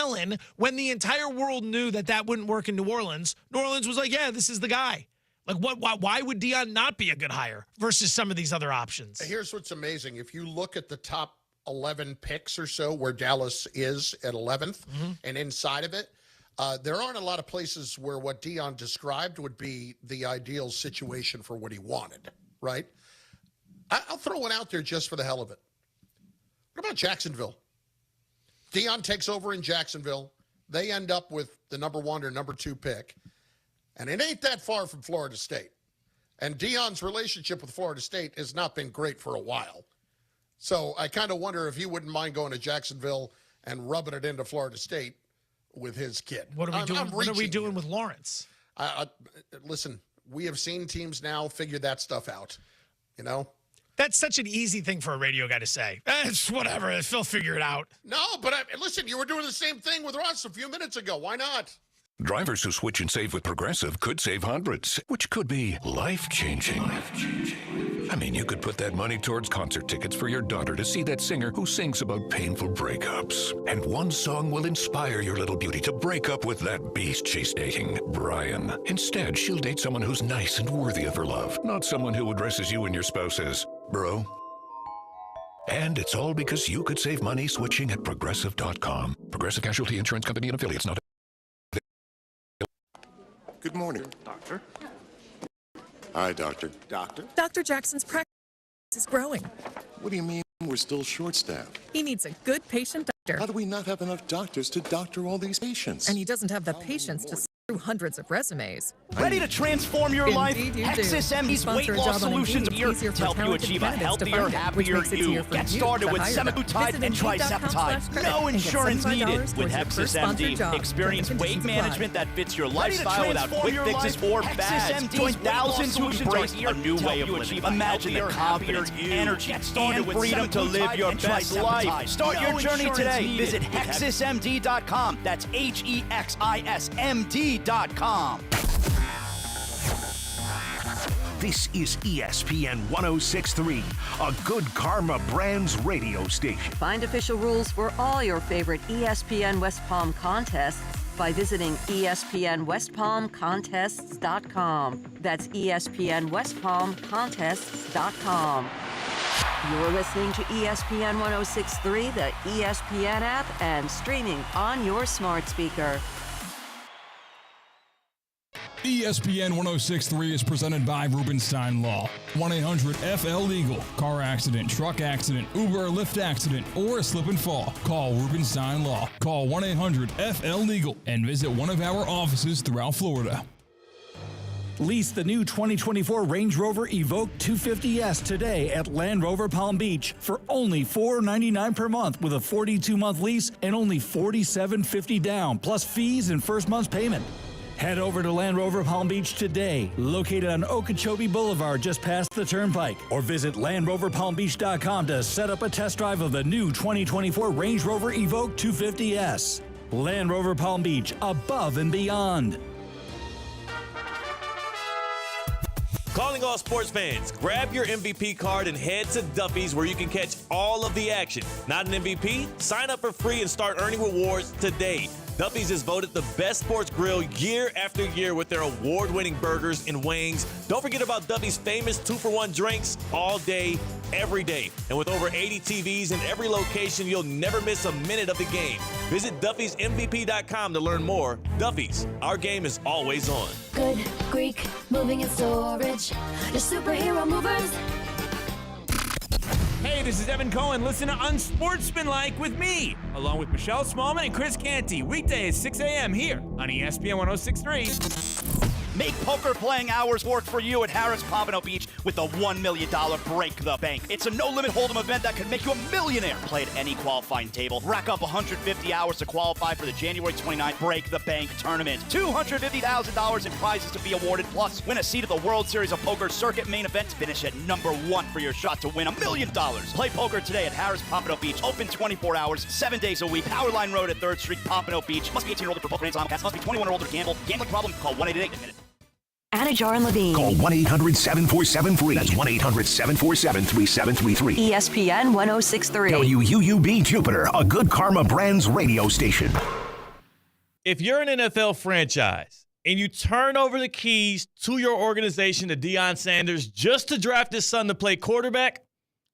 Allen, when the entire world knew that wouldn't work in New Orleans, New Orleans was like, yeah, this is the guy. Like, why would Deion not be a good hire versus some of these other options? Here's what's amazing. If you look at the top 11 picks or so where Dallas is at 11th and inside of it, there aren't a lot of places where what Deion described would be the ideal situation for what he wanted, right? I'll throw one out there just for the hell of it. What about Jacksonville? Deion takes over in Jacksonville. They end up with the number 1 or number 2 pick. And it ain't that far from Florida State. And Deion's relationship with Florida State has not been great for a while. So I kind of wonder if he wouldn't mind going to Jacksonville and rubbing it into Florida State with his kid. What are we doing? What are we doing with Lawrence? Listen, we have seen teams now figure that stuff out. You know, that's such an easy thing for a radio guy to say. It's whatever. They'll figure it out. No, but listen, you were doing the same thing with Russ a few minutes ago. Why not? Drivers who switch and save with Progressive could save hundreds, which could be life-changing. I mean, you could put that money towards concert tickets for your daughter to see that singer who sings about painful breakups. And one song will inspire your little beauty to break up with that beast she's dating, Brian. Instead, she'll date someone who's nice and worthy of her love, not someone who addresses you and your spouse as bro. And it's all because you could save money switching at Progressive.com. Progressive Casualty Insurance Company and Affiliates, not... Good morning. Doctor? Hi, Doctor. Doctor? Dr. Jackson's practice is growing. What do you mean we're still short-staffed? He needs a good patient doctor. How do we not have enough doctors to doctor all these patients? And he doesn't have the patience to through hundreds of resumes. Ready to transform your life? Hexus MD's weight loss solutions are here to help you achieve a healthier, happier you. Get started with semaglutide and triseptide. No insurance needed with Hexus MD. Experience weight management that fits your lifestyle without quick fixes or fads. Join thousands who embrace a new way of living. Imagine the confidence, energy, and freedom to live your best life. Start your journey today. Visit HexisMD.com. That's HEXISMD.com. This is ESPN 106.3, a Good Karma Brands radio station. Find official rules for all your favorite ESPN West Palm contests by visiting ESPNWestPalmContests.com. That's ESPNWestPalmContests.com. You're listening to ESPN 106.3, the ESPN app, and streaming on your smart speaker. ESPN 106.3 is presented by Rubenstein Law. 1-800-FL-LEGAL. Car accident, truck accident, Uber or Lyft accident, or a slip and fall. Call Rubenstein Law. Call 1-800-FL-LEGAL and visit one of our offices throughout Florida. Lease the new 2024 Range Rover Evoque 250S today at Land Rover Palm Beach for only $499 per month with a 42-month lease and only $47.50 down, plus fees and first month's payment. Head over to Land Rover Palm Beach today, located on Okeechobee Boulevard just past the Turnpike, or visit LandRoverPalmBeach.com to set up a test drive of the new 2024 Range Rover Evoque 250S. Land Rover Palm Beach, above and beyond. Calling all sports fans, grab your MVP card and head to Duffy's where you can catch all of the action. Not an MVP? Sign up for free and start earning rewards today. Duffy's is voted the best sports grill year after year with their award-winning burgers and wings. Don't forget about Duffy's famous 2-for-1 drinks all day, every day. And with over 80 TVs in every location, you'll never miss a minute of the game. Visit Duffy'sMVP.com to learn more. Duffy's, our game is always on. Good Greek moving and storage. Your superhero movers. Hey, this is Evan Cohen. Listen to Unsportsmanlike with me, along with Michelle Smallman and Chris Canty, weekdays 6 a.m. here on ESPN 106.3. Make poker playing hours work for you at Harris Pompano Beach with the $1 million Break the Bank. It's a no-limit hold'em event that can make you a millionaire. Play at any qualifying table. Rack up 150 hours to qualify for the January 29th Break the Bank tournament. $250,000 in prizes to be awarded, plus win a seat at the World Series of Poker Circuit main event. Finish at number 1 for your shot to win $1 million. Play poker today at Harris Pompano Beach. Open 24 hours, 7 days a week. Powerline Road at 3rd Street, Pompano Beach. Must be 18 or older for poker and simulcast. Must be 21 or older to gamble. Gambling problem? Call 1-888-MINUTE. Anajar and Levine. Call 1-800-747-FREE. That's 1-800-747-3733. ESPN 106.3. WUUB Jupiter, a Good Karma Brands radio station. if you're an NFL franchise and you turn over the keys to your organization to Deion Sanders just to draft his son to play quarterback,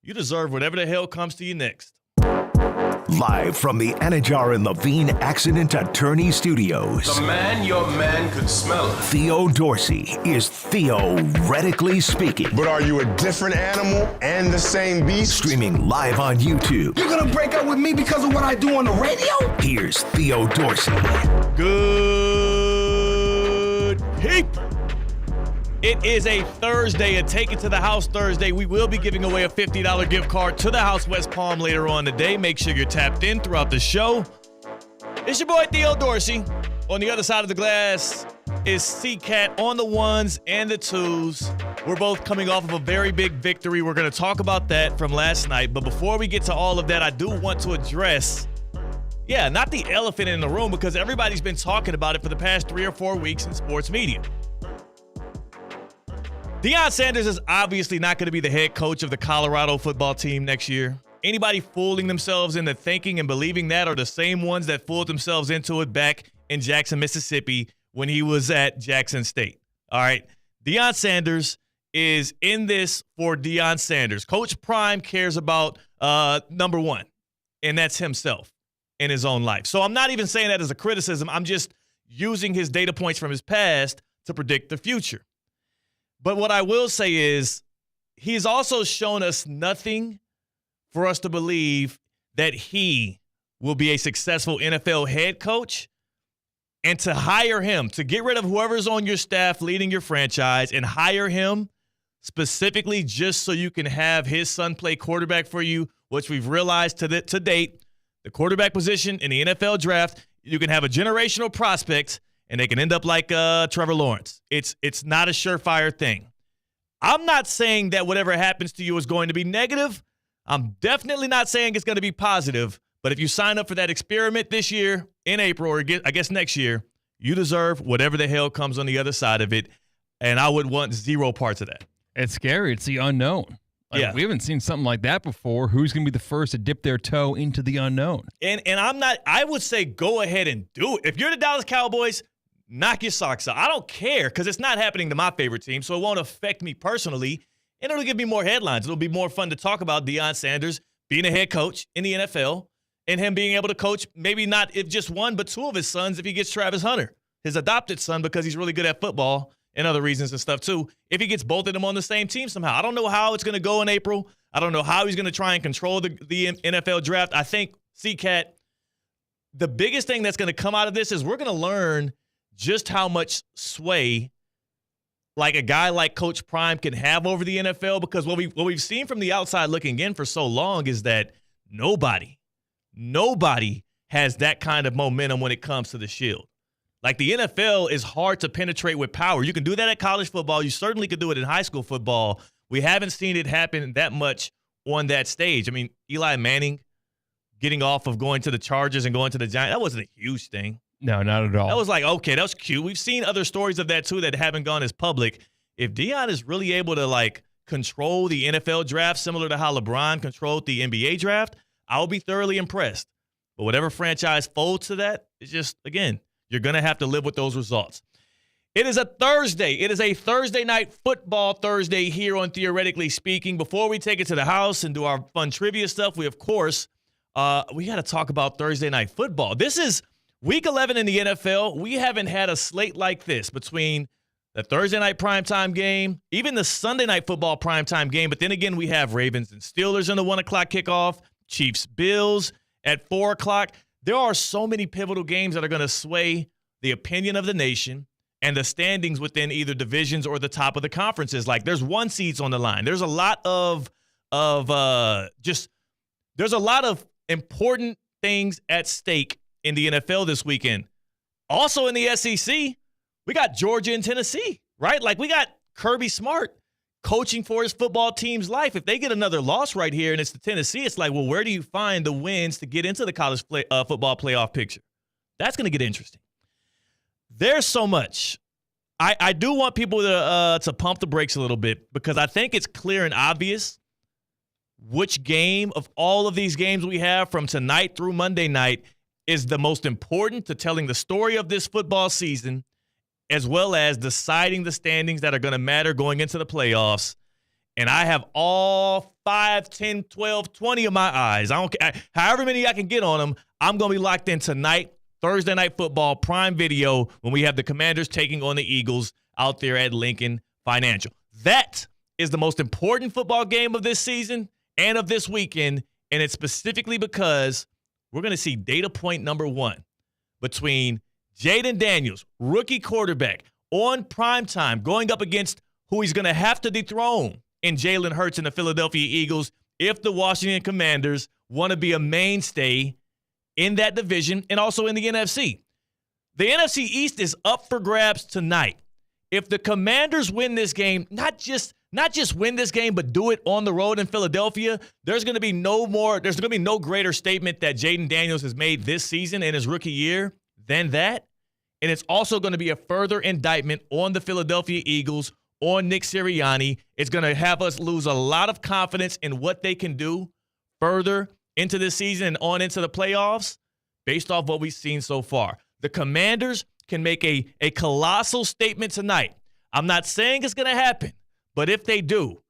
you deserve whatever the hell comes to you next. Live from the Anajar and Levine Accident Attorney Studios. The man, your man could smell it. Theo Dorsey is theoretically speaking. But are you a different animal and the same beast? Streaming live on YouTube. You're gonna break up with me because of what I do on the radio? Here's Theo Dorsey. Good people. It is a Thursday, a Take It to the House Thursday. We will be giving away a $50 gift card to the House West Palm later on today. Make sure you're tapped in throughout the show. It's your boy Theo Dorsey. On the other side of the glass is C-Cat on the ones and the twos. We're both coming off of a very big victory. We're going to talk about that from last night. But before we get to all of that, I do want to address, not the elephant in the room, because everybody's been talking about it for the past 3 or 4 weeks in sports media. Deion Sanders is obviously not going to be the head coach of the Colorado football team next year. Anybody fooling themselves into thinking and believing that are the same ones that fooled themselves into it back in Jackson, Mississippi when he was at Jackson State. All right. Deion Sanders is in this for Deion Sanders. Coach Prime cares about number one, and that's himself in his own life. So I'm not even saying that as a criticism. I'm just using his data points from his past to predict the future. But what I will say is he's also shown us nothing for us to believe that he will be a successful NFL head coach. And to hire him, to get rid of whoever's on your staff leading your franchise and hire him specifically just so you can have his son play quarterback for you, which we've realized to date, the quarterback position in the NFL draft, you can have a generational prospect and they can end up like Trevor Lawrence. It's not a surefire thing. I'm not saying that whatever happens to you is going to be negative. I'm definitely not saying it's going to be positive. But if you sign up for that experiment this year in April, or I guess next year, you deserve whatever the hell comes on the other side of it. And I would want zero parts of that. It's scary. It's the unknown. We haven't seen something like that before. Who's going to be the first to dip their toe into the unknown? And I would say go ahead and do it. If you're the Dallas Cowboys, knock your socks off. I don't care because it's not happening to my favorite team, so it won't affect me personally, and it'll give me more headlines. It'll be more fun to talk about Deion Sanders being a head coach in the NFL and him being able to coach maybe not if just one but two of his sons if he gets Travis Hunter, his adopted son, because he's really good at football and other reasons and stuff too, if he gets both of them on the same team somehow. I don't know how it's going to go in April. I don't know how he's going to try and control the NFL draft. I think, C-Cat, the biggest thing that's going to come out of this is we're going to learn just how much sway like a guy like Coach Prime can have over the NFL, because what we've seen from the outside looking in for so long is that nobody has that kind of momentum when it comes to the Shield. Like the NFL is hard to penetrate with power. You can do that at college football. You certainly could do it in high school football. We haven't seen it happen that much on that stage. I mean, Eli Manning getting off of going to the Chargers and going to the Giants, that wasn't a huge thing. No, not at all. That was like, okay, that was cute. We've seen other stories of that too that haven't gone as public. If Deion is really able to like control the NFL draft similar to how LeBron controlled the NBA draft, I'll be thoroughly impressed. But whatever franchise folds to that, it's just, again, you're going to have to live with those results. It is a Thursday. It is a Thursday night football Thursday here on Theoretically Speaking. Before we take it to the house and do our fun trivia stuff, we, of course, we got to talk about Thursday night football. This is Week 11 in the NFL. We haven't had a slate like this between the Thursday night primetime game, even the Sunday night football primetime game. But then again, we have Ravens and Steelers in the 1 o'clock kickoff, Chiefs, Bills at 4 o'clock. There are so many pivotal games that are going to sway the opinion of the nation and the standings within either divisions or the top of the conferences. Like there's 1 seeds on the line. There's a lot of there's a lot of important things at stake in the NFL this weekend. Also in the SEC, we got Georgia and Tennessee, right? Like we got Kirby Smart coaching for his football team's life. If they get another loss right here and it's the Tennessee, it's like, well, where do you find the wins to get into the college football playoff picture? That's going to get interesting. There's so much. I do want people to pump the brakes a little bit because I think it's clear and obvious which game of all of these games we have from tonight through Monday night is the most important to telling the story of this football season, as well as deciding the standings that are going to matter going into the playoffs. And I have all 5, 10, 12, 20 of my eyes. I don't care. However many I can get on them, I'm going to be locked in tonight, Thursday Night Football, Prime Video, when we have the Commanders taking on the Eagles out there at Lincoln Financial. That is the most important football game of this season and of this weekend, and it's specifically because we're going to see data point number 1 between Jaden Daniels, rookie quarterback, on primetime, going up against who he's going to have to dethrone in Jalen Hurts and the Philadelphia Eagles if the Washington Commanders want to be a mainstay in that division and also in the NFC. The NFC East is up for grabs tonight. If the Commanders win this game, not just win this game, but do it on the road in Philadelphia, there's going to be no greater statement that Jaden Daniels has made this season in his rookie year than that. And it's also going to be a further indictment on the Philadelphia Eagles, on Nick Sirianni. It's going to have us lose a lot of confidence in what they can do further into this season and on into the playoffs based off what we've seen so far. The Commanders can make a colossal statement tonight. I'm not saying it's going to happen, but if they do,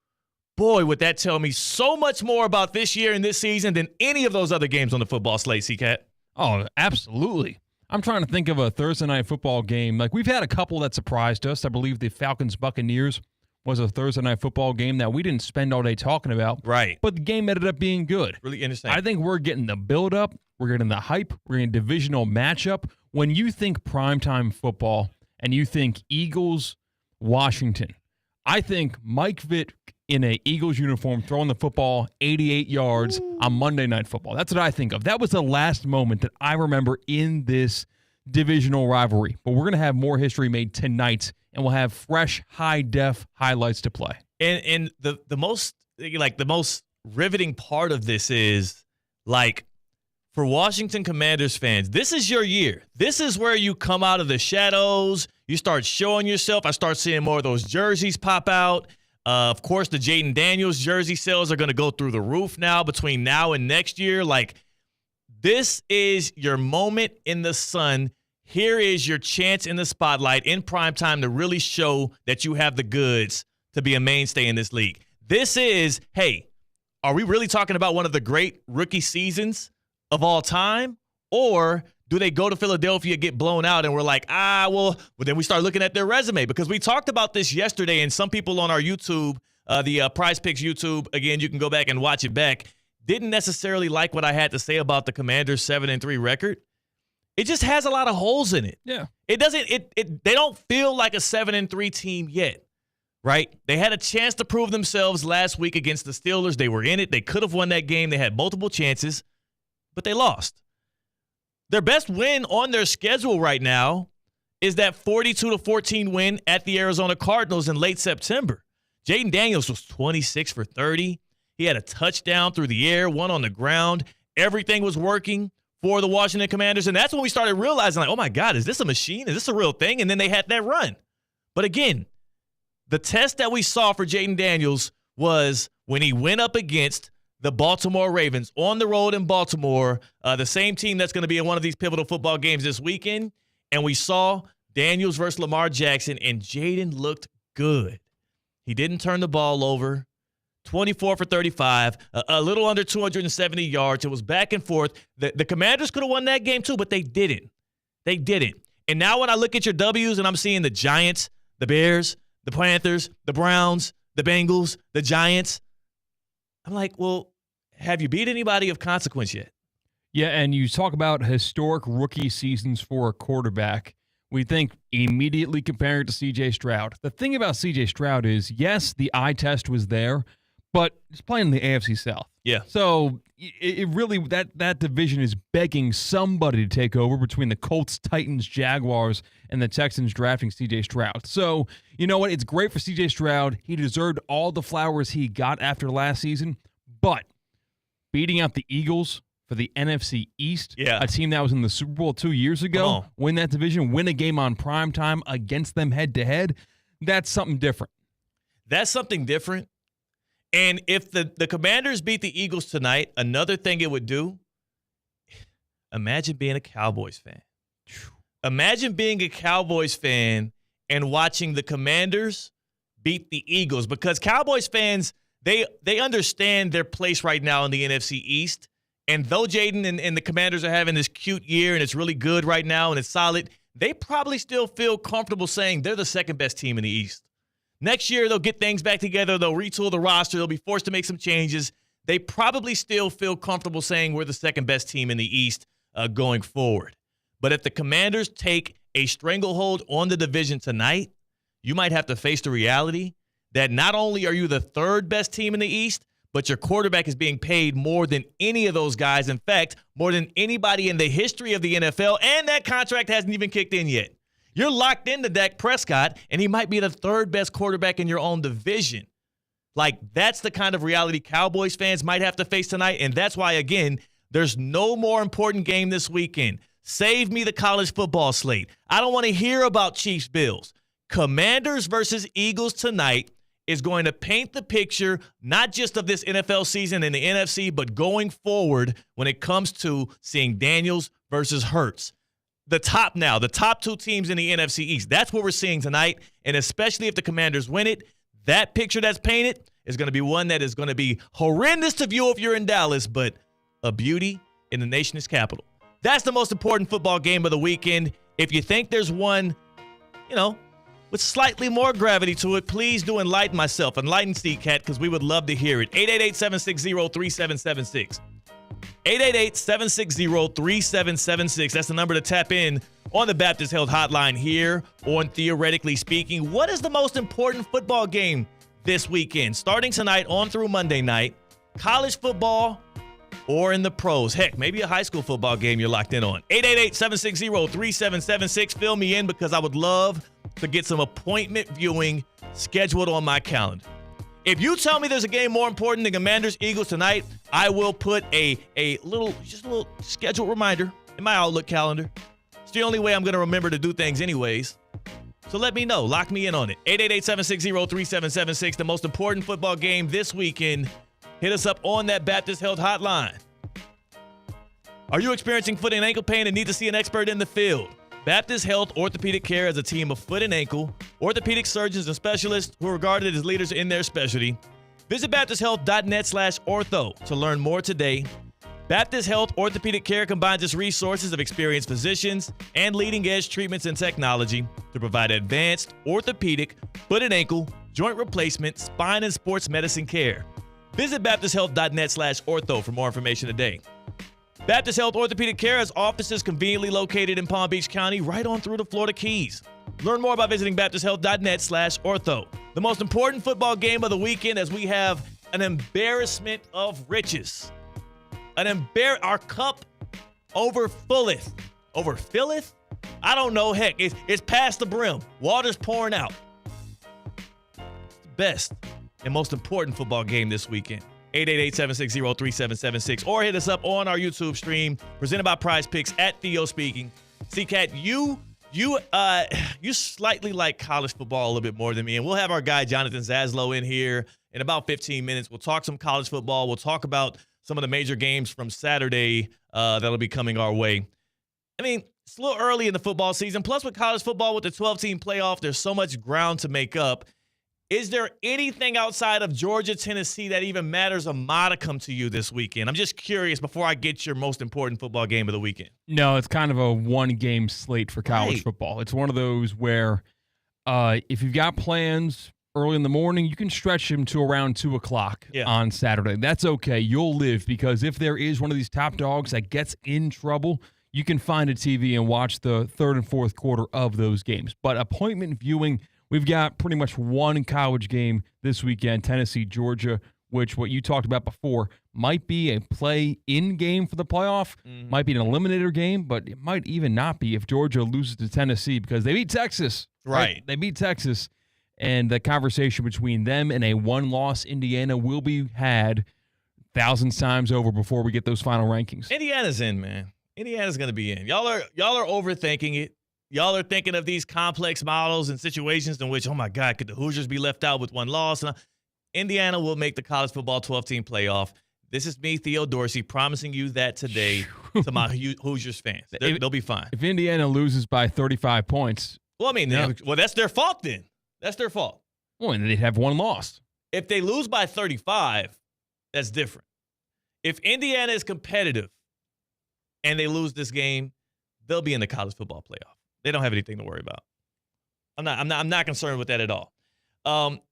boy, would that tell me so much more about this year and this season than any of those other games on the football slate, C-Cat. Oh, absolutely. I'm trying to think of a Thursday night football game. Like, we've had a couple that surprised us. I believe the Falcons-Buccaneers was a Thursday night football game that we didn't spend all day talking about. Right. But the game ended up being good. Really interesting. I think we're getting the build-up. We're getting the hype. We're getting a divisional matchup. When you think primetime football and you think Eagles-Washington, I think Mike Vick in a Eagles uniform throwing the football 88 yards on Monday Night Football. That's what I think of. That was the last moment that I remember in this divisional rivalry. But we're going to have more history made tonight, and we'll have fresh, high-def highlights to play. And the most riveting part of this is, like, for Washington Commanders fans, this is your year. This is where you come out of the shadows. You start showing yourself. I start seeing more of those jerseys pop out. Of course, the Jaden Daniels jersey sales are going to go through the roof now between now and next year. Like, this is your moment in the sun. Here is your chance in the spotlight in primetime to really show that you have the goods to be a mainstay in this league. This is, hey, are we really talking about one of the great rookie seasons of all time? Or do they go to Philadelphia, get blown out, and we're like, well, then we start looking at their resume? Because we talked about this yesterday, and some people on our YouTube, the Prize Picks YouTube, again, you can go back and watch it back, didn't necessarily like what I had to say about the Commanders' 7-3 record. It just has a lot of holes in it. Yeah. It doesn't, they don't feel like a 7-3 team yet, right? They had a chance to prove themselves last week against the Steelers. They were in it. They could have won that game. They had multiple chances, but they lost. Their best win on their schedule right now is that 42-14 win at the Arizona Cardinals in late September. Jaden Daniels was 26 for 30. He had a touchdown through the air, one on the ground. Everything was working for the Washington Commanders, and that's when we started realizing, like, oh, my God, is this a machine? Is this a real thing? And then they had that run. But, again, the test that we saw for Jaden Daniels was when he went up against the Baltimore Ravens on the road in Baltimore, the same team that's going to be in one of these pivotal football games this weekend. And we saw Daniels versus Lamar Jackson, and Jaden looked good. He didn't turn the ball over. 24 for 35, a little under 270 yards. It was back and forth. The Commanders could have won that game too, but they didn't. They didn't. And now when I look at your W's and I'm seeing the Giants, the Bears, the Panthers, the Browns, the Bengals, the Giants, I'm like, well, have you beat anybody of consequence yet? Yeah, and you talk about historic rookie seasons for a quarterback. We think immediately compare it to C.J. Stroud. The thing about C.J. Stroud is, yes, the eye test was there, but he's playing in the AFC South. Yeah. So it really, that division is begging somebody to take over between the Colts, Titans, Jaguars, and the Texans drafting C.J. Stroud. So, you know what? It's great for C.J. Stroud. He deserved all the flowers he got after last season, but beating out the Eagles for the NFC East, a team that was in the Super Bowl 2 years ago, win that division, win a game on prime time against them head-to-head, that's something different. That's something different. And if the Commanders beat the Eagles tonight, another thing it would do, Imagine being a Cowboys fan. Imagine being a Cowboys fan and watching the Commanders beat the Eagles, because Cowboys fans, they understand their place right now in the NFC East. And though Jaden and the Commanders are having this cute year and it's really good right now and it's solid, they probably still feel comfortable saying they're the second best team in the East. Next year, they'll get things back together. They'll retool the roster. They'll be forced to make some changes. They probably still feel comfortable saying we're the second best team in the East going forward. But if the Commanders take a stranglehold on the division tonight, you might have to face the reality that not only are you the third best team in the East, but your quarterback is being paid more than any of those guys. In fact, more than anybody in the history of the NFL, and that contract hasn't even kicked in yet. You're locked into Dak Prescott, and he might be the third best quarterback in your own division. Like, that's the kind of reality Cowboys fans might have to face tonight, and that's why, again, there's no more important game this weekend. Save me the college football slate. I don't want to hear about Chiefs-Bills. Commanders versus Eagles tonight is going to paint the picture not just of this NFL season in the NFC, but going forward when it comes to seeing Daniels versus Hurts. The top two teams in the NFC East. That's what we're seeing tonight, and especially if the Commanders win it, that picture that's painted is going to be one that is going to be horrendous to view if you're in Dallas, but a beauty in the nation's capital. That's the most important football game of the weekend. If you think there's one, with slightly more gravity to it, please do enlighten myself. Enlighten C-Cat, because we would love to hear it. 888-760-3776. 888-760-3776. That's the number to tap in on the Baptist Health Hotline here on Theoretically Speaking. What is the most important football game this weekend? Starting tonight on through Monday night, college football or in the pros. Heck, maybe a high school football game you're locked in on. 888-760-3776. Fill me in, because I would love to get some appointment viewing scheduled on my calendar. If you tell me there's a game more important than Commanders-Eagles tonight, I will put a little scheduled reminder in my Outlook calendar. It's the only way I'm going to remember to do things anyways. So let me know. Lock me in on it. 888-760-3776, the most important football game this weekend. Hit us up on that Baptist Health Hotline. Are you experiencing foot and ankle pain and need to see an expert in the field? Baptist Health Orthopedic Care is a team of foot and ankle orthopedic surgeons and specialists who are regarded as leaders in their specialty. Visit baptisthealth.net/ortho to learn more today. Baptist Health Orthopedic Care combines its resources of experienced physicians and leading-edge treatments and technology to provide advanced orthopedic, foot and ankle, joint replacement, spine, and sports medicine care. Visit baptisthealth.net/ortho for more information today. Baptist Health Orthopedic Care has offices conveniently located in Palm Beach County, right on through the Florida Keys. Learn more by visiting baptisthealth.net/ortho. The most important football game of the weekend, as we have an embarrassment of riches. Our cup overfilleth. Overfilleth? I don't know. Heck, it's past the brim. Water's pouring out. It's the best and most important football game this weekend. 888-760-3776, or hit us up on our YouTube stream presented by Prize Picks at Theo Speaking. C-Cat, you slightly like college football a little bit more than me, and we'll have our guy Jonathan Zaslow in here in about 15 minutes. We'll talk some college football. We'll talk about some of the major games from Saturday that'll be coming our way. I mean, it's a little early in the football season. Plus, with college football, with the 12-team playoff, there's so much ground to make up. Is there anything outside of Georgia, Tennessee that even matters a modicum to you this weekend? I'm just curious before I get your most important football game of the weekend. No, it's kind of a one-game slate for college football. It's one of those where if you've got plans early in the morning, you can stretch them to around 2 o'clock on Saturday. That's okay. You'll live, because if there is one of these top dogs that gets in trouble, you can find a TV and watch the third and fourth quarter of those games. But appointment viewing, we've got pretty much one college game this weekend, Tennessee, Georgia, which what you talked about before might be a play-in game for the playoff, might be an eliminator game, but it might even not be if Georgia loses to Tennessee, because they beat Texas. Right. They beat Texas, and the conversation between them and a one-loss Indiana will be had thousands times over before we get those final rankings. Indiana's in, man. Indiana's going to be in. Y'all are overthinking it. Y'all are thinking of these complex models and situations in which, oh my God, could the Hoosiers be left out with one loss? Indiana will make the college football 12-team playoff. This is me, Theo Dorsey, promising you that today to my Hoosiers fans. They'll be fine. If Indiana loses by 35 points. Well, I mean, that's their fault then. That's their fault. Well, and they'd have one loss. If they lose by 35, that's different. If Indiana is competitive and they lose this game, they'll be in the college football playoff. They don't have anything to worry about. I'm not concerned with that at all.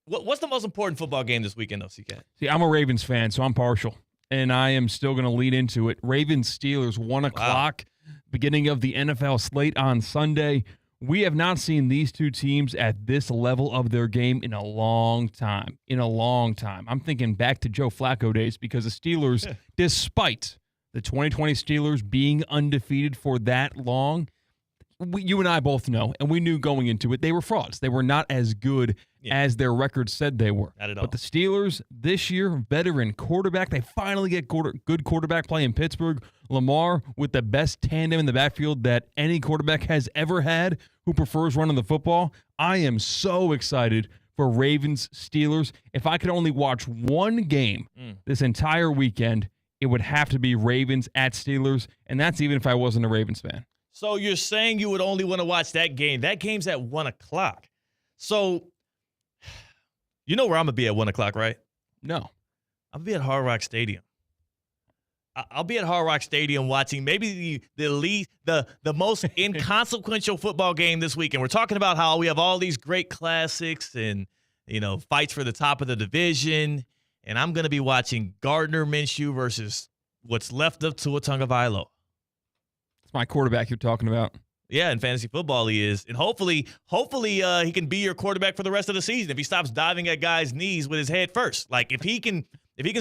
What's the most important football game this weekend, though, CK? See, I'm a Ravens fan, so I'm partial. And I am still going to lead into it. Ravens-Steelers, 1 o'clock, beginning of the NFL slate on Sunday. We have not seen these two teams at this level of their game in a long time. I'm thinking back to Joe Flacco days because the Steelers, despite the 2020 Steelers being undefeated for that long, you and I both know, and we knew going into it, they were frauds. They were not as good as their record said they were. Not at all. But the Steelers this year, veteran quarterback, they finally get good quarterback play in Pittsburgh. Lamar with the best tandem in the backfield that any quarterback has ever had who prefers running the football. I am so excited for Ravens-Steelers. If I could only watch one game this entire weekend, it would have to be Ravens at Steelers, and that's even if I wasn't a Ravens fan. So you're saying you would only want to watch that game. That game's at 1 o'clock. So you know where I'm going to be at 1 o'clock, right? No. I'm going to be at Hard Rock Stadium. I'll be at Hard Rock Stadium watching maybe the most inconsequential football game this weekend. We're talking about how we have all these great classics and, fights for the top of the division. And I'm going to be watching Gardner Minshew versus what's left of Tua Tagovailoa. My quarterback you're talking about. Yeah, in fantasy football he is. And hopefully he can be your quarterback for the rest of the season if he stops diving at guys' knees with his head first. Like if he can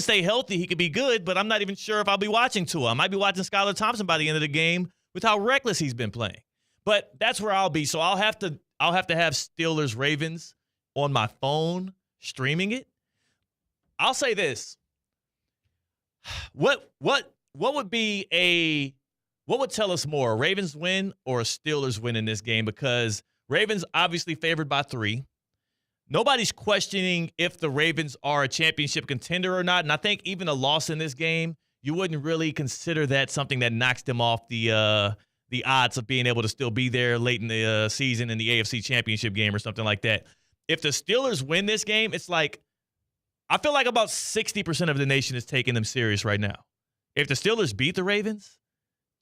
stay healthy, he could be good, but I'm not even sure if I'll be watching Tua. I might be watching Skylar Thompson by the end of the game with how reckless he's been playing. But that's where I'll be. So I'll have to have Steelers Ravens on my phone streaming it. I'll say this. What would tell us more, a Ravens win or a Steelers win in this game? Because Ravens obviously favored by 3. Nobody's questioning if the Ravens are a championship contender or not. And I think even a loss in this game, you wouldn't really consider that something that knocks them off the odds of being able to still be there late in the season in the AFC championship game or something like that. If the Steelers win this game, it's like I feel like about 60% of the nation is taking them serious right now. If the Steelers beat the Ravens,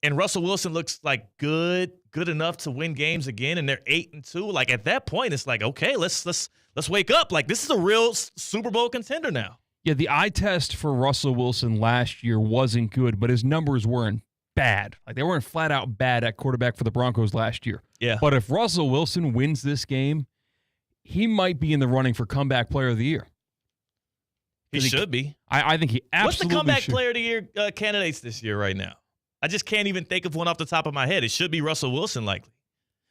and Russell Wilson looks like good enough to win games again, and they're 8-2. Like at that point, it's like, okay, let's wake up. Like this is a real Super Bowl contender now. Yeah, the eye test for Russell Wilson last year wasn't good, but his numbers weren't bad. Like they weren't flat out bad at quarterback for the Broncos last year. Yeah. But if Russell Wilson wins this game, he might be in the running for comeback player of the year. He should be. I think he absolutely What's the comeback should. player of the year candidates this year right now? I just can't even think of one off the top of my head. It should be Russell Wilson likely.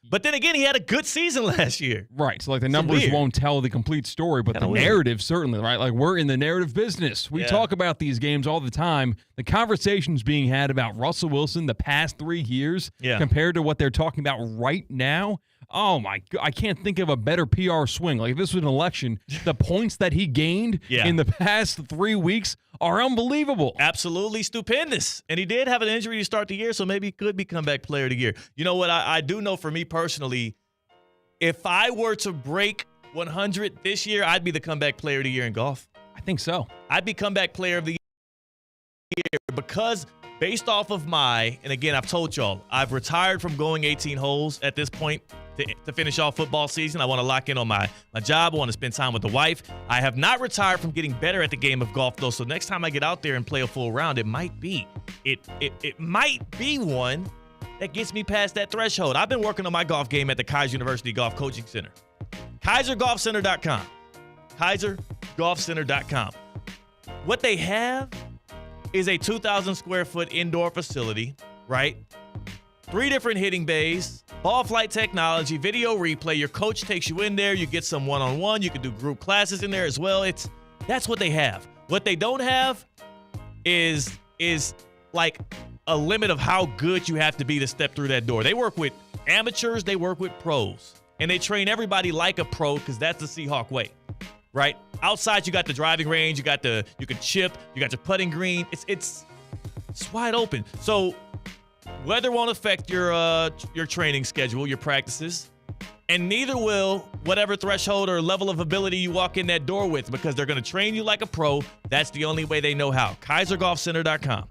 But then again, he had a good season last year. Right. So, like, the numbers won't tell the complete story, but the narrative certainly, right? Like, we're in the narrative business. We talk about these games all the time. The conversations being had about Russell Wilson the past 3 years compared to what they're talking about right now. Oh, my God. I can't think of a better PR swing. Like, if this was an election, the points that he gained in the past 3 weeks are unbelievable. Absolutely stupendous. And he did have an injury to start the year, so maybe he could be comeback player of the year. You know what? I do know for me personally, if I were to break 100 this year, I'd be the comeback player of the year in golf. I think so. I'd be comeback player of the year because based off of and again, I've told y'all, I've retired from going 18 holes at this point to finish off football season. I want to lock in on my job. I want to spend time with the wife. I have not retired from getting better at the game of golf, though, so next time I get out there and play a full round, it might be one that gets me past that threshold. I've been working on my golf game at the Kaiser University Golf Coaching Center. KaiserGolfCenter.com. KaiserGolfCenter.com. What they have is a 2,000 square foot indoor facility, right? 3 different hitting bays, ball flight technology, video replay. Your coach takes you in there. You get some one-on-one. You can do group classes in there as well. That's what they have. What they don't have is like a limit of how good you have to be to step through that door. They work with amateurs. They work with pros. And they train everybody like a pro because that's the Seahawk way. right? Outside, you got the driving range, you can chip, you got your putting green. It's wide open. So weather won't affect your training schedule, your practices, and neither will whatever threshold or level of ability you walk in that door with, because they're going to train you like a pro. That's the only way they know how. KaiserGolfCenter.com.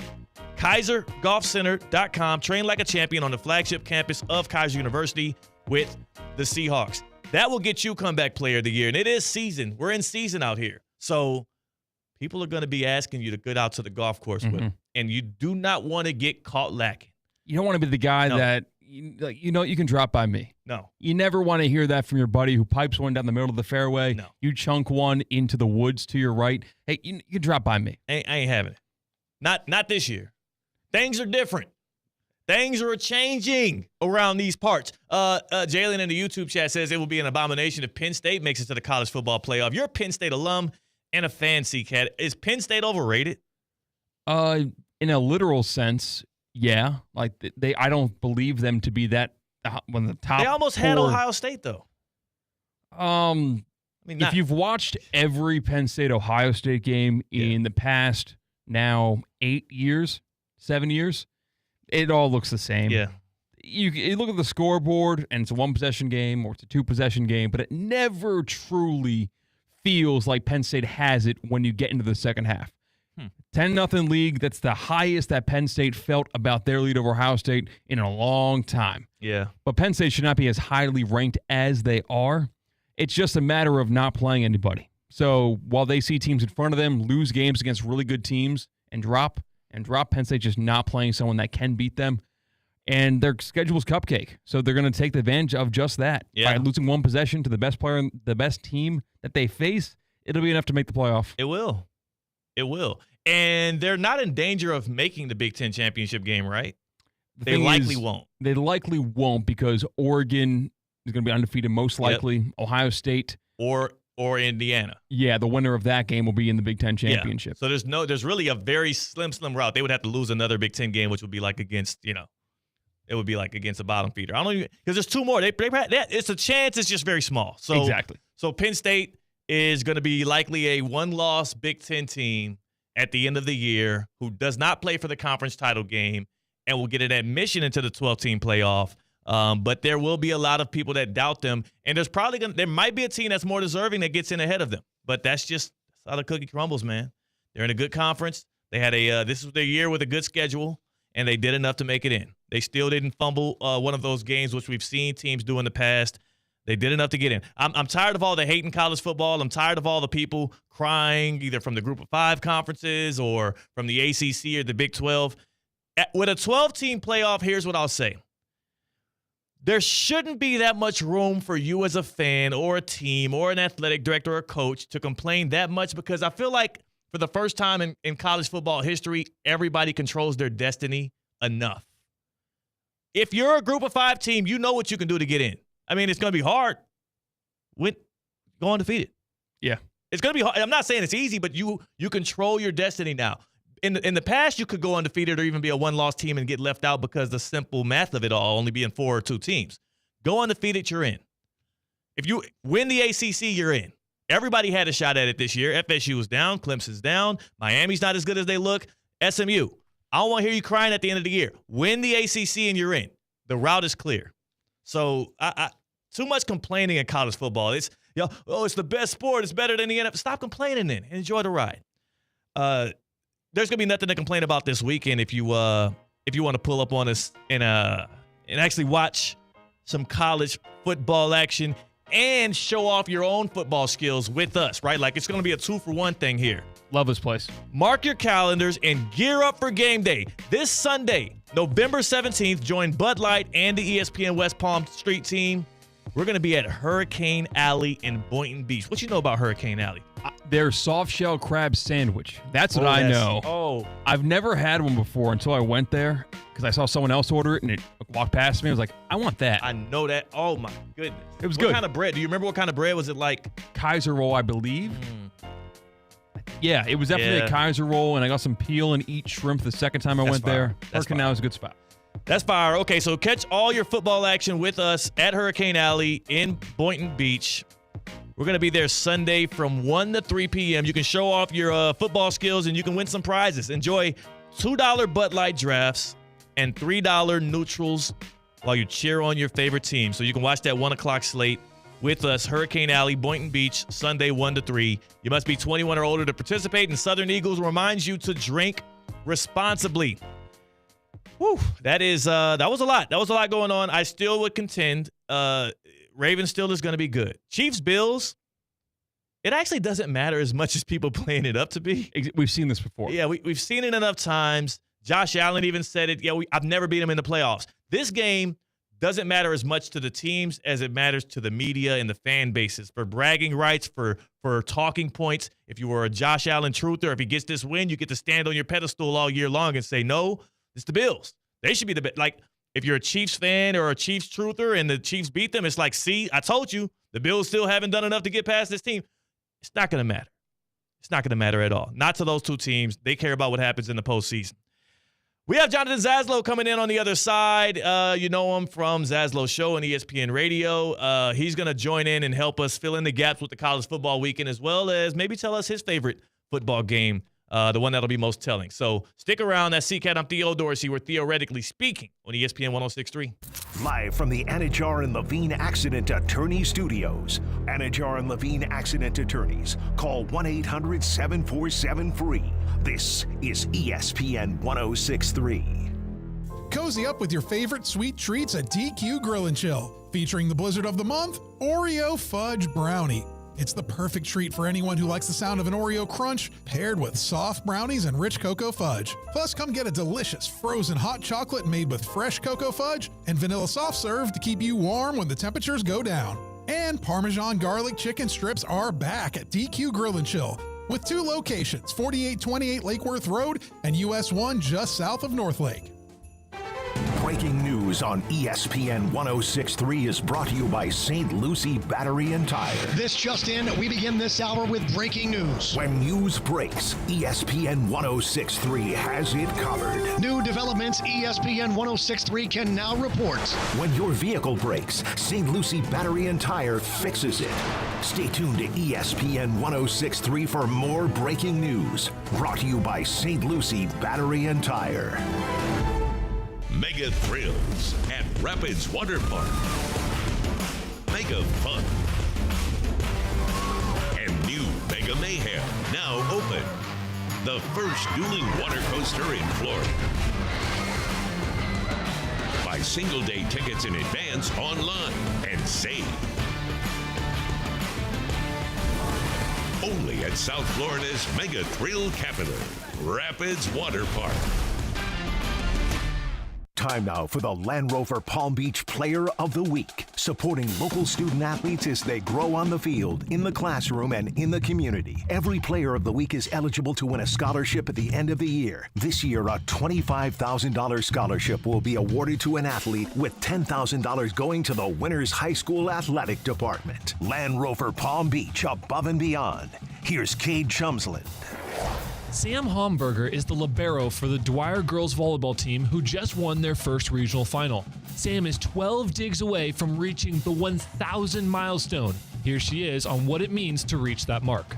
KaiserGolfCenter.com. Train like a champion on the flagship campus of Kaiser University with the Seahawks. That will get you Comeback Player of the Year, and it is season. We're in season out here. So people are going to be asking you to get out to the golf course with them, and you do not want to get caught lacking. You don't want to be the guy that, you can drop by me. No. You never want to hear that from your buddy who pipes one down the middle of the fairway. No. You chunk one into the woods to your right. Hey, you can drop by me. I ain't having it. Not this year. Things are different. Things are changing around these parts. Jalen in the YouTube chat says it will be an abomination if Penn State makes it to the college football playoff. You're a Penn State alum and a fan, C-Cat. Is Penn State overrated? In a literal sense, yeah. Like I don't believe them to be that one of the top. They almost had Ohio State though. If you've watched every Penn State Ohio State game in the past now 7 years, it all looks the same. Yeah. You look at the scoreboard, and it's a one-possession game or it's a two-possession game, but it never truly feels like Penn State has it when you get into the second half. 10-0 league, that's the highest that Penn State felt about their lead over Ohio State in a long time. Yeah. But Penn State should not be as highly ranked as they are. It's just a matter of not playing anybody. So while they see teams in front of them lose games against really good teams and drop, Penn State just not playing someone that can beat them. And their schedule's cupcake. So they're going to take advantage of just that. Yeah. By losing one possession to the best player, the best team that they face, it'll be enough to make the playoff. It will. It will. And they're not in danger of making the Big Ten championship game, right? They likely won't. They likely won't because Oregon is going to be undefeated most likely. Yep. Ohio State. Or Indiana. Yeah, the winner of that game will be in the Big Ten championship. Yeah. So there's really a very slim route. They would have to lose another Big Ten game, which would be like against, it would be like against a bottom feeder. I don't even, because there's two more. It's a chance. It's just very small. So exactly. So Penn State is going to be likely a one-loss Big Ten team at the end of the year who does not play for the conference title game and will get an admission into the 12-team playoff. But there will be a lot of people that doubt them, and there might be a team that's more deserving that gets in ahead of them. But that's how the cookie crumbles, man. They're in a good conference. They had this was their year with a good schedule, and they did enough to make it in. They still didn't fumble one of those games, which we've seen teams do in the past. They did enough to get in. I'm tired of all the hate in college football. I'm tired of all the people crying either from the Group of Five conferences or from the ACC or the Big 12. With a 12-team playoff, here's what I'll say. There shouldn't be that much room for you as a fan or a team or an athletic director or a coach to complain that much, because I feel like for the first time in college football history, everybody controls their destiny enough. If you're a Group of Five team, you know what you can do to get in. I mean, it's going to be hard. Go undefeated. Yeah. It's going to be hard. I'm not saying it's easy, but you control your destiny now. In the past, you could go undefeated or even be a one-loss team and get left out because the simple math of it all, only being 4 or 2 teams. Go undefeated, you're in. If you win the ACC, you're in. Everybody had a shot at it this year. FSU was down. Clemson's down. Miami's not as good as they look. SMU. I don't want to hear you crying at the end of the year. Win the ACC and you're in. The route is clear. So too much complaining in college football. It's it's the best sport. It's better than the NFL. Stop complaining then and enjoy the ride. There's gonna be nothing to complain about this weekend if you want to pull up on us and actually watch some college football action and show off your own football skills with us, right? Like, it's gonna be a 2-for-1 thing here. Love this place. Mark your calendars and gear up for game day. This Sunday, November 17th, join Bud Light and the ESPN West Palm Street team. We're going to be at Hurricane Alley in Boynton Beach. What you know about Hurricane Alley? Their soft shell crab sandwich. That's what I know. Oh. I've never had one before until I went there because I saw someone else order it and it walked past me. I was like, I want that. I know that. Oh, my goodness. It was good. What kind of bread? Do you remember what kind of bread was it like? Kaiser roll, I believe. Yeah, it was definitely a Kaiser roll, and I got some peel and eat shrimp the second time I went there. Hurricane Alley is a good spot. That's fire. Okay, so catch all your football action with us at Hurricane Alley in Boynton Beach. We're going to be there Sunday from 1 to 3 p.m. You can show off your football skills, and you can win some prizes. Enjoy $2 Bud Light drafts and $3 neutrals while you cheer on your favorite team. So you can watch that 1 o'clock slate with us, Hurricane Alley, Boynton Beach, Sunday 1 to 3. You must be 21 or older to participate, and Southern Eagles reminds you to drink responsibly. Whew, that was a lot. That was a lot going on. I still would contend Ravens still is going to be good. Chiefs, Bills, it actually doesn't matter as much as people playing it up to be. We've seen this before. Yeah, we've seen it enough times. Josh Allen even said it. Yeah, I've never beat him in the playoffs. This game doesn't matter as much to the teams as it matters to the media and the fan bases for bragging rights, for talking points. If you were a Josh Allen truther, if he gets this win, you get to stand on your pedestal all year long and say, no, it's the Bills. They should be the best. Like, if you're a Chiefs fan or a Chiefs truther and the Chiefs beat them, it's like, see, I told you, the Bills still haven't done enough to get past this team. It's not going to matter. It's not going to matter at all. Not to those two teams. They care about what happens in the postseason. We have Jonathan Zaslow coming in on the other side. You know him from Zaslow's show on ESPN Radio. He's going to join in and help us fill in the gaps with the college football weekend, as well as maybe tell us his favorite football game, the one that'll be most telling. So stick around. That's CCAT. I'm Theo Dorsey. We're theoretically speaking on ESPN 106.3. Live from the Anajar and Levine Accident Attorney Studios. Anajar and Levine Accident Attorneys. Call 1-800-747-FREE. This is ESPN 106.3. Cozy up with your favorite sweet treats at DQ Grill and Chill. Featuring the blizzard of the month, Oreo Fudge Brownie. It's the perfect treat for anyone who likes the sound of an Oreo crunch paired with soft brownies and rich cocoa fudge. Plus, come get a delicious frozen hot chocolate made with fresh cocoa fudge and vanilla soft serve to keep you warm when the temperatures go down. And Parmesan garlic chicken strips are back at DQ Grill and Chill with 2 locations, 4828 Lake Worth Road and US 1 just south of North Lake. Breaking news on ESPN 106.3 is brought to you by St. Lucie Battery and Tire. This just in, we begin this hour with breaking news. When news breaks, ESPN 106.3 has it covered. New developments ESPN 106.3 can now report. When your vehicle breaks, St. Lucie Battery and Tire fixes it. Stay tuned to ESPN 106.3 for more breaking news. Brought to you by St. Lucie Battery and Tire. Mega Thrills at Rapids Water Park. Mega Fun. And new Mega Mayhem, now open. The first dueling water coaster in Florida. Buy single-day tickets in advance online and save. Only at South Florida's Mega Thrill capital, Rapids Water Park. Time now for the Land Rover Palm Beach Player of the Week, supporting local student athletes as they grow on the field, in the classroom, and in the community. Every Player of the Week is eligible to win a scholarship at the end of the year. This year, a $25,000 scholarship will be awarded to an athlete, with $10,000 going to the winner's high school athletic department. Land Rover Palm Beach, above and beyond. Here's Cade Chumsland. Sam Homburger is the libero for the Dwyer girls volleyball team who just won their first regional final. Sam is 12 digs away from reaching the 1,000 milestone. Here she is on what it means to reach that mark.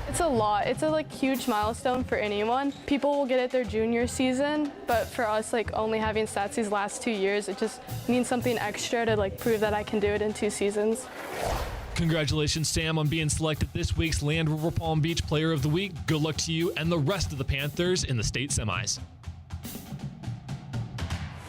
It's a lot. It's a huge milestone for anyone. People will get it their junior season, but for us, only having stats these last 2 years, it just means something extra to prove that I can do it in 2 seasons. Congratulations, Sam, on being selected this week's Land Rover Palm Beach Player of the Week. Good luck to you and the rest of the Panthers in the state semis.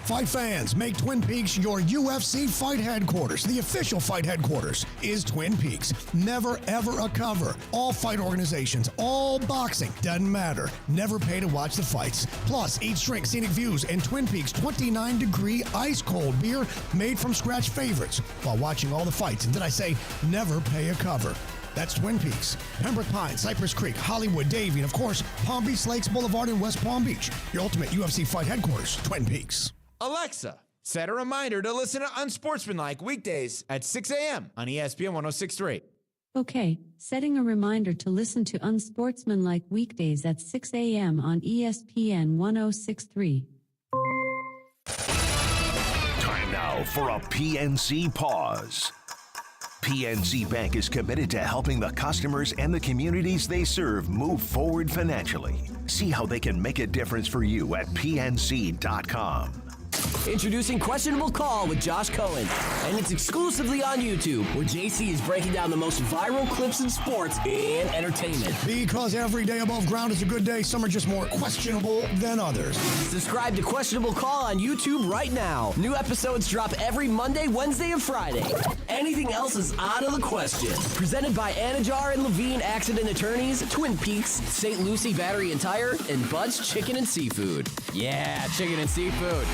Fight fans, make Twin Peaks your UFC fight headquarters. The official fight headquarters is Twin Peaks. Never, ever a cover. All fight organizations, all boxing, doesn't matter. Never pay to watch the fights. Plus, eat, drink, scenic views, and Twin Peaks 29-degree ice-cold beer made from scratch favorites while watching all the fights. And did I say never pay a cover? That's Twin Peaks, Pembroke Pines, Cypress Creek, Hollywood, Davie, and of course, Palm Beach Lakes Boulevard in West Palm Beach. Your ultimate UFC fight headquarters, Twin Peaks. Alexa, set a reminder to listen to Unsportsmanlike weekdays at 6 a.m. on ESPN 106.3. Okay, setting a reminder to listen to Unsportsmanlike weekdays at 6 a.m. on ESPN 106.3. Time now for a PNC pause. PNC Bank is committed to helping the customers and the communities they serve move forward financially. See how they can make a difference for you at pnc.com. Introducing Questionable Call with Josh Cohen. And it's exclusively on YouTube, where JC is breaking down the most viral clips in sports and entertainment. Because every day above ground is a good day, some are just more questionable than others. Subscribe to Questionable Call on YouTube right now. New episodes drop every Monday, Wednesday, and Friday. Anything else is out of the question. Presented by Anajar and Levine Accident Attorneys, Twin Peaks, St. Lucie Battery and Tire, and Bud's Chicken and Seafood. Yeah, chicken and seafood.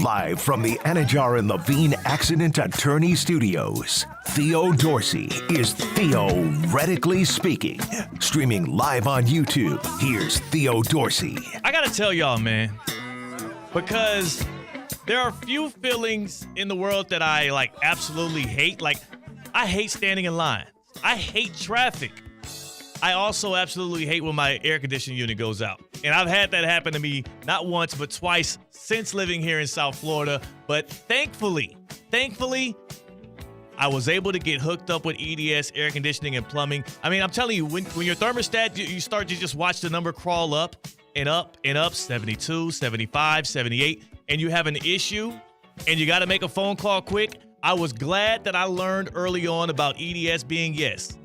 Live from the Anajar and Levine Accident Attorney Studios, Theo Dorsey is Theoretically Speaking. Streaming live on YouTube, here's Theo Dorsey. I gotta tell y'all, man, because there are few feelings in the world that I absolutely hate. I hate standing in line. I hate traffic. I also absolutely hate when my air conditioning unit goes out. And I've had that happen to me not once, but twice since living here in South Florida. But thankfully, I was able to get hooked up with EDS air conditioning and plumbing. I mean, I'm telling you, when your thermostat, you start to just watch the number crawl up and up and up, 72, 75, 78, and you have an issue and you got to make a phone call quick. I was glad that I learned early on about EDS being yes.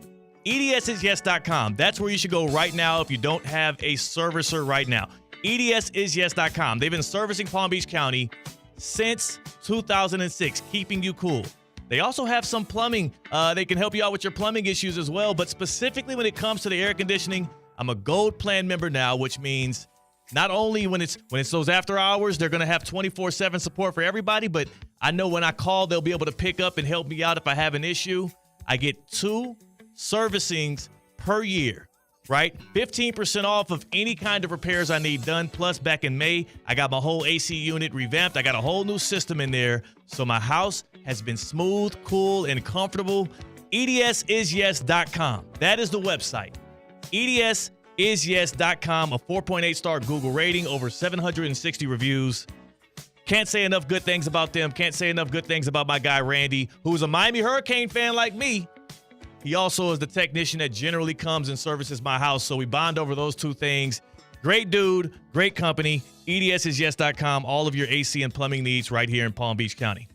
EDSisyes.com. That's where you should go right now if you don't have a servicer right now. EDSisyes.com. They've been servicing Palm Beach County since 2006, keeping you cool. They also have some plumbing. They can help you out with your plumbing issues as well. But specifically when it comes to the air conditioning, I'm a Gold Plan member now, which means not only when it's those after hours, they're going to have 24/7 support for everybody, but I know when I call, they'll be able to pick up and help me out if I have an issue. I get 2 servicings per year, right? 15% off of any kind of repairs I need done. Plus, back in May, I got my whole AC unit revamped. I got a whole new system in there. So my house has been smooth, cool, and comfortable. EDSisyes.com. That is the website. EDSisyes.com. A 4.8 star Google rating, over 760 reviews. Can't say enough good things about them. Can't say enough good things about my guy, Randy, who's a Miami Hurricane fan like me. He also is the technician that generally comes and services my house, so we bond over those two things. Great dude, great company, EDSisyes.com, all of your AC and plumbing needs right here in Palm Beach County.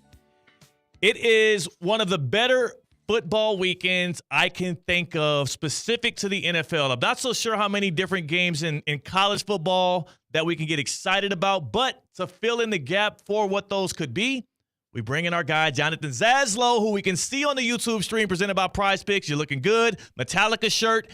It is one of the better football weekends I can think of specific to the NFL. I'm not so sure how many different games in college football that we can get excited about, but to fill in the gap for what those could be, we bring in our guy, Jonathan Zaslow, who we can see on the YouTube stream presented by Prize Picks. You're looking good. Metallica shirt.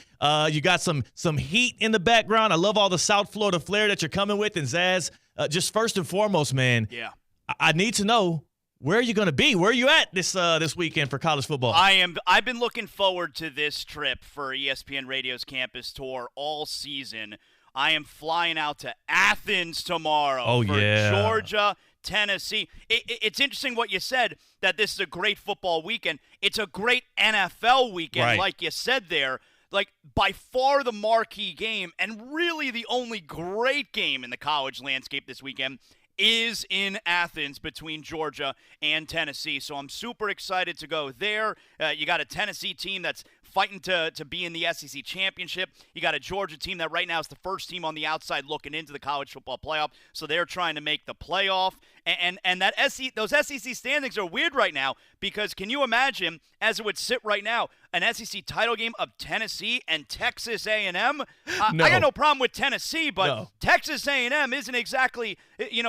You got some heat in the background. I love all the South Florida flair that you're coming with. And Zaz, just first and foremost, man, yeah, I need to know, where are you going to be? Where are you at this weekend for college football? I've been looking forward to this trip for ESPN Radio's campus tour all season. I am flying out to Athens tomorrow for Georgia, Tennessee. It's interesting what you said, that this is a great football weekend. It's a great NFL weekend, right, like you said there. Like, by far the marquee game, and really the only great game in the college landscape this weekend, is in Athens between Georgia and Tennessee. So I'm super excited to go there. You got a Tennessee team that's fighting to be in the SEC championship. You got a Georgia team that right now is the first team on the outside looking into the college football playoff. So they're trying to make the playoff. And that those SEC standings are weird right now, because can you imagine, as it would sit right now, an SEC title game of Tennessee and Texas A&M? No. I got no problem with Tennessee, but No. Texas A&M isn't exactly,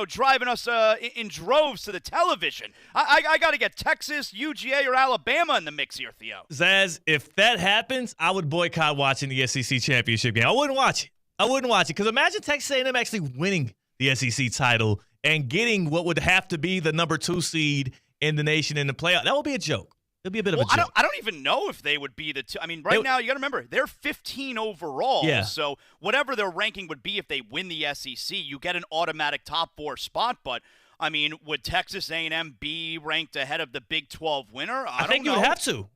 driving us in droves to the television. I got to get Texas, UGA, or Alabama in the mix here, Theo. Zaz, if that happens, I would boycott watching the SEC championship game. I wouldn't watch it because imagine Texas A&M actually winning the SEC title and getting what would have to be the number 2 seed in the nation in the playoff. That would be a joke. It'd be a bit of a joke. I don't even know if they would be the 2. I mean, right now, you got to remember, they're 15 overall. Yeah. So whatever their ranking would be if they win the SEC, you get an automatic top 4 spot. But, I mean, would Texas A&M be ranked ahead of the Big 12 winner? I think you would have to.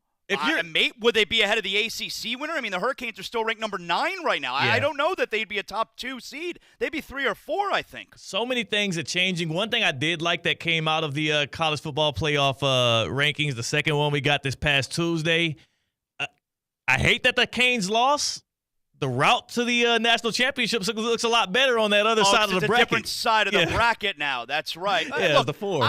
Would they be ahead of the ACC winner? I mean, the Hurricanes are still ranked number 9 right now. Yeah. I don't know that they'd be a top 2 seed. They'd be 3 or 4, I think. So many things are changing. One thing I did like that came out of the college football playoff rankings, the second one we got this past Tuesday. I hate that the Canes lost. The route to the national championships looks a lot better on that other side of the bracket. It's a different side of the bracket now. That's right. Yeah, Look, the 4.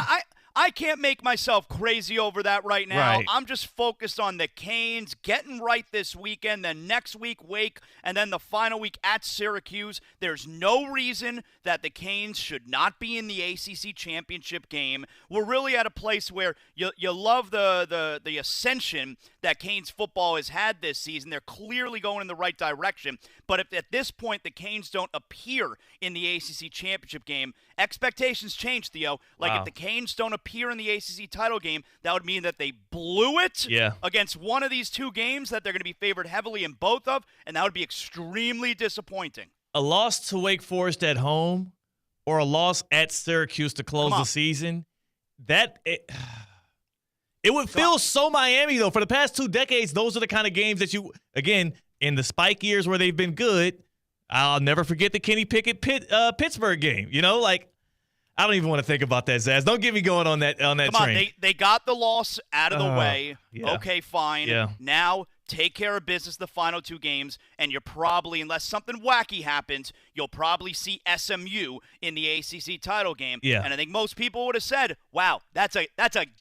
I can't make myself crazy over that right now. Right. I'm just focused on the Canes getting right this weekend, then next week Wake, and then the final week at Syracuse. There's no reason that the Canes should not be in the ACC championship game. We're really at a place where you love the ascension that Canes football has had this season. They're clearly going in the right direction. But if at this point the Canes don't appear in the ACC championship game, expectations change, Theo. If the Canes don't appear in the ACC title game, that would mean that they blew it against one of these 2 games that they're going to be favored heavily in both of, and that would be extremely disappointing. A loss to Wake Forest at home or a loss at Syracuse to close the season, it would feel so Miami, though. For the past 2 decades, those are the kind of games that you, again, in the Spike years where they've been good, I'll never forget the Kenny Pickett Pittsburgh game. I don't even want to think about that, Zaz. Don't get me going on that train. Come on, they got the loss out of the way. Yeah. Okay, fine. Yeah. Now take care of business the final 2 games, and you're probably, unless something wacky happens, you'll probably see SMU in the ACC title game. Yeah. And I think most people would have said, wow, that's a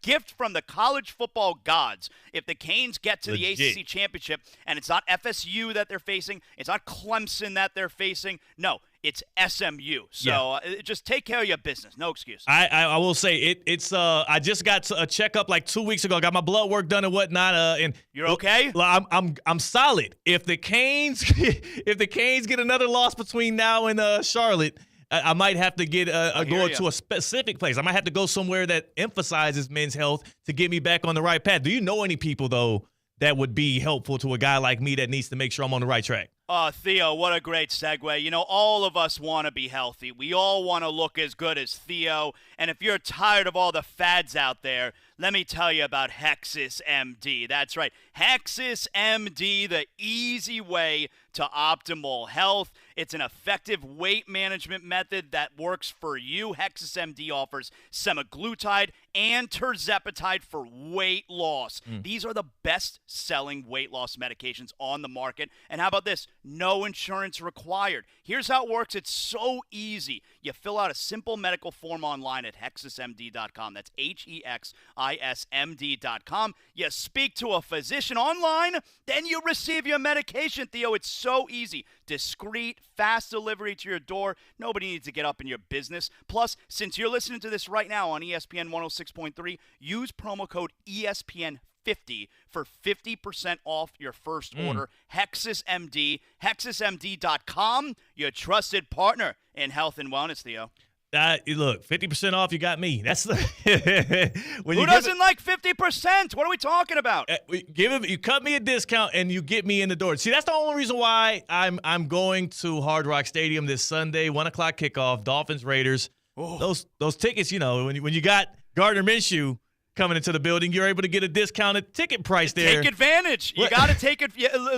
gift from the college football gods. If the Canes get to the ACC championship, and it's not FSU that they're facing, it's not Clemson that they're facing, no, it's SMU. So just take care of your business. No excuse. I will say it's I just got a checkup like 2 weeks ago. Got my blood work done and whatnot. And you're okay? I'm solid. If the Canes get another loss between now and Charlotte, I might have to get go to a specific place. I might have to go somewhere that emphasizes men's health to get me back on the right path. Do you know any people though that would be helpful to a guy like me that needs to make sure I'm on the right track? Oh, Theo, what a great segue. All of us want to be healthy. We all want to look as good as Theo. And if you're tired of all the fads out there, let me tell you about Hexus MD. That's right. Hexus MD, the easy way to optimal health. It's an effective weight management method that works for you. Hexus MD offers semaglutide and tirzepatide for weight loss. These are the best-selling weight loss medications on the market. And how about this? No insurance required. Here's how it works. It's so easy. You fill out a simple medical form online at hexusmd.com. That's HEXISMD.com. You speak to a physician online, then you receive your medication, Theo. It's so easy. Discreet, fast delivery to your door. Nobody needs to get up in your business. Plus, since you're listening to this right now on ESPN 106.3, use promo code ESPN50 for 50% off your first order. Hexus MD, hexusmd.com, your trusted partner in health and wellness, Theo. Look, 50% off, you got me. That's the Who doesn't like 50%? What are we talking about? You cut me a discount and you get me in the door. See, that's the only reason why I'm going to Hard Rock Stadium this Sunday, 1:00 kickoff, Dolphins Raiders. Oh. Those tickets, when you got Gardner Minshew coming into the building, you're able to get a discounted ticket price there. Take advantage. You got to take it.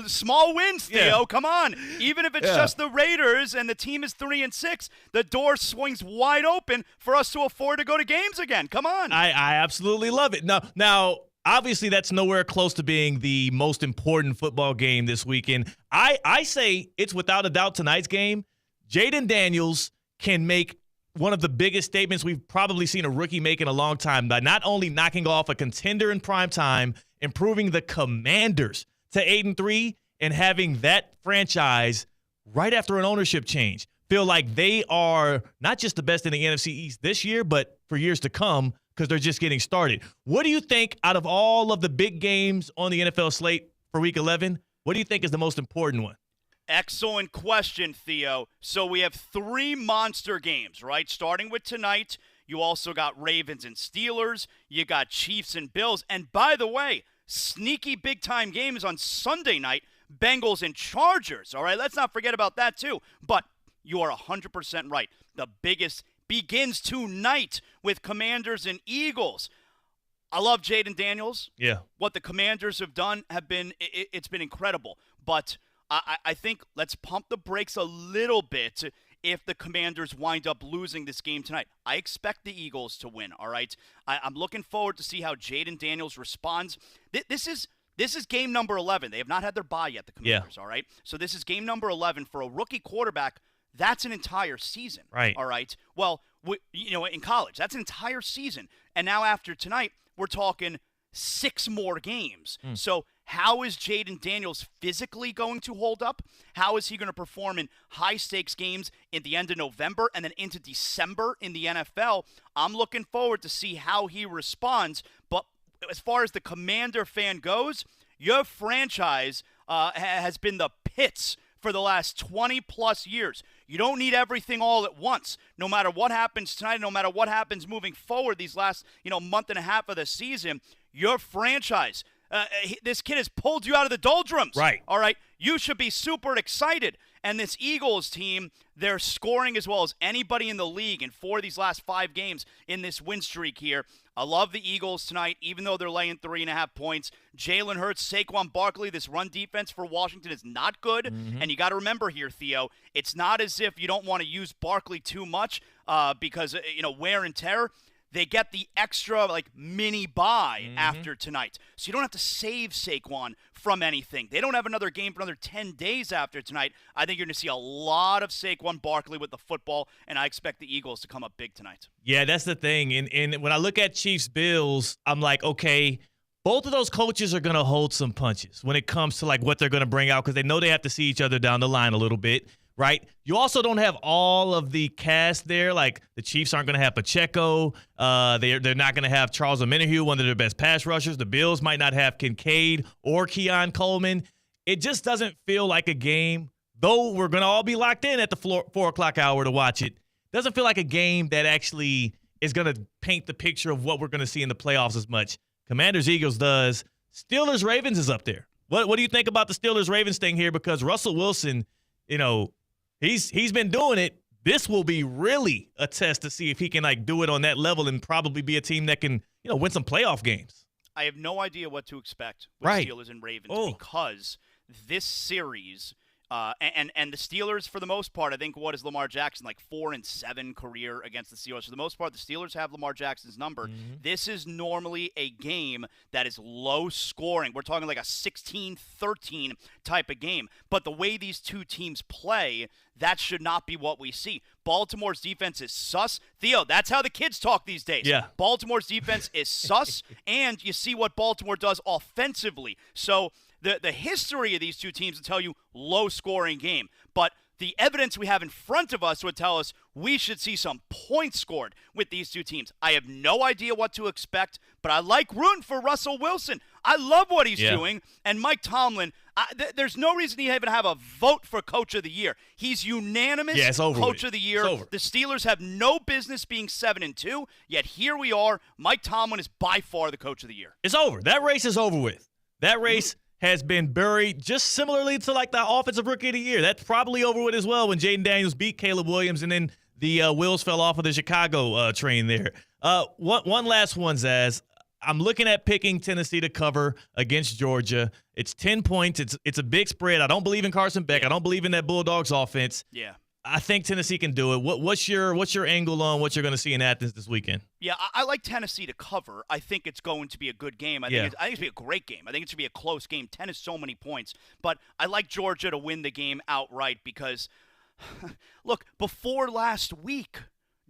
Small wins, Theo. Yeah. Come on. Even if it's just the Raiders and the team is 3-6, the door swings wide open for us to afford to go to games again. Come on. I absolutely love it. Now, obviously, that's nowhere close to being the most important football game this weekend. I say it's without a doubt tonight's game. Jaden Daniels can make one of the biggest statements we've probably seen a rookie make in a long time by not only knocking off a contender in prime time, improving the Commanders to 8-3, and having that franchise right after an ownership change feel like they are not just the best in the NFC East this year, but for years to come because they're just getting started. What do you think out of all of the big games on the NFL slate for Week 11, what do you think is the most important one? Excellent question, Theo. So we have 3 monster games, right? Starting with tonight, you also got Ravens and Steelers. You got Chiefs and Bills. And by the way, sneaky big-time games on Sunday night, Bengals and Chargers. All right, let's not forget about that too. But you are 100% right. The biggest begins tonight with Commanders and Eagles. I love Jaden Daniels. Yeah. What the Commanders have done it's been incredible. But I think let's pump the brakes a little bit if the Commanders wind up losing this game tonight. I expect the Eagles to win, all right? I'm looking forward to see how Jaden Daniels responds. This is game number 11. They have not had their bye yet, the Commanders, all right? So this is game number 11 for a rookie quarterback. That's an entire season, right? All right. Well, in college, that's an entire season. And now after tonight, we're talking 6 more games. So how is Jaden Daniels physically going to hold up? How is he going to perform in high-stakes games at the end of November and then into December in the NFL? I'm looking forward to see how he responds. But as far as the Commander fan goes, your franchise has been the pits for the last 20-plus years. You don't need everything all at once. No matter what happens tonight, no matter what happens moving forward these last month and a half of the season, your franchise, this kid has pulled you out of the doldrums. Right. All right? You should be super excited. And this Eagles team, they're scoring as well as anybody in the league in 4 of these last 5 games in this win streak here. I love the Eagles tonight, even though they're laying 3.5 points. Jalen Hurts, Saquon Barkley, this run defense for Washington is not good. And you got to remember here, Theo, it's not as if you don't want to use Barkley too much because, wear and tear. They get the extra, mini bye after tonight. So you don't have to save Saquon from anything. They don't have another game for another 10 days after tonight. I think you're going to see a lot of Saquon Barkley with the football, and I expect the Eagles to come up big tonight. Yeah, that's the thing. And when I look at Chiefs-Bills, I'm like, okay, both of those coaches are going to hold some punches when it comes to, what they're going to bring out because they know they have to see each other down the line a little bit. Right? You also don't have all of the cast there. Like the Chiefs aren't going to have Pacheco. They're not going to have Charles Omenihu, one of their best pass rushers. The Bills might not have Kincaid or Keon Coleman. It just doesn't feel like a game, though we're going to all be locked in at the 4 o'clock hour to watch it. Doesn't feel like a game that actually is going to paint the picture of what we're going to see in the playoffs as much. Commanders-Eagles does. Steelers-Ravens is up there. What do you think about the Steelers-Ravens thing here? Because Russell Wilson, He's been doing it. This will be really a test to see if he can do it on that level and probably be a team that can, win some playoff games. I have no idea what to expect with Steelers and Ravens because this series and the Steelers, for the most part, I think, what is Lamar Jackson, 4-7 career against the Steelers? For the most part, the Steelers have Lamar Jackson's number. This is normally a game that is low scoring. We're talking like a 16-13 type of game. But the way these two teams play, that should not be what we see. Baltimore's defense is sus. Theo, that's how the kids talk these days. Yeah. Baltimore's defense is sus, and you see what Baltimore does offensively. So the history of these two teams will tell you low-scoring game. But the evidence we have in front of us would tell us we should see some points scored with these two teams. I have no idea what to expect, but I like rooting for Russell Wilson. I love what he's doing. And Mike Tomlin, there's no reason he even have a vote for Coach of the Year. He's unanimous Coach of the Year. The Steelers have no business being 7-2, yet here we are. Mike Tomlin is by far the Coach of the Year. It's over. That race is over with. That race has been buried just similarly to the Offensive Rookie of the Year. That's probably over with as well when Jaden Daniels beat Caleb Williams and then the wheels fell off of the Chicago train there. One last one, Zaz. I'm looking at picking Tennessee to cover against Georgia. It's 10 points. It's a big spread. I don't believe in Carson Beck. I don't believe in that Bulldogs offense. Yeah. I think Tennessee can do it. What's your angle on what you're going to see in Athens this weekend? Yeah, I like Tennessee to cover. I think it's going to be a good game. I think it's going to be a great game. I think it should be a close game. 10 is so many points. But I like Georgia to win the game outright because, look, before last week,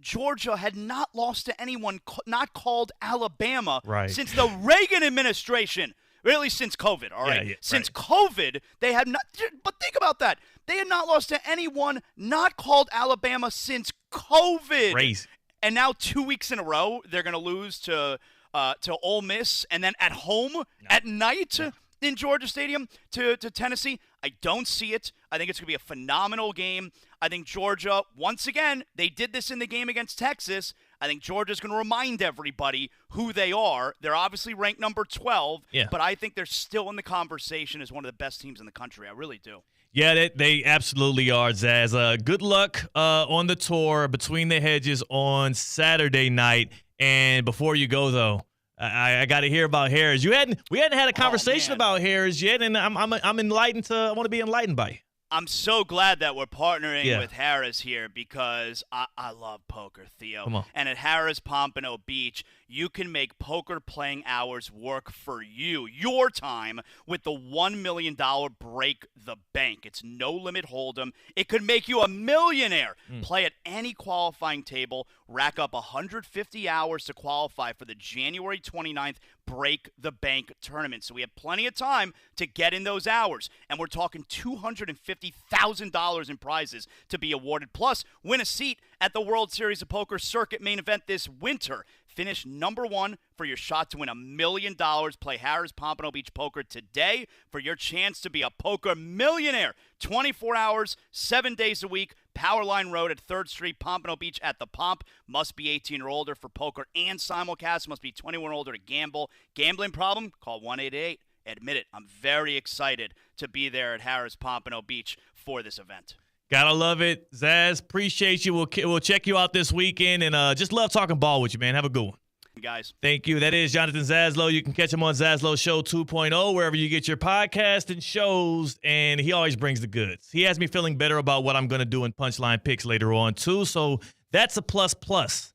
Georgia had not lost to anyone not called Alabama since the Reagan administration. Really, since COVID, all right? Since COVID, they had not – but think about that. They had not lost to anyone not called Alabama since COVID. Crazy. And now 2 weeks in a row, they're going to lose to Ole Miss and then at home at night in Georgia Stadium to Tennessee. I don't see it. I think it's going to be a phenomenal game. I think Georgia, once again, they did this in the game against Texas. I think Georgia's going to remind everybody who they are. They're obviously ranked number 12, but I think they're still in the conversation as one of the best teams in the country. I really do. Yeah, they absolutely are, Zaz. Good luck on the tour Between the Hedges on Saturday night. And before you go, though, I got to hear about Harris. We hadn't had a conversation about Harris yet, and I'm enlightened. I want to be enlightened by you. I'm so glad that we're partnering with Harris here because I love poker, Theo. Come on. And at Harris Pompano Beach, you can make poker playing hours work for you, your time, with the $1 million Break the Bank. It's no limit hold'em. It could make you a millionaire. Play at any qualifying table, rack up 150 hours to qualify for the January 29th Break the Bank tournament. So we have plenty of time to get in those hours. And we're talking $250,000 in prizes to be awarded. Plus, win a seat at the World Series of Poker Circuit main event this winter. Finish number one for your shot to win $1 million. Play Harris Pompano Beach Poker today for your chance to be a poker millionaire. 24 hours, 7 days a week. Powerline Road at 3rd Street, Pompano Beach at the Pomp. Must be 18 or older for poker and simulcast. Must be 21 or older to gamble. Gambling problem? Call 1-888. Admit it. I'm very excited to be there at Harris Pompano Beach for this event. Gotta love it. Zaz, appreciate you. We'll check you out this weekend, and just love talking ball with you, man. Have a good one. Guys. Thank you. That is Jonathan Zaslow. You can catch him on Zaslow Show 2.0, wherever you get your podcast and shows, and he always brings the goods. He has me feeling better about what I'm going to do in Punchline Picks later on, too, so that's a plus.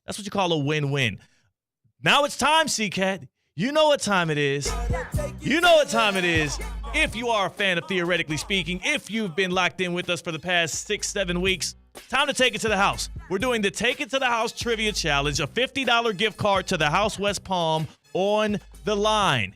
That's what you call a win-win. Now it's time, C-Cat. You know what time it is. You know what time it is. If you are a fan of Theoretically Speaking, if you've been locked in with us for the past 6-7 weeks, it's time to take it to the house. We're doing the Take It to the House Trivia Challenge, a $50 gift card to the House West Palm on the line.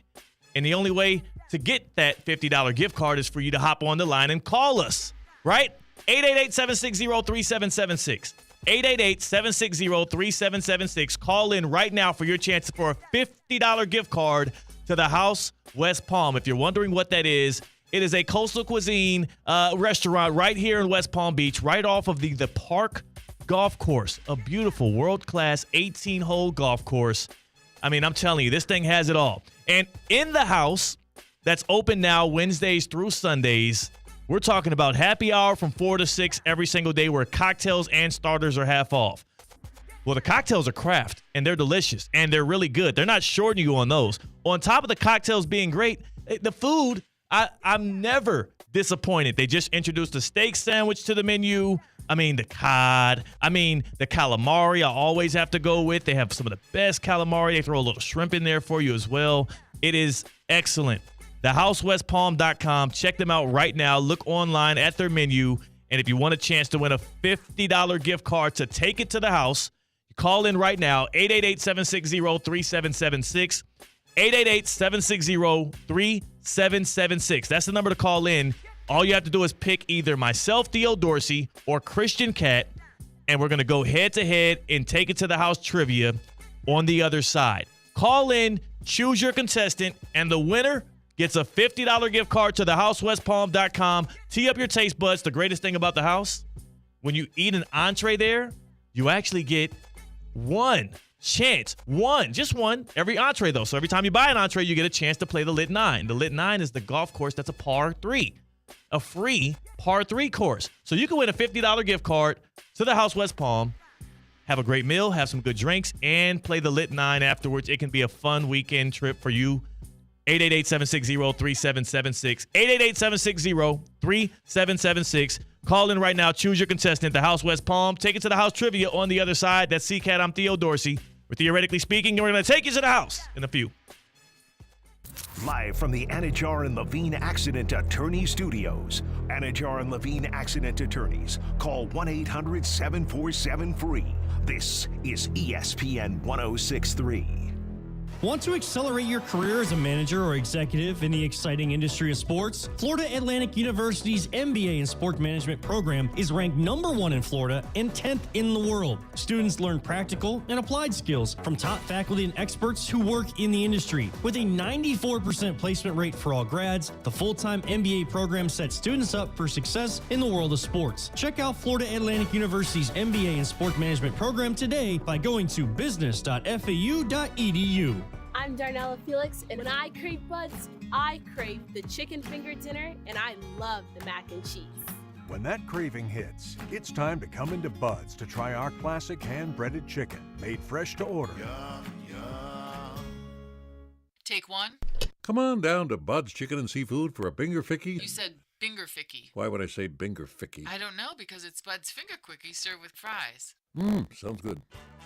And the only way to get that $50 gift card is for you to hop on the line and call us, right? 888-760-3776. 888-760-3776. Call in right now for your chance for a $50 gift card to the House West Palm. If you're wondering what that is, it is a coastal cuisine restaurant right here in West Palm Beach, right off of the Park Golf Course, a beautiful world-class 18-hole golf course. I mean, I'm telling you, this thing has it all. And in the house that's open now Wednesdays through Sundays, we're talking about happy hour from 4 to 6 every single day where cocktails and starters are half off. Well, the cocktails are craft, and they're delicious, and they're really good. They're not shorting you on those. On top of the cocktails being great, the food, I'm never disappointed. They just introduced a steak sandwich to the menu. I mean, the cod. I mean, the calamari I always have to go with. They have some of the best calamari. They throw a little shrimp in there for you as well. It is excellent. TheHouseWestPalm.com. Check them out right now. Look online at their menu. And if you want a chance to win a $50 gift card to take it to the house, call in right now, 888-760-3776. 888-760-3776. That's the number to call in. All you have to do is pick either myself, Theo Dorsey, or Christian Cat, and we're going to go head-to-head and take it to the house trivia on the other side. Call in, choose your contestant, and the winner gets a $50 gift card to thehousewestpalm.com. Tee up your taste buds. The greatest thing about the house, when you eat an entree there, you actually get one chance. Just one, every entree, though. So every time you buy an entree, you get a chance to play the Lit 9. The Lit 9 is the golf course that's a par 3. A free par 3 course. So you can win a $50 gift card to the House West Palm, have a great meal, have some good drinks, and play the Lit 9 afterwards. It can be a fun weekend trip for you. 888-760-3776. 888-760-3776. Call in right now. Choose your contestant, the House West Palm. Take it to the house trivia on the other side. That's C-Cat. I'm Theo Dorsey. We're Theoretically Speaking, and we're going to take you to the house in a few. Live from the Anajar and Levine Accident Attorney Studios. Anajar and Levine Accident Attorneys. Call 1-800-747-FREE. This is ESPN 1063. Want to accelerate your career as a manager or executive in the exciting industry of sports? Florida Atlantic University's MBA in Sport Management program is ranked #1 in Florida and 10th in the world. Students learn practical and applied skills from top faculty and experts who work in the industry. With a 94% placement rate for all grads, the full-time MBA program sets students up for success in the world of sports. Check out Florida Atlantic University's MBA in Sport Management program today by going to business.fau.edu. I'm Darnella Felix, and when I crave buds, I crave the chicken finger dinner, and I love the mac and cheese. When that craving hits, it's time to come into Bud's to try our classic hand-breaded chicken, made fresh to order. Take one. Come on down to Bud's Chicken and Seafood for a Binger Ficky. You said Binger Ficky. Why would I say Binger Ficky? I don't know, because it's Bud's Finger Quickie served with fries. Sounds good.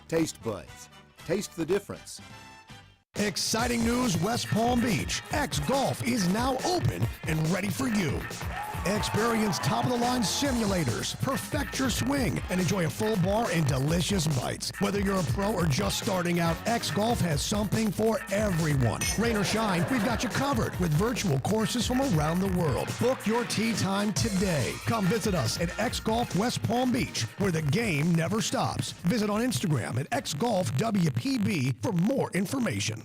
Taste buds. Taste the difference. Exciting news, West Palm Beach. X Golf is now open and ready for you. Experience top-of-the-line simulators, perfect your swing, and enjoy a full bar and delicious bites. Whether you're a pro or just starting out, X Golf has something for everyone. Rain or shine, we've got you covered with virtual courses from around the world. Book your tee time today. Come visit us at X Golf West Palm Beach, where the game never stops. Visit on Instagram at XGolfWPB for more information.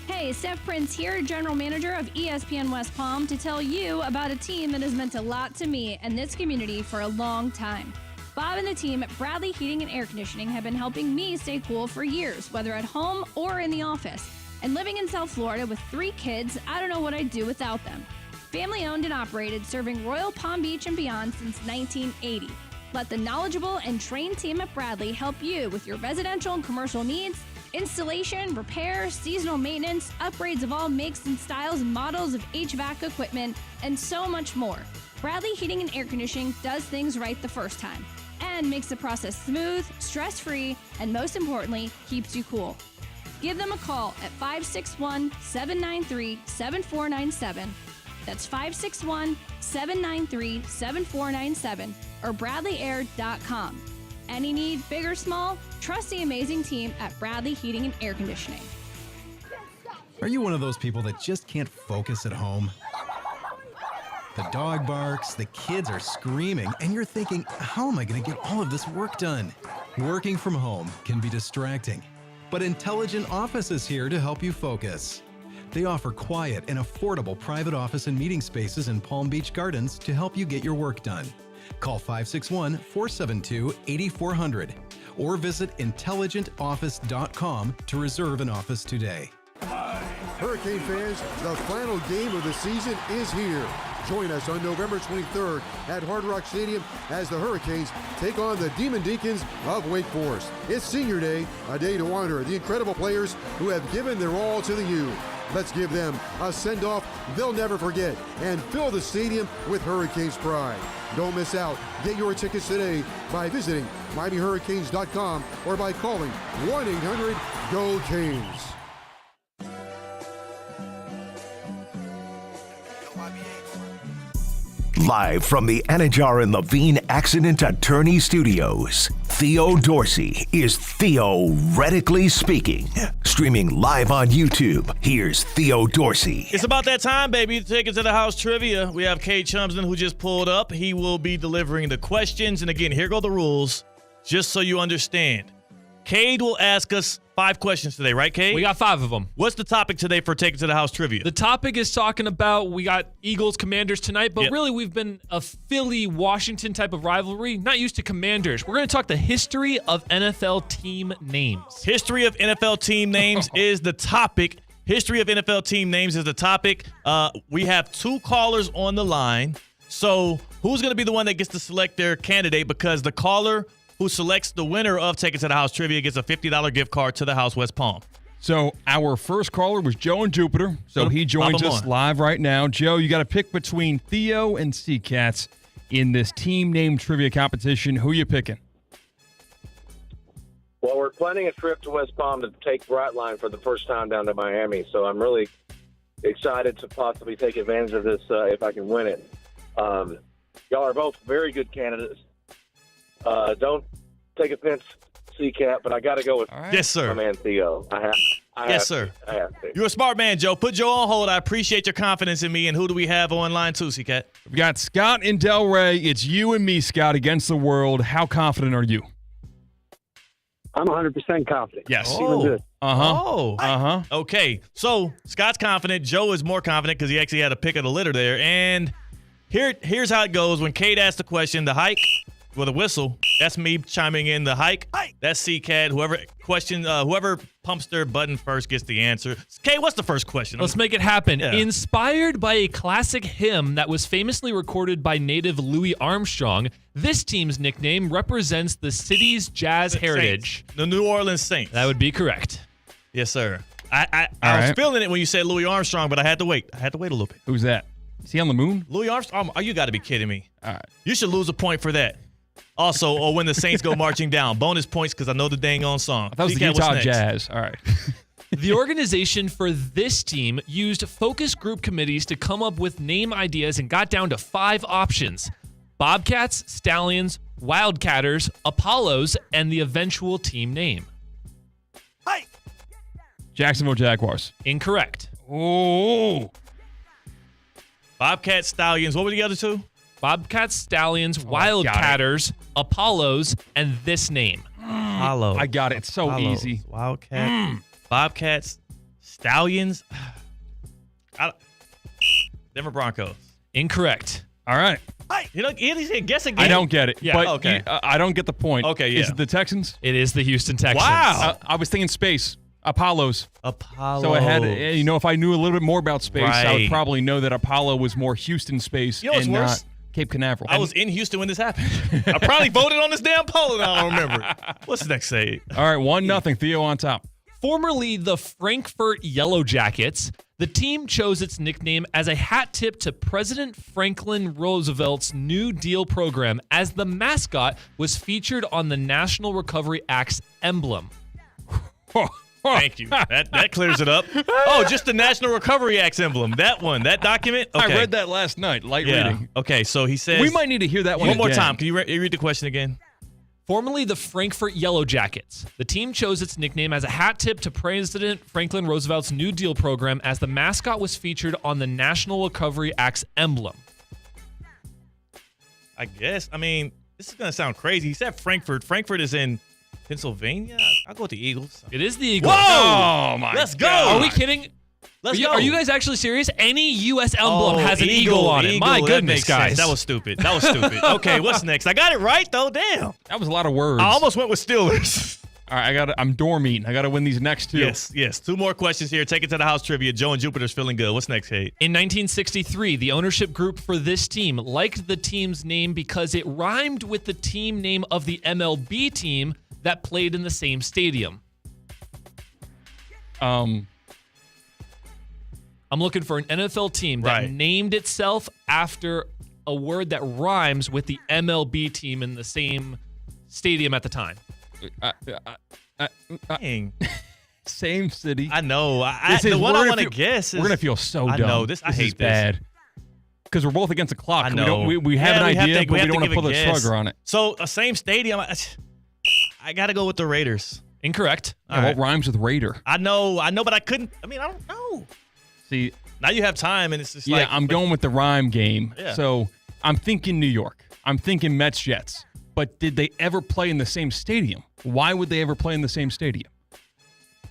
Hey, Steph Prince here, General Manager of ESPN West Palm, to tell you about a team that has meant a lot to me and this community for a long time. Bob and the team at Bradley Heating and Air Conditioning have been helping me stay cool for years, whether at home or in the office. And living in South Florida with 3 kids, I don't know what I'd do without them. Family owned and operated, serving Royal Palm Beach and beyond since 1980. Let the knowledgeable and trained team at Bradley help you with your residential and commercial needs, installation, repair, seasonal maintenance, upgrades of all makes and styles and models of HVAC equipment, and so much more. Bradley Heating and Air Conditioning does things right the first time and makes the process smooth, stress-free, and most importantly, keeps you cool. Give them a call at 561-793-7497. That's 561-793-7497 or bradleyair.com. Any need, big or small, trust the amazing team at Bradley Heating and Air Conditioning. Are you one of those people that just can't focus at home? The dog barks, the kids are screaming, and you're thinking, how am I going to get all of this work done? Working from home can be distracting, but Intelligent Office is here to help you focus. They offer quiet and affordable private office and meeting spaces in Palm Beach Gardens to help you get your work done. Call 561-472-8400 or visit intelligentoffice.com to reserve an office today. Hurricane fans, the final game of the season is here. Join us on November 23rd at Hard Rock Stadium as the Hurricanes take on the Demon Deacons of Wake Forest. It's Senior Day, a day to honor the incredible players who have given their all to the U. Let's give them a send-off they'll never forget and fill the stadium with Hurricanes pride. Don't miss out. Get your tickets today by visiting MiamiHurricanes.com or by calling 1-800-GO-CANES. Live from the Anajar and Levine Accident Attorney Studios, Theo Dorsey is theoretically speaking. Streaming live on YouTube, here's Theo Dorsey. It's about that time, baby. Take it to the house trivia. We have Cade Chumsden, who just pulled up. He will be delivering the questions. And again, here go the rules, just so you understand. Cade will ask us 5 questions today, right, Cade? We got 5 of them. What's the topic today for Take It to the House trivia? The topic is talking about, we got Eagles Commanders tonight, but really we've been a Philly-Washington type of rivalry, not used to Commanders. We're going to talk the history of NFL team names. History of NFL team names is the topic. History of NFL team names is the topic. We have 2 callers on the line. So who's going to be the one that gets to select their candidate? Because the caller who selects the winner of Take It to the House trivia gets a $50 gift card to the House West Palm. So our first caller was Joe in Jupiter. So he joins us live right now. Joe, you got to pick between Theo and C-Cats in this team name trivia competition. Who you picking? Well, we're planning a trip to West Palm to take Brightline for the first time down to Miami. So I'm really excited to possibly take advantage of this if I can win it. Y'all are both very good candidates. Don't take offense, C-Cat, but I got to go with Yes, sir. my man Theo. I have to. You're a smart man, Joe. Put Joe on hold. I appreciate your confidence in me. And who do we have on line 2, C-Cat? We got Scott in Delray. It's you and me, Scott, against the world. How confident are you? I'm 100% confident. Yes. Feeling good. Okay. So Scott's confident. Joe is more confident because he actually had a pick of the litter there. And here's how it goes. When Cade asks the question, the hike with a whistle, that's me chiming in the hike. That's C-Cat. Whoever pumps their button first gets the answer. Cade, what's the first question? Let's make it happen. Yeah. Inspired by a classic hymn that was famously recorded by native Louis Armstrong, this team's nickname represents the city's jazz heritage. Saints. The New Orleans Saints. That would be correct. Yes, sir. I was feeling it when you said Louis Armstrong, but I had to wait. I had to wait a little bit. Who's that? Is he on the moon? Louis Armstrong? Oh, you got to be kidding me. All right. You should lose a point for that. Also, or when the Saints go marching down. Bonus points because I know the dang on song. That was the Utah Jazz. All right. The organization for this team used focus group committees to come up with name ideas and got down to 5 options: Bobcats, Stallions, Wildcatters, Apollos, and the eventual team name. Jacksonville Jaguars. Incorrect. Oh. Bobcats, Stallions. What were the other 2? Bobcats, Stallions, Wildcatters, Apollos, and this name. Apollo. I got it. It's so Apollos, easy. Wildcat, Bobcats, Stallions. Denver Broncos. Incorrect. All right. You know, guess again. I don't get it. Yeah. But Okay. I don't get the point. Okay, yeah. Is it the Texans? It is the Houston Texans. Wow. I was thinking space. Apollos. Apollo. So I had, if I knew a little bit more about space, I would Right. probably know that Apollo was more Houston space You know what's and worse? not Cape Canaveral. I was in Houston when this happened. I probably voted on this damn poll and I don't remember. What's the next say? All right, 1-0. Theo on top. Formerly the Frankfurt Yellow Jackets, the team chose its nickname as a hat tip to President Franklin Roosevelt's New Deal program, as the mascot was featured on the National Recovery Act's emblem. Thank you. That clears it up. Oh, just the National Recovery Act emblem. That one. That document. Okay. I read that last night. Light reading. Okay, so he says. We might need to hear that one more again. time. Can you read the question again? Formerly the Frankfurt Yellow Jackets, the team chose its nickname as a hat tip to President Franklin Roosevelt's New Deal program, as the mascot was featured on the National Recovery Act's emblem. I guess. I mean, this is going to sound crazy. He said Frankfurt. Frankfurt is in Pennsylvania. I'll go with the Eagles. It is the Eagles. Whoa! Oh, my Let's go. God. Are we kidding? Let's go. Are you guys actually serious? Any U.S. emblem has an eagle on it. My that goodness, makes guys. sense. That was stupid. Okay, what's next? I got it right, though. Damn. That was a lot of words. I almost went with Steelers. All right, I'm dorm eating. I got to win these next 2. Yes. 2 more questions here. Take it to the house trivia. Joe and Jupiter's feeling good. What's next, Kate? In 1963, the ownership group for this team liked the team's name because it rhymed with the team name of the MLB team that played in the same stadium. I'm looking for an NFL team that named itself after a word that rhymes with the MLB team in the same stadium at the time. Dang. Same city. I know. The one I want to guess is... We're going to feel so dumb. I know. I hate is bad. Because we're both against the clock. I know. We have an idea, but we don't want to pull the trigger on it. So, a same stadium. I got to go with the Raiders. Incorrect. Yeah, what rhymes with Raider? I know, but I couldn't. I mean, I don't know. See, now you have time, and it's just yeah, I'm going with the rhyme game. Yeah. So I'm thinking New York. I'm thinking Mets, Jets. But did they ever play in the same stadium? Why would they ever play in the same stadium?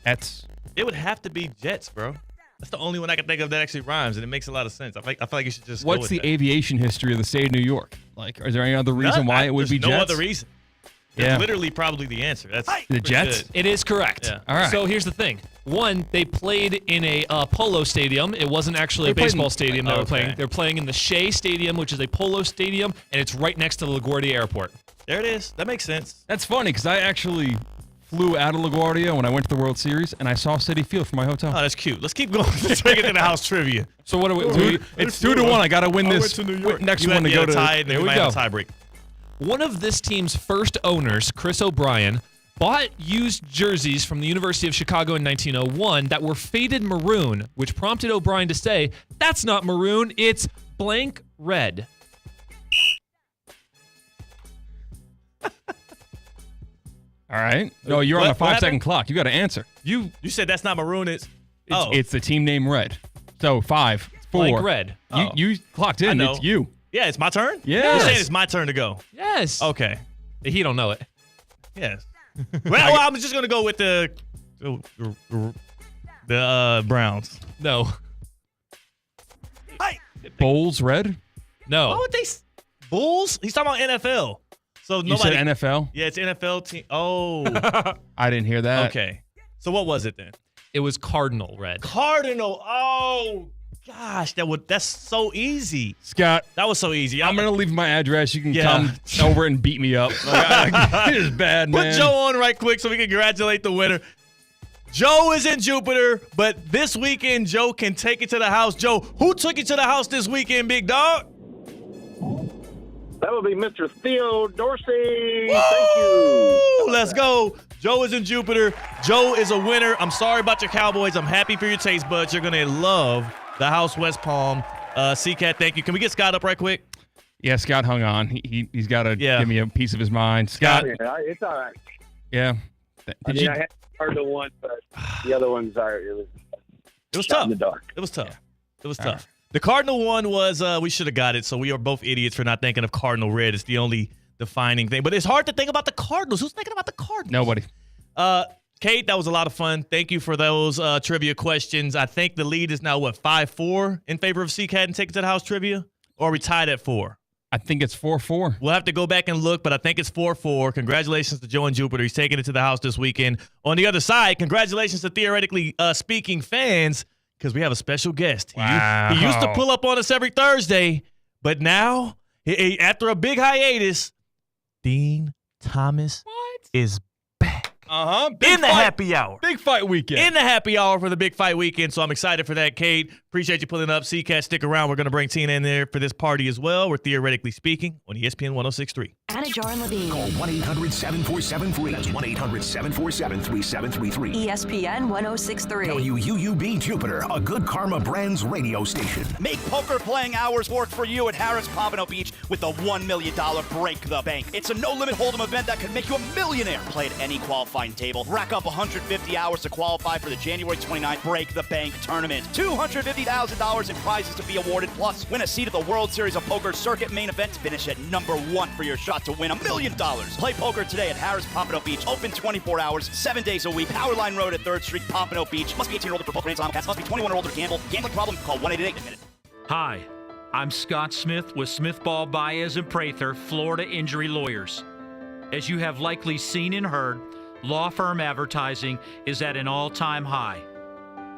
It would have to be Jets, bro. That's the only one I can think of that actually rhymes, and it makes a lot of sense. I feel like you should just. What's go with the that. aviation history of the state of New York? Like, is there any other reason why it would be no Jets? other reason. It's literally probably the answer. That's the Jets. Good. It is correct. Yeah. All right. So here's the thing. One, they played in a polo stadium. It wasn't actually a baseball stadium they were playing. They're playing in the Shea Stadium, which is a polo stadium, and it's right next to LaGuardia Airport. There it is. That makes sense. That's funny because I actually flew out of LaGuardia when I went to the World Series, and I saw Citi Field from my hotel. Oh, that's cute. Let's keep going. Let's take it to the house trivia. So what do we? It's 2-1. I got to win this. Next one to go to. Tie, there we go. Tie break. One of this team's first owners, Chris O'Brien, bought used jerseys from the University of Chicago in 1901 that were faded maroon, which prompted O'Brien to say, "That's not maroon, it's blank red." All right. No, you're on the 5-second clock. You got to answer. You said that's not maroon. It's the team name red. So 5, 4. Blank red. You clocked in. It's you. Yeah, it's my turn? Yes. You're saying it's my turn to go. Yes. Okay. He don't know it. Yes. Well, I'm just going to go with the Browns. No. Bulls red? No. Why would they Bulls? He's talking about NFL. So You said NFL? Yeah, it's NFL team. Oh. I didn't hear that. Okay. So what was it then? It was Cardinal red. Cardinal. Oh, gosh. That's so easy. Scott. That was so easy. I'm going to leave my address. You can come over and beat me up. It is bad, man. Put Joe on right quick so we can congratulate the winner. Joe is in Jupiter, but this weekend, Joe can take it to the house. Joe, who took it to the house this weekend, big dog? That would be Mr. Theo Dorsey. Woo! Thank you. Let's go. Joe is in Jupiter. Joe is a winner. I'm sorry about your Cowboys. I'm happy for your taste buds. You're going to love the house West Palm. C-Cat, thank you. Can we get Scott up right quick? Yeah, Scott hung on. He's got to give me a piece of his mind. Scott. Yeah, it's all right. Yeah. I had heard the one, but the other ones are. It was tough. In the dark. It was tough. It was tough. The Cardinal one was we should have got it, so we are both idiots for not thinking of Cardinal red. It's the only defining thing. But it's hard to think about the Cardinals. Who's thinking about the Cardinals? Nobody. Kate, that was a lot of fun. Thank you for those trivia questions. I think the lead is now, 5-4 in favor of C-Cat and Take It to the House trivia? Or are we tied at 4? I think it's 4-4. We'll have to go back and look, but I think it's 4-4. Congratulations to Joe and Jupiter. He's taking it to the house this weekend. On the other side, congratulations to Theoretically Speaking fans, because we have a special guest. Wow. He used to pull up on us every Thursday, but now, after a big hiatus, Dean Thomas is back. In the happy hour. Big fight weekend. In the happy hour for the big fight weekend, so I'm excited for that, Cade. Appreciate you pulling up. C-Cat, stick around. We're going to bring Tina in there for this party as well. We're Theoretically Speaking on ESPN 106.3. Anajar and Levine. Call 1-800-747-FREE. That's 1-800-747-3733. ESPN 106.3. WUUB Jupiter, a Good Karma Brands radio station. Make poker playing hours work for you at Harris Pompano Beach with the $1 million Break the Bank. It's a no-limit hold'em event that can make you a millionaire. Play at any qualifying table. Rack up 150 hours to qualify for the January 29th Break the Bank tournament. $250,000 in prizes to be awarded, plus win a seat at the World Series of Poker Circuit main event. Finish at number 1 for your shot to win $1 million. Play poker today at Harris Pompano Beach. Open 24 hours, 7 days a week. Powerline Road at 3rd Street, Pompano Beach. Must be 18 or older for poker games. Must be 21 or older to gamble. Gambling problem? Call 1-888-MINUTE. Hi, I'm Scott Smith with Smith Ball Baez and Prather, Florida Injury Lawyers. As you have likely seen and heard, law firm advertising is at an all-time high.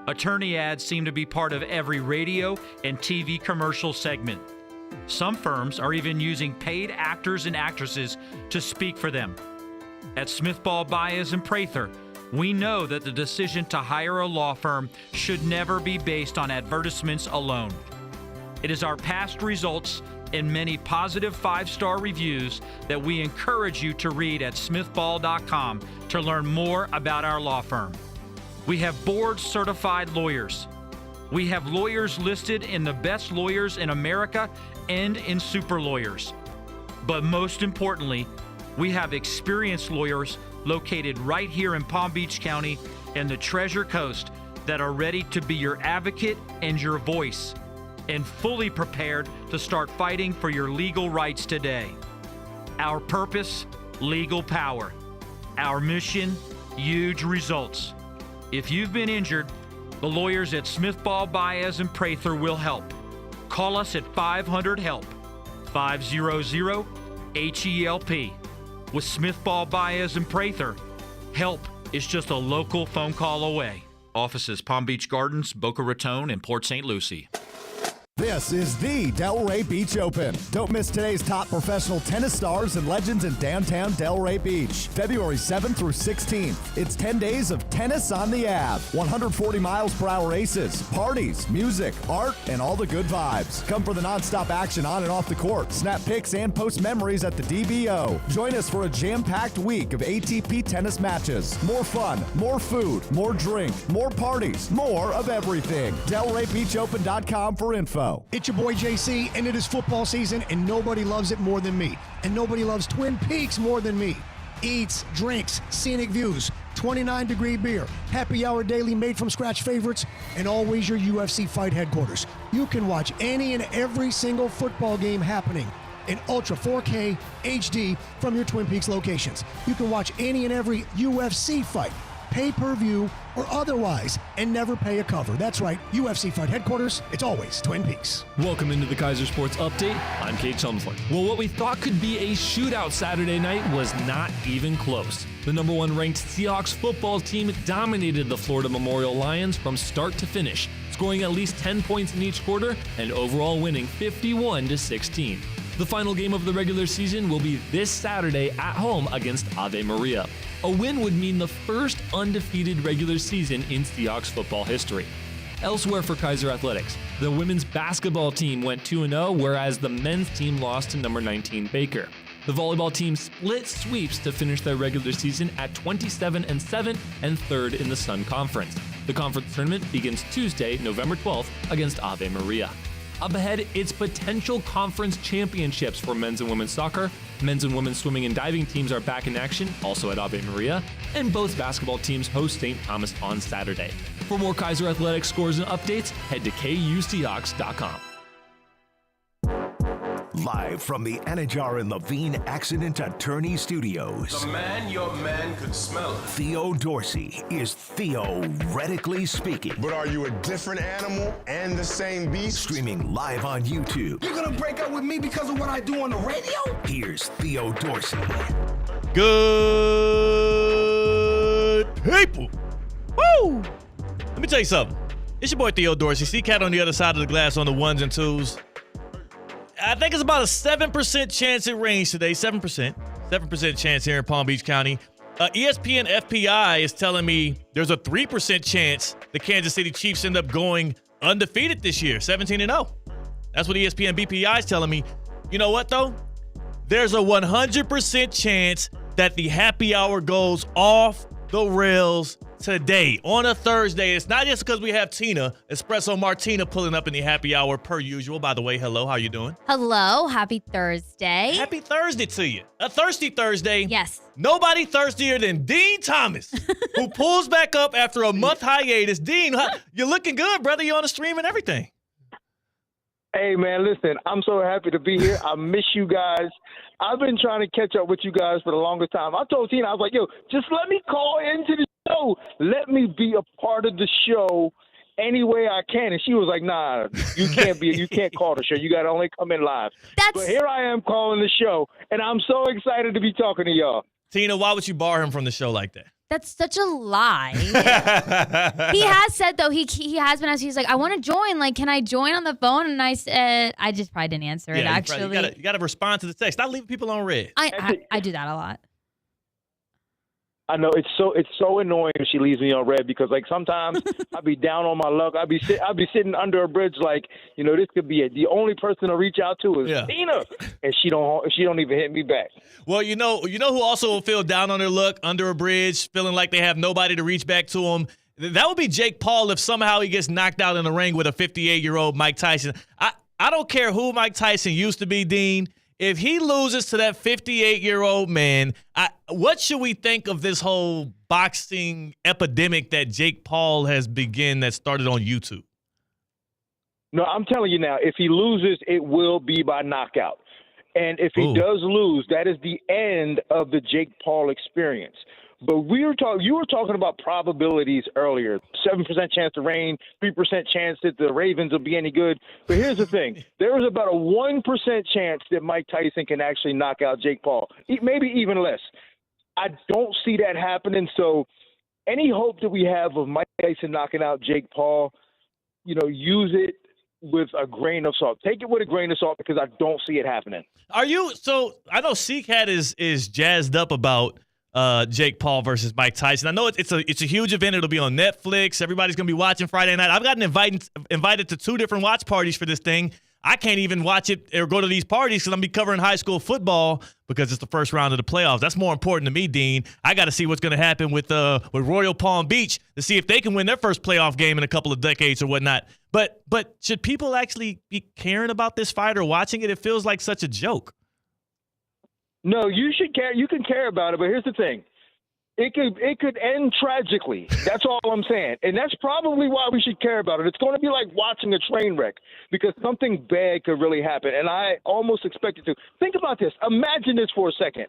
Attorney ads seem to be part of every radio and TV commercial segment. Some firms are even using paid actors and actresses to speak for them. At Smith Ball Baez and Prather, we know that the decision to hire a law firm should never be based on advertisements alone. It is our past results and many positive 5-star reviews that we encourage you to read at smithball.com to learn more about our law firm. We have board-certified lawyers. We have lawyers listed in the best lawyers in America and in super lawyers. But most importantly, we have experienced lawyers located right here in Palm Beach County and the Treasure Coast that are ready to be your advocate and your voice, and fully prepared to start fighting for your legal rights today. Our purpose, legal power. Our mission, huge results. If you've been injured, the lawyers at Smith Ball Baez and Prather will help. Call us at 500-HELP, 500-HELP. With Smith Ball Baez and Prather, help is just a local phone call away. Offices Palm Beach Gardens, Boca Raton, and Port St. Lucie. This is the Delray Beach Open. Don't miss today's top professional tennis stars and legends in downtown Delray Beach. February 7th through 16th. It's 10 days of tennis on the Ave. 140 miles per hour races, parties, music, art, and all the good vibes. Come for the nonstop action on and off the court. Snap pics and post memories at the DBO. Join us for a jam-packed week of ATP tennis matches. More fun, more food, more drink, more parties, more of everything. DelrayBeachOpen.com for info. It's your boy JC, and it is football season, and nobody loves it more than me. And nobody loves Twin Peaks more than me. Eats, drinks, scenic views, 29-degree beer, happy hour daily made from scratch favorites, and always your UFC fight headquarters. You can watch any and every single football game happening in Ultra 4K HD from your Twin Peaks locations. You can watch any and every UFC fight, pay-per-view, or otherwise, and never pay a cover. That's right, UFC Fight Headquarters, it's always Twin Peaks. Welcome into the Kaiser Sports Update. I'm Kate Chelmsford. Well, what we thought could be a shootout Saturday night was not even close. The number 1 ranked Seahawks football team dominated the Florida Memorial Lions from start to finish, scoring at least 10 points in each quarter and overall winning 51-16. The final game of the regular season will be this Saturday at home against Ave Maria. A win would mean the first undefeated regular season in Seahawks football history. Elsewhere for Kaiser Athletics, the women's basketball team went 2-0, whereas the men's team lost to number 19 Baker. The volleyball team split sweeps to finish their regular season at 27-7 and third in the Sun Conference. The conference tournament begins Tuesday, November 12th against Ave Maria. Up ahead, it's potential conference championships for men's and women's soccer. Men's and women's swimming and diving teams are back in action, also at Ave Maria, and both basketball teams host St. Thomas on Saturday. For more Kaiser Athletics scores and updates, head to KUSeahawks.com. Live from the Anajar and Levine Accident Attorney Studios. The man your man could smell it. Theo Dorsey is theoretically speaking. But are you a different animal and the same beast? Streaming live on YouTube. You're gonna break up with me because of what I do on the radio? Here's Theo Dorsey. Good people. Woo! Let me tell you something. It's your boy Theo Dorsey. See Cat on the other side of the glass on the ones and twos. I think it's about a 7% chance it rains today. 7%. 7% chance here in Palm Beach County. ESPN FPI is telling me there's a 3% chance the Kansas City Chiefs end up going undefeated this year, 17-0. That's what ESPN BPI is telling me. You know what, though? There's a 100% chance that the happy hour goes off the rails today on a Thursday. It's not just because we have Tina, Espresso Martina, pulling up in the happy hour per usual. By the way, hello, how you doing? Hello, happy Thursday. Happy Thursday to you. A thirsty Thursday. Yes. Nobody thirstier than Dean Thomas, who pulls back up after a month hiatus. Dean, you're looking good, brother. You're on the stream and everything. Hey, man, listen, I'm so happy to be here. I miss you guys. I've been trying to catch up with you guys for the longest time. I told Tina, I was like, yo, just let me call into the show. Let me be a part of the show any way I can. And she was like, nah, you can't call the show. You got to only come in live. But here I am calling the show, and I'm so excited to be talking to y'all. Tina, why would you bar him from the show like that? That's such a lie. He has said, though, he has been asked, he's like, I want to join. Like, can I join on the phone? And I said, I just probably didn't answer it, actually. You got to respond to the text. Not leaving people on red. I do that a lot. I know it's so annoying if she leaves me on red because like sometimes I'll be down on my luck. I'll be sitting under a bridge like, you know, this could be it. The only person to reach out to is Tina, and she don't even hit me back. Well, you know who also will feel down on their luck under a bridge, feeling like they have nobody to reach back to them. That would be Jake Paul if somehow he gets knocked out in the ring with a 58-year-old Mike Tyson. I don't care who Mike Tyson used to be, Dean. If he loses to that 58-year-old man, what should we think of this whole boxing epidemic that Jake Paul has begun that started on YouTube? No, I'm telling you now, if he loses, it will be by knockout. And if he does lose, that is the end of the Jake Paul experience. But you were talking about probabilities earlier. 7% chance to rain, 3% chance that the Ravens will be any good. But here's the thing. There is about a 1% chance that Mike Tyson can actually knock out Jake Paul, maybe even less. I don't see that happening. So any hope that we have of Mike Tyson knocking out Jake Paul, use it with a grain of salt. Take it with a grain of salt because I don't see it happening. So I know C-Cat is jazzed up about Jake Paul versus Mike Tyson. I know it's a huge event. It'll be on Netflix. Everybody's going to be watching Friday night. I've gotten invited to 2 different watch parties for this thing. I can't even watch it or go to these parties because I'm be covering high school football because it's the first round of the playoffs. That's more important to me, Dean. I got to see what's going to happen with Royal Palm Beach to see if they can win their first playoff game in a couple of decades or whatnot. But should people actually be caring about this fight or watching it? It feels like such a joke. No, you should care. You can care about it, but here's the thing. It could end tragically. That's all I'm saying. And that's probably why we should care about it. It's going to be like watching a train wreck because something bad could really happen. And I almost expect it to. Think about this. Imagine this for a second.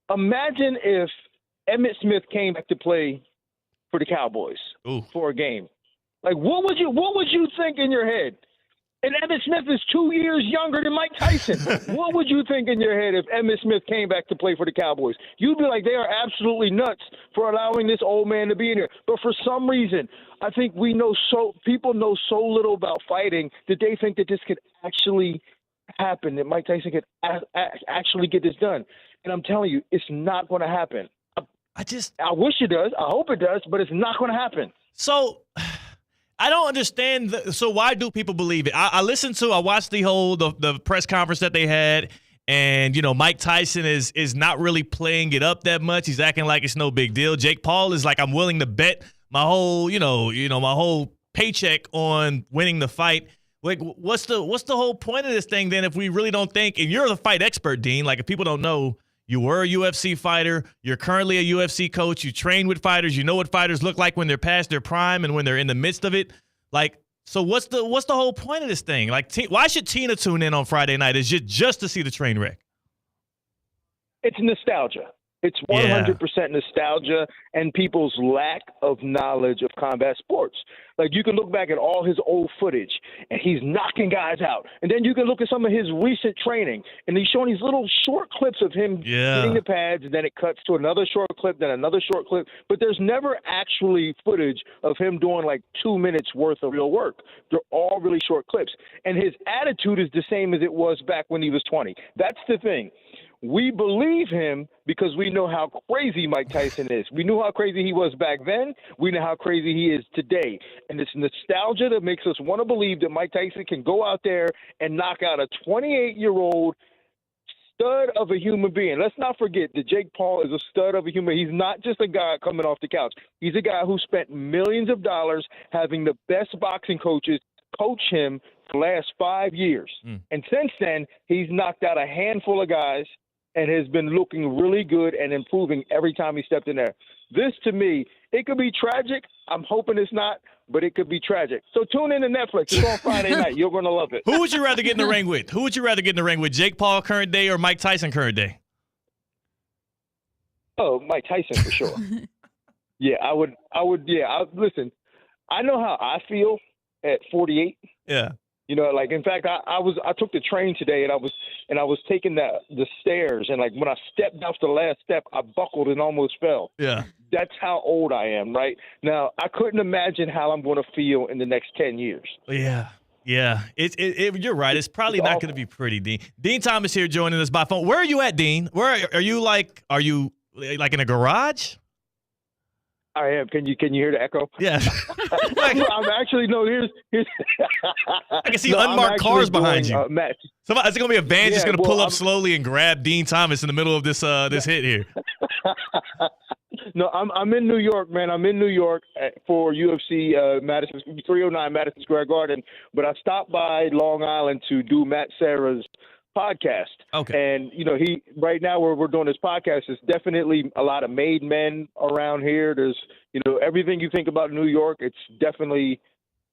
Imagine if Emmitt Smith came back to play for the Cowboys for a game. Like, what would you think in your head? And Emmitt Smith is 2 years younger than Mike Tyson. What would you think in your head if Emmitt Smith came back to play for the Cowboys? You'd be like, they are absolutely nuts for allowing this old man to be in here. But for some reason, I think people know so little about fighting that they think that this could actually happen that Mike Tyson could actually get this done. And I'm telling you, it's not going to happen. I wish it does. I hope it does, but it's not going to happen. So I don't understand. So why do people believe it? I watched the press conference that they had, and Mike Tyson is not really playing it up that much. He's acting like it's no big deal. Jake Paul is like, I'm willing to bet my whole my whole paycheck on winning the fight. Like, what's the whole point of this thing then? If we really don't think, and you're the fight expert, Dean. Like, if people don't know, you were a UFC fighter. You're currently a UFC coach. You train with fighters. You know what fighters look like when they're past their prime and when they're in the midst of it. Like, so what's the whole point of this thing? Like, why should Tina tune in on Friday night? Is it just to see the train wreck? It's nostalgia. It's 100% nostalgia and people's lack of knowledge of combat sports. Like, you can look back at all his old footage, and he's knocking guys out. And then you can look at some of his recent training, and he's showing these little short clips of him hitting the pads, and then it cuts to another short clip, then another short clip. But there's never actually footage of him doing, like, 2 minutes worth of real work. They're all really short clips. And his attitude is the same as it was back when he was 20. That's the thing. We believe him because we know how crazy Mike Tyson is. We knew how crazy he was back then. We know how crazy he is today. And it's nostalgia that makes us want to believe that Mike Tyson can go out there and knock out a 28-year-old stud of a human being. Let's not forget that Jake Paul is a stud of a human. He's not just a guy coming off the couch. He's a guy who spent millions of dollars having the best boxing coaches coach him for the last 5 years. And since then, he's knocked out a handful of guys and has been looking really good and improving every time he stepped in there. This, to me, it could be tragic. I'm hoping it's not, but it could be tragic. So tune in to Netflix. It's on Friday night. You're going to love it. Who would you rather get in the ring with? Jake Paul current day or Mike Tyson current day? Oh, Mike Tyson for sure. Yeah, I would. Listen, I know how I feel at 48. Yeah. Like, in fact, I took the train today, and I was taking the stairs, and like when I stepped off the last step, I buckled and almost fell. Yeah. That's how old I am right now. I couldn't imagine how I'm going to feel in the next 10 years. Yeah. Yeah. You're right. It's probably not going to be pretty, Dean. Dean Thomas here joining us by phone. Where are you at, Dean? Where are you? Are you like in a garage? I am. Can you hear the echo? Yeah. I'm actually here's I can see unmarked cars behind you. Matt. Is it going to be a van just going to pull up slowly and grab Dean Thomas in the middle of this hit here? No, I'm in New York, man. I'm in New York for UFC 309 Madison Square Garden, but I stopped by Long Island to do Matt Serra's podcast. Okay. And he right now we're doing this podcast. There's definitely a lot of made men around here. There's everything you think about New York. It's definitely,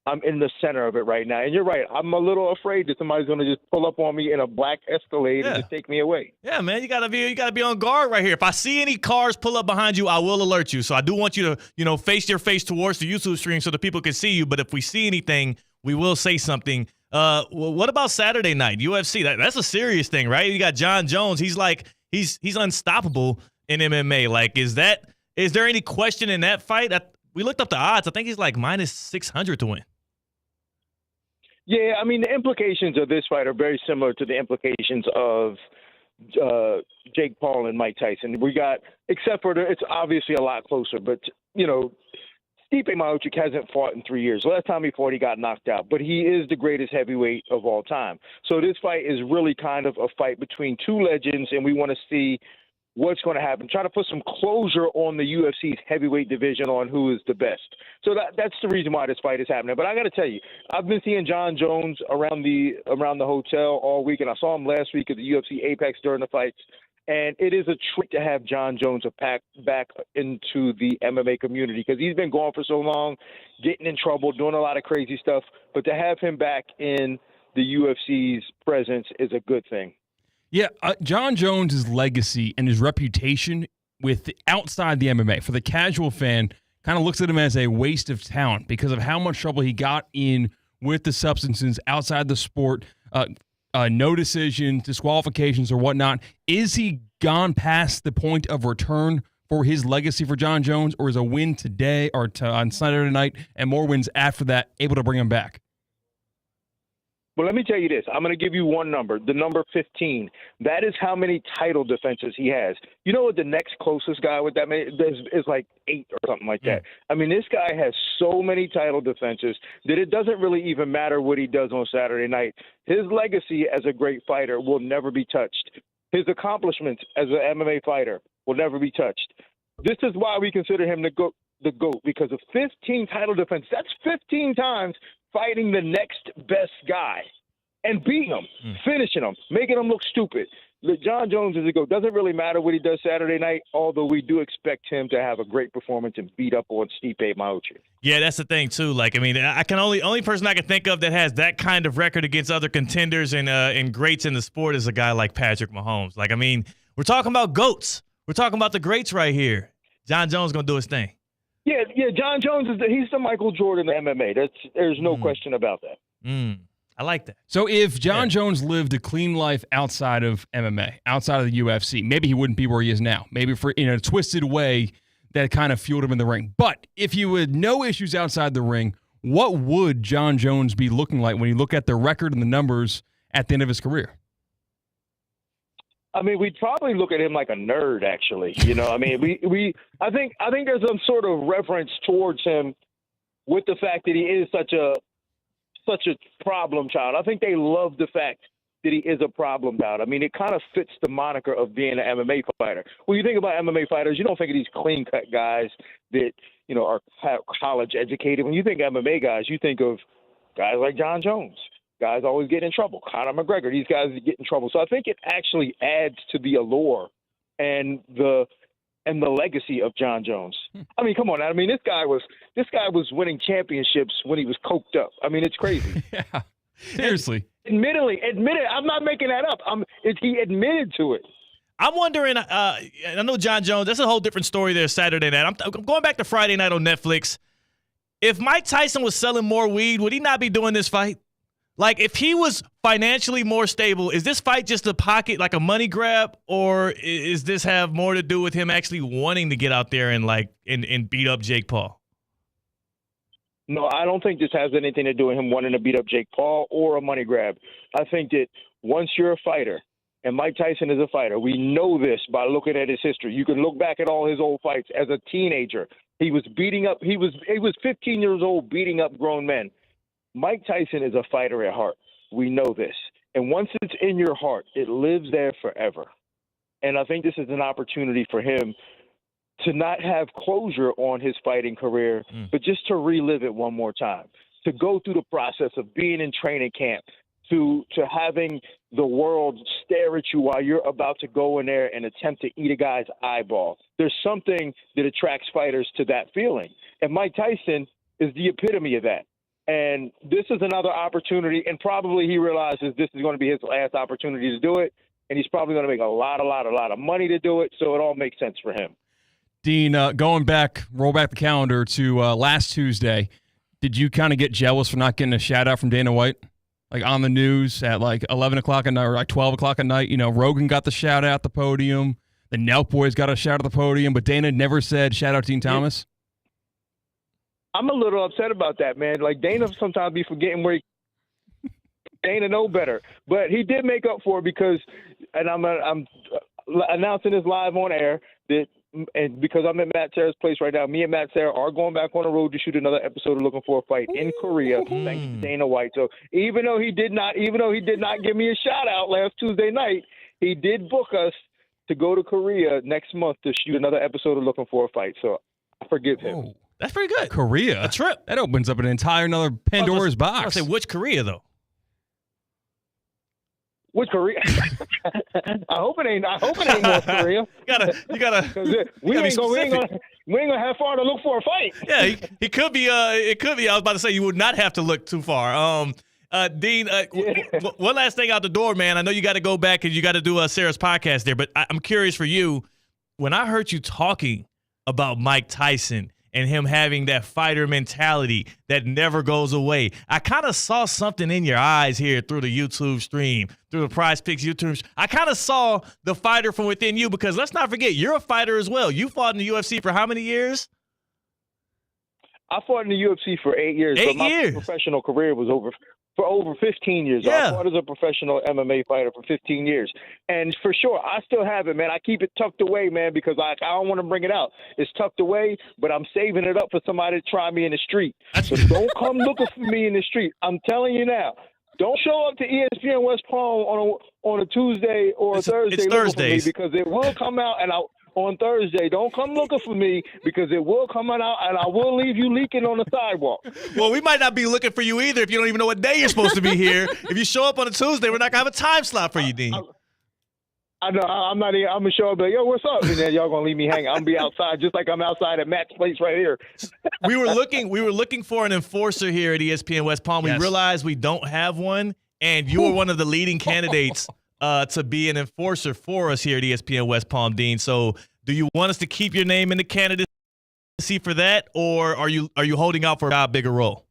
I'm in the center of it right now. And you're right. I'm a little afraid that somebody's going to just pull up on me in a black Escalade and just take me away. Yeah, man, you gotta be on guard right here. If I see any cars pull up behind you, I will alert you. So I do want you to face your face towards the YouTube stream so that people can see you. But if we see anything, we will say something. What about Saturday night UFC? That's a serious thing, right? You got John Jones. He's like he's unstoppable in MMA. Like, is there any question in that fight? We looked up the odds. I think he's like minus 600 to win. Yeah, I mean, the implications of this fight are very similar to the implications of Jake Paul and Mike Tyson. Except for it's obviously a lot closer, but Stipe Miocic hasn't fought in 3 years. Last time he fought, he got knocked out. But he is the greatest heavyweight of all time. So this fight is really kind of a fight between two legends, and we want to see what's going to happen. Try to put some closure on the UFC's heavyweight division on who is the best. So that's the reason why this fight is happening. But I got to tell you, I've been seeing John Jones around the hotel all week, and I saw him last week at the UFC Apex during the fights. And it is a treat to have John Jones back into the MMA community because he's been gone for so long, getting in trouble, doing a lot of crazy stuff. But to have him back in the UFC's presence is a good thing. Yeah, John Jones' legacy and his reputation outside the MMA, for the casual fan, kind of looks at him as a waste of talent because of how much trouble he got in with the substances outside the sport. No decisions, disqualifications, or whatnot. Is he gone past the point of return for his legacy for John Jones, or is a win today or on Saturday night and more wins after that able to bring him back? But let me tell you this. I'm going to give you one number, the number 15. That is how many title defenses he has. You know what the next closest guy with that many is like 8 or something like that. I mean, this guy has so many title defenses that it doesn't really even matter what he does on Saturday night. His legacy as a great fighter will never be touched. His accomplishments as an MMA fighter will never be touched. This is why we consider him the GOAT, because of 15 title defenses. That's 15 times fighting the next best guy and beating him, finishing him, making him look stupid. John Jones is a GOAT. Doesn't really matter what he does Saturday night, although we do expect him to have a great performance and beat up on Stipe Miocic. Yeah, that's the thing too. Like, I mean, only person I can think of that has that kind of record against other contenders and greats in the sport is a guy like Patrick Mahomes. Like, I mean, we're talking about GOATs. We're talking about the greats right here. John Jones gonna do his thing. Yeah. John Jones he's the Michael Jordan of MMA. There's no question about that. I like that. So if John Jones lived a clean life outside of MMA, outside of the UFC, maybe he wouldn't be where he is now. Maybe in a twisted way that kind of fueled him in the ring. But if you had no issues outside the ring, what would John Jones be looking like when you look at the record and the numbers at the end of his career? I mean, we'd probably look at him like a nerd, actually. You know, I mean, I think there's some sort of reverence towards him with the fact that he is such a problem child. I think they love the fact that he is a problem child. I mean, it kind of fits the moniker of being an MMA fighter. When you think about MMA fighters, you don't think of these clean-cut guys that, you know, are college educated. When you think MMA guys, you think of guys like John Jones. Guys always get in trouble. Conor McGregor, these guys get in trouble. So I think it actually adds to the allure and the legacy of John Jones. I mean, come on. I mean, this guy was winning championships when he was coked up. I mean, it's crazy. Yeah, seriously. Admitted. I'm not making that up. He admitted to it. I'm wondering. I know John Jones. That's a whole different story there. Saturday night. I'm going back to Friday night on Netflix. If Mike Tyson was selling more weed, would he not be doing this fight? Like, if he was financially more stable, is this fight just a pocket, like a money grab, or is this have more to do with him actually wanting to get out there and beat up Jake Paul? No, I don't think this has anything to do with him wanting to beat up Jake Paul or a money grab. I think that once you're a fighter, and Mike Tyson is a fighter, we know this by looking at his history. You can look back at all his old fights. As a teenager, he was beating up. He was 15 years old, beating up grown men. Mike Tyson is a fighter at heart. We know this. And once it's in your heart, it lives there forever. And I think this is an opportunity for him to not have closure on his fighting career, but just to relive it one more time, to go through the process of being in training camp, to having the world stare at you while you're about to go in there and attempt to eat a guy's eyeball. There's something that attracts fighters to that feeling. And Mike Tyson is the epitome of that. And this is another opportunity, and probably he realizes this is going to be his last opportunity to do it, and he's probably going to make a lot of money to do it, so it all makes sense for him. Dean, roll back the calendar to last Tuesday. Did you kind of get jealous for not getting a shout-out from Dana White? Like on the news at like 11 o'clock at night or like 12 o'clock at night, you know, Rogan got the shout-out at the podium. The Nelk Boys got a shout-out at the podium, but Dana never said shout-out Dean Thomas? I'm a little upset about that, man. Like, Dana sometimes be forgetting where Dana know better. But he did make up for it because, and I'm announcing this live on air, and because I'm at Matt Serra's place right now, me and Matt Serra are going back on the road to shoot another episode of Looking for a Fight in Korea, thanks to Dana White. So even though he did not give me a shout out last Tuesday night, he did book us to go to Korea next month to shoot another episode of Looking for a Fight. So I forgive him. Oh. That's pretty good. Korea. A trip. That opens up an entire another Pandora's box. I say, which Korea, though? Which Korea? I hope it ain't North Korea. You gotta. We ain't gonna have far to look for a fight. Yeah, he could be. It could be. I was about to say you would not have to look too far. Dean, one last thing out the door, man. I know you got to go back and you got to do Sarah's podcast there, but I'm curious for you. When I heard you talking about Mike Tyson and him having that fighter mentality that never goes away, I kind of saw something in your eyes here through the YouTube stream, through the Prize Picks YouTube. I kind of saw the fighter from within you because let's not forget, you're a fighter as well. You fought in the UFC for how many years? I fought in the UFC for 8 years. But my professional career was over for over 15 years. Yeah. I fought as a professional MMA fighter for 15 years. And for sure, I still have it, man. I keep it tucked away, man, because I don't want to bring it out. It's tucked away, but I'm saving it up for somebody to try me in the street. So don't come looking for me in the street. I'm telling you now. Don't show up to ESPN West Palm on a Tuesday or a Thursday it's looking for me, Thursdays. because it will come out on Thursday. Don't come looking for me, because it will come out and I will leave you leaking on the sidewalk. Well, we might not be looking for you either if you don't even know what day you're supposed to be here. If you show up on a Tuesday, we're not going to have a time slot for you, Dean. I know. I'm not even. I'm going to show up and be like, yo, what's up? And then y'all going to leave me hanging. I'm going to be outside just like I'm outside at Matt's place right here. We were looking for an enforcer here at ESPN West Palm. Yes. We realized we don't have one, and you were one of the leading candidates to be an enforcer for us here at ESPN West Palm, Dean. So do you want us to keep your name in the candidacy for that, or are you holding out for a bigger role?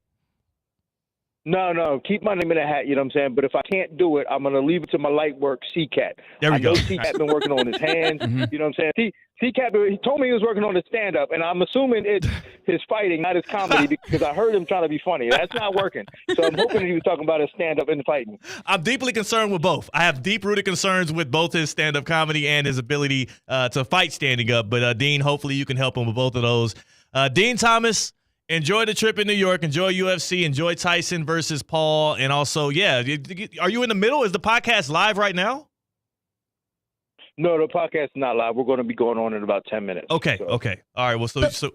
No. Keep my name in the hat, you know what I'm saying? But if I can't do it, I'm going to leave it to my light work, C-Cat. There we I know go. C-Cat been working on his hands, you know what I'm saying? C-Cat, he told me he was working on his stand-up, and I'm assuming it's his fighting, not his comedy, because I heard him trying to be funny. That's not working. So I'm hoping he was talking about his stand-up and fighting. I'm deeply concerned with both. I have deep-rooted concerns with both his stand-up comedy and his ability to fight standing up. But, Dean, hopefully you can help him with both of those. Dean Thomas, enjoy the trip in New York. Enjoy UFC. Enjoy Tyson versus Paul. And also, are you in the middle? Is the podcast live right now? No, the podcast is not live. We're going to be going on in about 10 minutes. Okay. All right. Well, so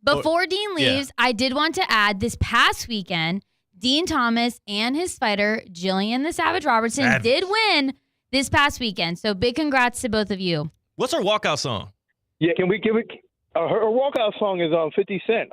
Before Dean leaves, I did want to add this past weekend, Dean Thomas and his fighter, Jillian the Savage Robertson, did win this past weekend. So big congrats to both of you. What's her walkout song? Yeah, can we give it? Her walkout song is 50 Cent.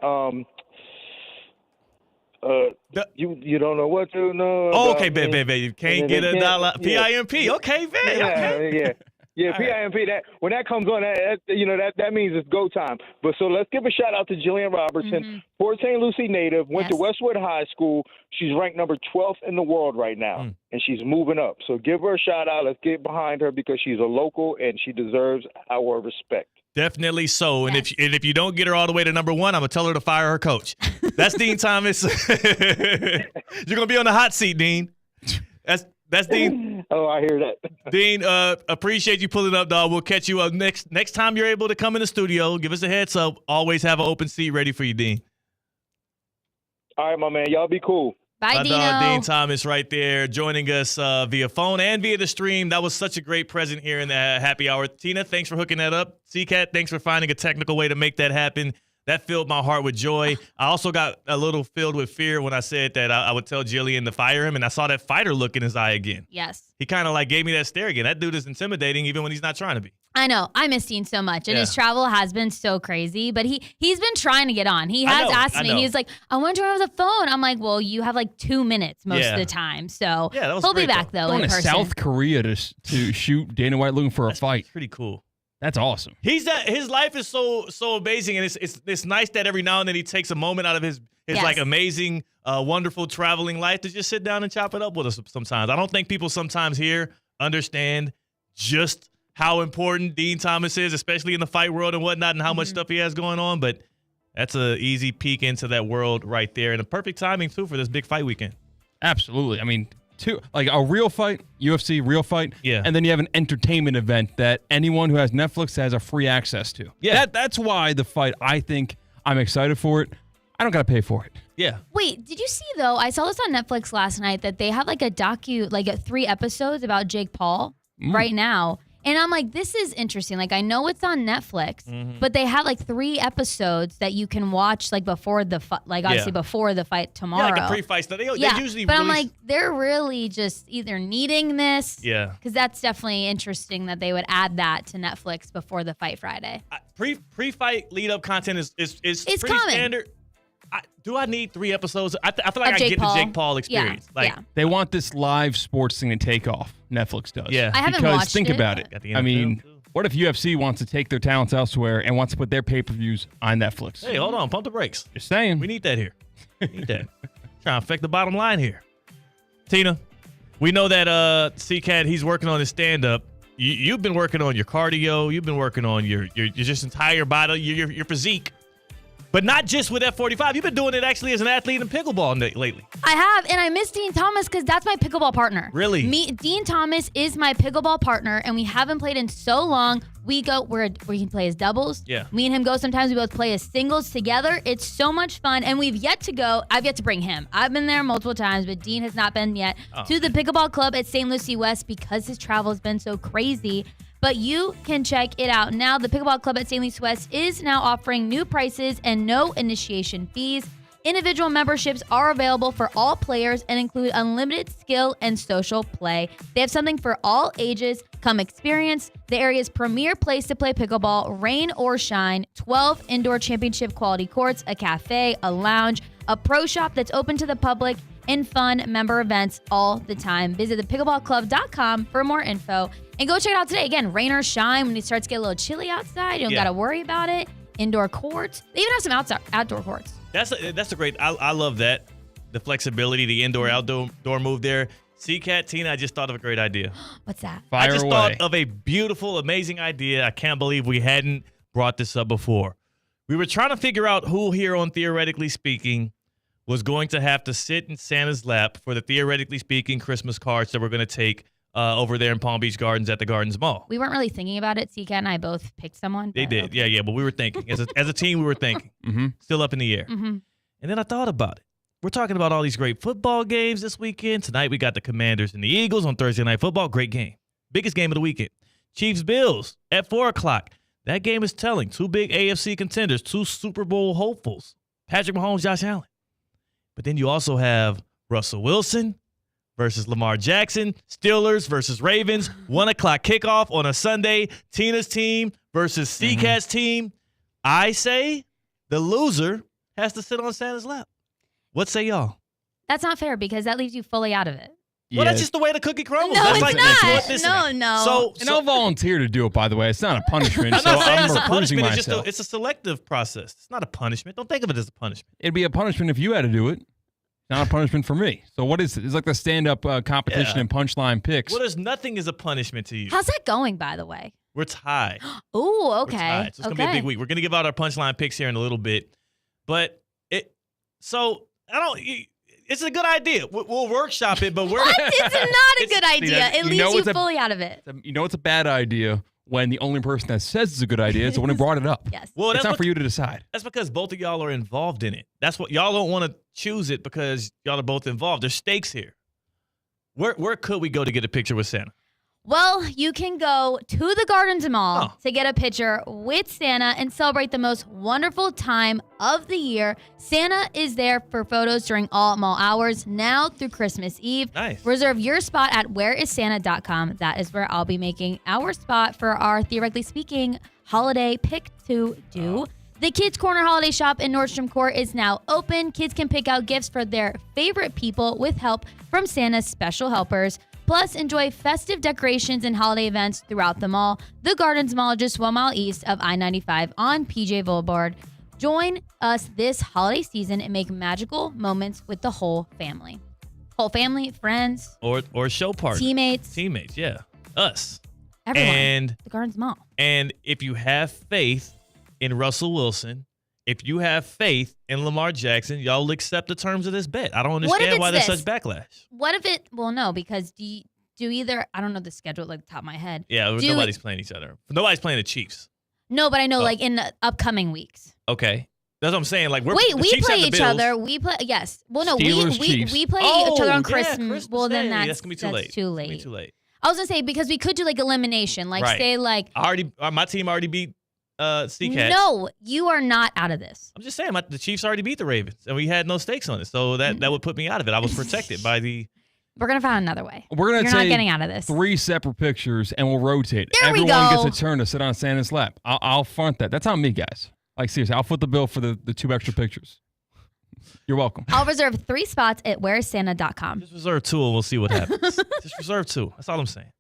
You don't know what to know. Oh, okay, baby. You can't get a dollar. PIMP. Okay, man. Yeah, PIMP. That when that comes on, that means it's go time. But so let's give a shout out to Jillian Robertson, Port St. Lucie native, went to Westwood High School. She's ranked number 12th in the world right now, and she's moving up. So give her a shout out. Let's get behind her because she's a local and she deserves our respect. Definitely so. And if you don't get her all the way to number 1, I'm going to tell her to fire her coach. That's Dean Thomas. You're going to be on the hot seat, Dean. That's Dean. Oh, I hear that. Dean, appreciate you pulling up, dog. We'll catch you up next time you're able to come in the studio. Give us a heads up. Always have an open seat ready for you, Dean. All right, my man. Y'all be cool. Bye, My Dino. dog, Dean Thomas, right there, joining us via phone and via the stream. That was such a great present here in the happy hour. Tina, thanks for hooking that up. C-Cat, thanks for finding a technical way to make that happen. That filled my heart with joy. I also got a little filled with fear when I said that I would tell Jillian to fire him, and I saw that fighter look in his eye again. Yes. He kind of gave me that stare again. That dude is intimidating even when he's not trying to be. I know. I miss Dean so much. And his travel has been so crazy. But he's been trying to get on. He has asked me. He's like, I want to join with a phone. I'm like, well, you have 2 minutes most of the time. So he'll be back, though, Going in to person. South Korea to shoot Dana White looking for a fight. Pretty cool. That's awesome. His life is so amazing, and it's nice that every now and then he takes a moment out of his amazing, wonderful traveling life to just sit down and chop it up with us sometimes. I don't think people sometimes here understand just how important Dean Thomas is, especially in the fight world and whatnot, and how much stuff he has going on. But that's an easy peek into that world right there, and a perfect timing too for this big fight weekend. Absolutely. I mean, a real fight, UFC real fight, and then you have an entertainment event that anyone who has Netflix has a free access to. Yeah, that's why the fight. I think I'm excited for it. I don't got to pay for it. Yeah. Wait, did you see, though, I saw this on Netflix last night, that they have a 3 episodes about Jake Paul right now. And I'm like, this is interesting. I know it's on Netflix, but they have 3 episodes that you can watch before the fight, obviously before the fight tomorrow. Yeah, a pre-fight stuff. They usually but release... I'm like, they're really just either needing this. Yeah. Because that's definitely interesting that they would add that to Netflix before the fight Friday. Pre-fight lead-up content is it's pretty common. Standard. Do I need 3 episodes? I feel like I get Paul. the Jake Paul experience. They want this live sports thing to take off. Netflix does. Yeah. I haven't because watched think it. about it. Got the I NFL mean, too. what if UFC wants to take their talents elsewhere and wants to put their pay-per-views on Netflix? Hey, hold on. Pump the brakes. Just saying. We need that here. We need that. Trying to affect the bottom line here. Tina, we know that C-Cat, he's working on his stand-up. You've been working on your cardio. You've been working on your just entire body, your physique. But not just with F45. You've been doing it actually as an athlete in pickleball lately. I have, and I miss Dean Thomas because that's my pickleball partner. Really? Dean Thomas is my pickleball partner, and we haven't played in so long. We go where we can play as doubles. Yeah. Me and him go sometimes. We both play as singles together. It's so much fun, and we've yet to go. I've yet to bring him. I've been there multiple times, but Dean has not been yet to the pickleball club at St. Lucie West because his travel has been so crazy. But you can check it out now. The Pickleball Club at St. Lucie West is now offering new prices and no initiation fees. Individual memberships are available for all players and include unlimited skill and social play. They have something for all ages. Come experience the area's premier place to play pickleball, rain or shine. 12 indoor championship quality courts, a cafe, a lounge, a pro shop that's open to the public, and fun member events all the time. Visit thepickleballclub.com for more info. And go check it out today. Again, rain or shine, when it starts to get a little chilly outside, you don't got to worry about it. Indoor courts. They even have some outdoor courts. That's a great. I love that. The flexibility, the indoor-outdoor move there. CCAT, Tina, I just thought of a great idea. What's that? I just thought of a beautiful, amazing idea. I can't believe we hadn't brought this up before. We were trying to figure out who here on Theoretically Speaking was going to have to sit in Santa's lap for the Theoretically Speaking Christmas cards that we're going to take over there in Palm Beach Gardens at the Gardens Mall. We weren't really thinking about it. CCAT and I both picked someone. They did. Okay. Yeah, but we were thinking. As a team, we were thinking. Still up in the air. And then I thought about it. We're talking about all these great football games this weekend. Tonight we got the Commanders and the Eagles on Thursday Night Football. Great game. Biggest game of the weekend. Chiefs-Bills at 4 o'clock. That game is telling. Two big AFC contenders, two Super Bowl hopefuls. Patrick Mahomes, Josh Allen. But then you also have Russell Wilson versus Lamar Jackson. Steelers versus Ravens. 1 o'clock kickoff on a Sunday. Tina's team versus CCAT's team. I say the loser has to sit on Santa's lap. What say y'all? That's not fair because that leaves you fully out of it. Well, that's just the way the cookie crumbles. No, that's it's like not. No. And I'll volunteer to do it, by the way. It's not a punishment. I'm not saying I'm it's a recusing punishment. myself. It's a selective process. It's not a punishment. Don't think of it as a punishment. It'd be a punishment if you had to do it. Not a punishment for me. So what is it? It's like the stand-up competition and punchline picks. Well, there's nothing as a punishment to you. How's that going, by the way? We're tied. Oh, okay. We're tied. So it's going to be a big week. We're going to give out our punchline picks here in a little bit. But it's a good idea. We'll workshop it, but we're It's not a good idea. It leaves you fully out of it. You know it's a bad idea when the only person that says it's a good idea is the one who brought it up. Yes. Well, it's not for you to decide. That's because both of y'all are involved in it. That's what y'all don't want to choose it because y'all are both involved. There's stakes here. Where could we go to get a picture with Santa? Well, you can go to the Gardens Mall to get a picture with Santa and celebrate the most wonderful time of the year. Santa is there for photos during all mall hours now through Christmas Eve. Nice. Reserve your spot at whereissanta.com. That is where I'll be making our spot for our Theoretically Speaking holiday pick to do. The Kids Corner Holiday Shop in Nordstrom Court is now open. Kids can pick out gifts for their favorite people with help from Santa's special helpers. Plus, enjoy festive decorations and holiday events throughout the mall. The Gardens Mall, just 1 mile east of I-95 on PJ Boulevard. Join us this holiday season and make magical moments with the whole family. Whole family, friends. Or show party. Teammates. Teammates, yeah. Us. Everyone. And the Gardens Mall. And if you have faith in Russell Wilson, if you have faith in Lamar Jackson, y'all will accept the terms of this bet. I don't understand why there's such backlash. What if it, well, no, because do either, I don't know the schedule like the top of my head. Yeah, nobody's playing each other. Nobody's playing the Chiefs. No, but I know like in the upcoming weeks. Okay. That's what I'm saying. Like, we play each other. We play, yes. Well, no, Steelers, we play each other on Christmas. Christmas. Well, then Day. that's going to be too late. Too late. It's gonna be too late. I was going to say, because we could do like elimination. Like say like. My team already beat CCAT. No, you are not out of this. I'm just saying, the Chiefs already beat the Ravens, and we had no stakes on it, so that would put me out of it. I was protected by the. We're gonna find another way. You're not getting out of this. 3 separate pictures, and we'll rotate. Everyone gets a turn to sit on Santa's lap. I'll front that. That's on me, guys. Like seriously, I'll foot the bill for the 2 extra pictures. You're welcome. I'll reserve 3 spots at whereissanta.com. Just reserve 2, and we'll see what happens. Just reserve 2. That's all I'm saying.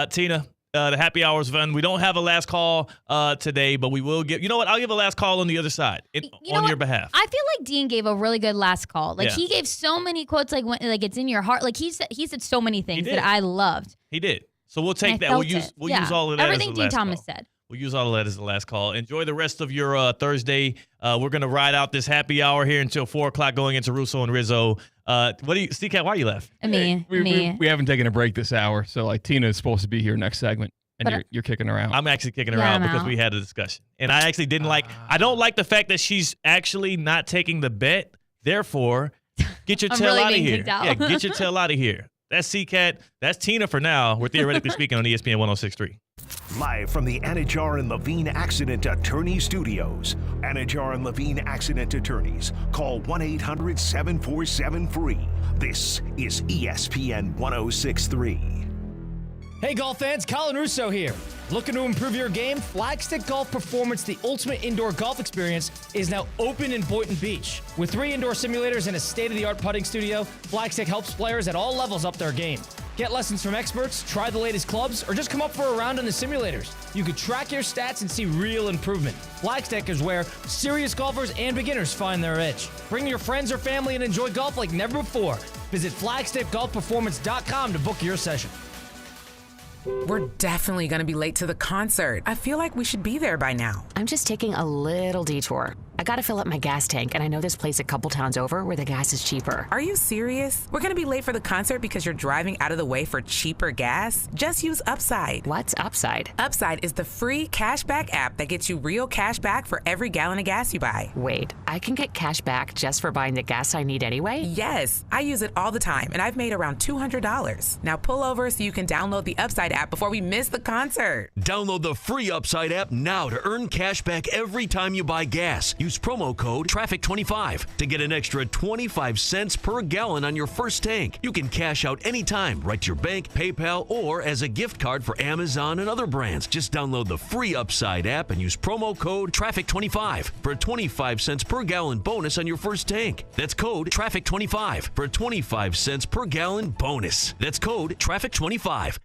Tina. The happy hour's fun. We don't have a last call today, but we will give. You know what? I'll give a last call on the other side on your behalf. I feel like Dean gave a really good last call. Like he gave so many quotes, like it's in your heart. Like he said so many things that I loved. He did. So we'll take that. We'll use all of that. Everything as Dean last Thomas call. said. We'll use all of that as the last call. Enjoy the rest of your Thursday. We're going to ride out this happy hour here until 4 o'clock going into Russo and Rizzo. What do you, C-Cat, why are you laughing? We haven't taken a break this hour, so like Tina is supposed to be here next segment, and you're kicking her out. I'm actually kicking her out because we had a discussion. And I actually didn't I don't like the fact that she's actually not taking the bet. Therefore, get your tail out of here. Yeah, get your tail out of here. That's C-Cat. That's Tina for now. We're theoretically speaking on ESPN 106.3. Live from the Anajar and Levine Accident Attorney Studios. Anajar and Levine Accident Attorneys. Call 1-800-747-FREE. This is ESPN 106.3. Hey golf fans, Colin Russo here. Looking to improve your game? Flagstick Golf Performance, the ultimate indoor golf experience, is now open in Boynton Beach. With 3 indoor simulators and a state-of-the-art putting studio, Flagstick helps players at all levels up their game. Get lessons from experts, try the latest clubs, or just come up for a round in the simulators. You can track your stats and see real improvement. Flagstick is where serious golfers and beginners find their edge. Bring your friends or family and enjoy golf like never before. Visit flagstickgolfperformance.com to book your session. We're definitely going to be late to the concert. I feel like we should be there by now. I'm just taking a little detour. I gotta fill up my gas tank, and I know this place a couple towns over where the gas is cheaper. Are you serious? We're gonna be late for the concert because you're driving out of the way for cheaper gas? Just use Upside. What's Upside? Upside is the free cashback app that gets you real cash back for every gallon of gas you buy. Wait, I can get cash back just for buying the gas I need anyway? Yes, I use it all the time, and I've made around $200. Now pull over so you can download the Upside app before we miss the concert. Download the free Upside app now to earn cash back every time you buy gas. Use promo code TRAFFIC25 to get an extra 25 cents per gallon on your first tank. You can cash out anytime, right to your bank, PayPal, or as a gift card for Amazon and other brands. Just download the free Upside app and use promo code TRAFFIC25 for a 25 cents per gallon bonus on your first tank. That's code TRAFFIC25 for a 25 cents per gallon bonus. That's code TRAFFIC25.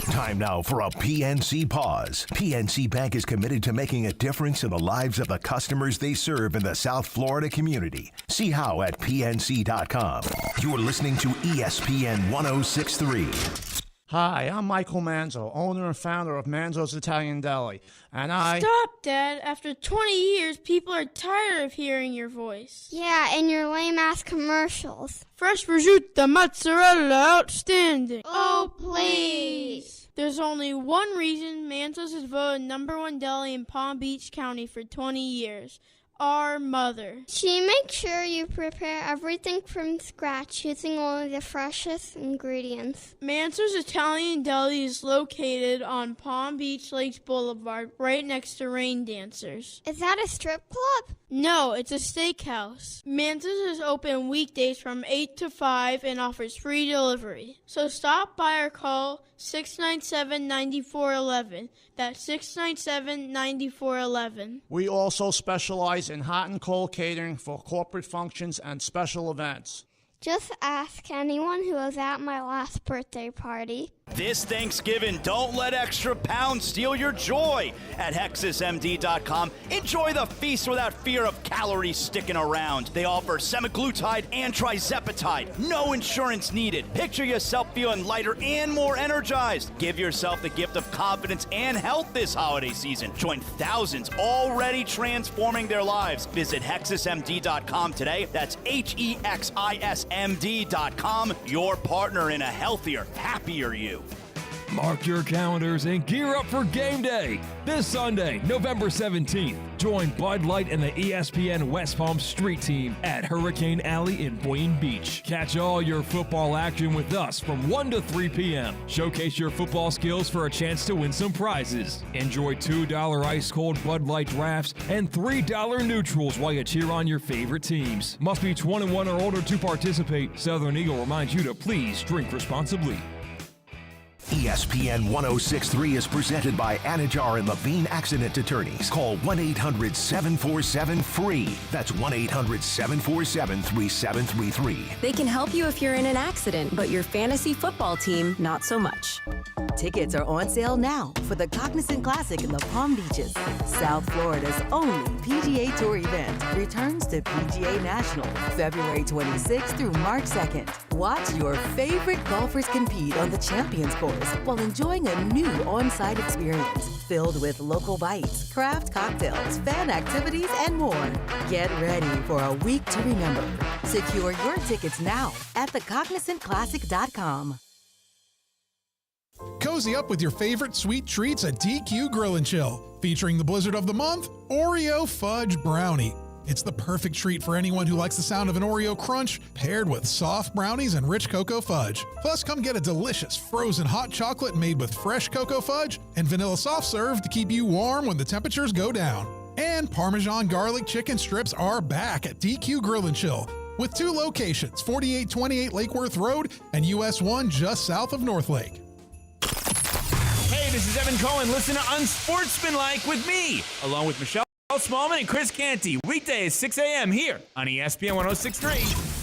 Time now for a PNC pause. PNC Bank is committed to making a difference in the lives of the customers they serve in the South Florida community. See how at PNC.com. You're listening to ESPN 106.3. Hi, I'm Michael Manzo, owner and founder of Manzo's Italian Deli, and Stop, Dad. After 20 years, people are tired of hearing your voice. Yeah, and your lame-ass commercials. Fresh prosciutto, mozzarella, outstanding. Oh, please. There's only one reason Manzo's is voted #1 deli in Palm Beach County for 20 years. Our mother. She makes sure you prepare everything from scratch using only the freshest ingredients. Manso's Italian Deli is located on Palm Beach Lakes Boulevard, right next to Rain Dancers. Is that a strip club? No, it's a steakhouse. Manso's is open weekdays from 8 to 5 and offers free delivery. So stop by or call 697-9411. That's 697-9411. we also specialize in hot and cold catering for corporate functions and special events. Just ask anyone who was at my last birthday party. This Thanksgiving, don't let extra pounds steal your joy. At HexisMD.com, enjoy the feast without fear of calories sticking around. They offer semaglutide and trizepatide. No insurance needed. Picture yourself feeling lighter and more energized. Give yourself the gift of confidence and health this holiday season. Join thousands already transforming their lives. Visit HexisMD.com today. That's HEXISMD.com. Your partner in a healthier, happier you. Mark your calendars and gear up for game day. This Sunday, November 17th, join Bud Light and the ESPN West Palm Street Team at Hurricane Alley in Boynton Beach. Catch all your football action with us from 1 to 3 p.m. Showcase your football skills for a chance to win some prizes. Enjoy $2 ice-cold Bud Light drafts and $3 neutrals while you cheer on your favorite teams. Must be 21 or older to participate. Southern Eagle reminds you to please drink responsibly. ESPN 106.3 is presented by Anajar and Levine Accident Attorneys. Call 1-800-747-FREE. That's 1-800-747-3733. They can help you if you're in an accident, but your fantasy football team, not so much. Tickets are on sale now for the Cognizant Classic in the Palm Beaches. South Florida's only PGA Tour event returns to PGA National February 26th through March 2nd. Watch your favorite golfers compete on the Champions Course while enjoying a new on-site experience filled with local bites, craft cocktails, fan activities, and more. Get ready for a week to remember. Secure your tickets now at thecognizantclassic.com. Cozy up with your favorite sweet treats at DQ Grill & Chill, featuring the blizzard of the month, Oreo Fudge Brownie. It's the perfect treat for anyone who likes the sound of an Oreo crunch paired with soft brownies and rich cocoa fudge. Plus, come get a delicious frozen hot chocolate made with fresh cocoa fudge and vanilla soft serve to keep you warm when the temperatures go down. And Parmesan garlic chicken strips are back at DQ Grill & Chill, with 2 locations, 4828 Lake Worth Road and US 1 just south of North Lake. Hey, this is Evan Cohen. Listen to Unsportsmanlike with me, along with Michelle Smallman and Chris Canty. Weekdays, 6 a.m. here on ESPN 106.3.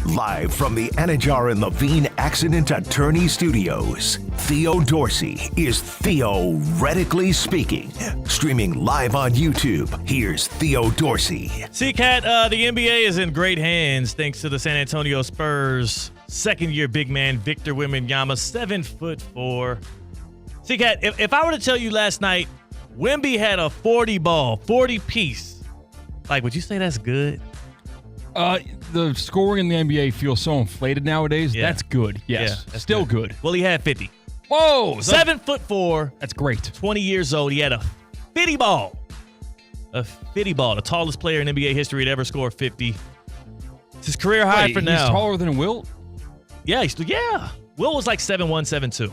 Live from the Anajar and Levine Accident Attorney Studios, Theo Dorsey is Theoretically Speaking. Streaming live on YouTube, here's Theo Dorsey. C-Cat, the NBA is in great hands thanks to the San Antonio Spurs' second-year big man, Victor Wembanyama, 7'4". C-Cat, if I were to tell you last night, Wemby had a 40-piece, like, would you say that's good? The scoring in the NBA feels so inflated nowadays. Yeah. That's good. Yes. Yeah, that's Still good. Well, he had 50. Whoa. 7'4". That's great. 20 years old. He had a 50 ball. A 50 ball. The tallest player in NBA history to ever score 50. It's his career high for now. He's taller than Wilt? Yeah. Wilt was like 7'1", 7'2".